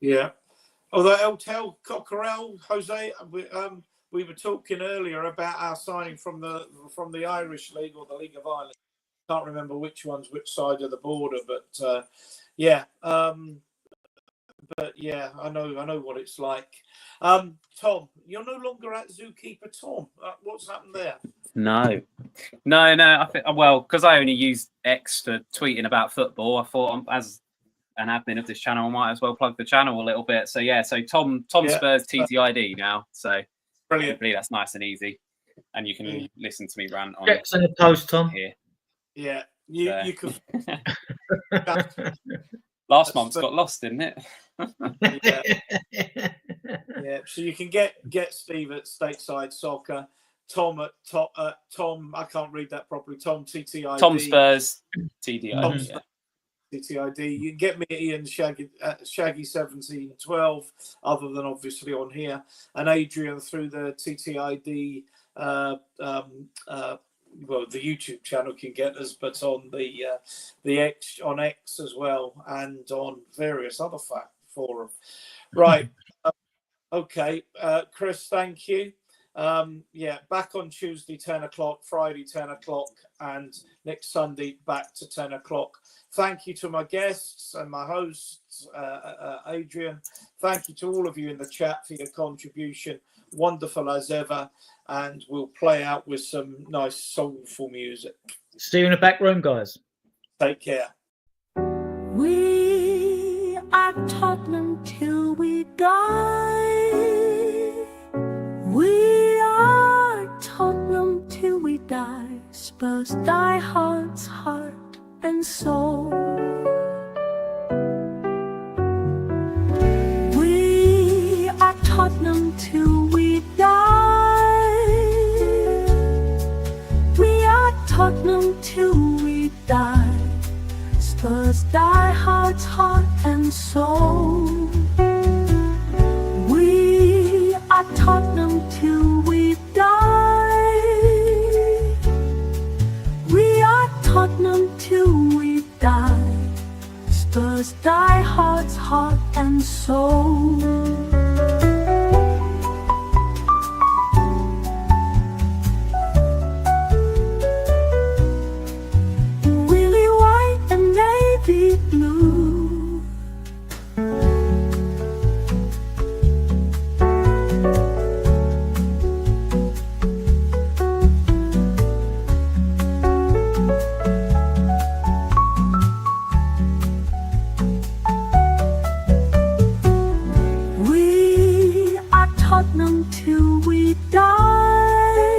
S1: Yeah. Although Eltel Cockerell, Jose, we were talking earlier about our signing from the Irish League or the League of Ireland. Can't remember which side of the border, but yeah. But yeah, I know what it's like. Tom, you're no longer at Zookeeper Tom. What's happened there?
S6: No. I think because I only used X for tweeting about football, I thought as an admin of this channel, I might as well plug the channel a little bit. So yeah, so Tom Spurs TTID now. So
S1: brilliant.
S6: Hopefully that's nice and easy, and you can listen to me rant on
S4: X in the post, Tom.
S6: Here.
S1: Yeah, you could.
S6: Last month's got lost, didn't it?
S1: Yeah. So you can get Steve at Stateside Soccer, Tom at Tom. I can't read that properly. Tom TTID.
S6: Tom Spurs TDI.
S1: Tom Spurs, TTID. You can get me at Ian Shaggy 1712, other than obviously on here, and Adrian through the TTID. Well, the YouTube channel can get us, but on the X on X as well, and on various other forums. Right. Okay. Chris, thank you. Yeah, back on Tuesday 10 o'clock, Friday 10 o'clock, and next Sunday back to 10 o'clock. Thank you to my guests and my hosts, Adrian. Thank you to all of you in the chat for your contribution. Wonderful as ever, and we'll play out with some nice soulful music.
S4: See you in the back room, guys.
S1: Take care.
S7: We are Tottenham till we die. We are Tottenham till we die. Spurs die, hearts, heart and soul. We are Tottenham till we die. We are Tottenham till we die. Spurs die, hearts, heart and soul. We are Tottenham till we die. We are Tottenham till we die. Spurs die, hearts, heart and soul. Blue. We are Tottenham till we die.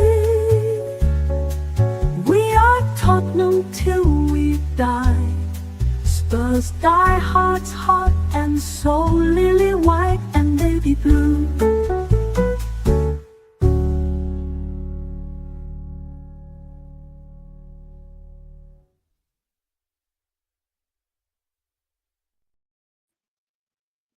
S7: We are Tottenham till we die. Spurs die, hearts, heart and soul.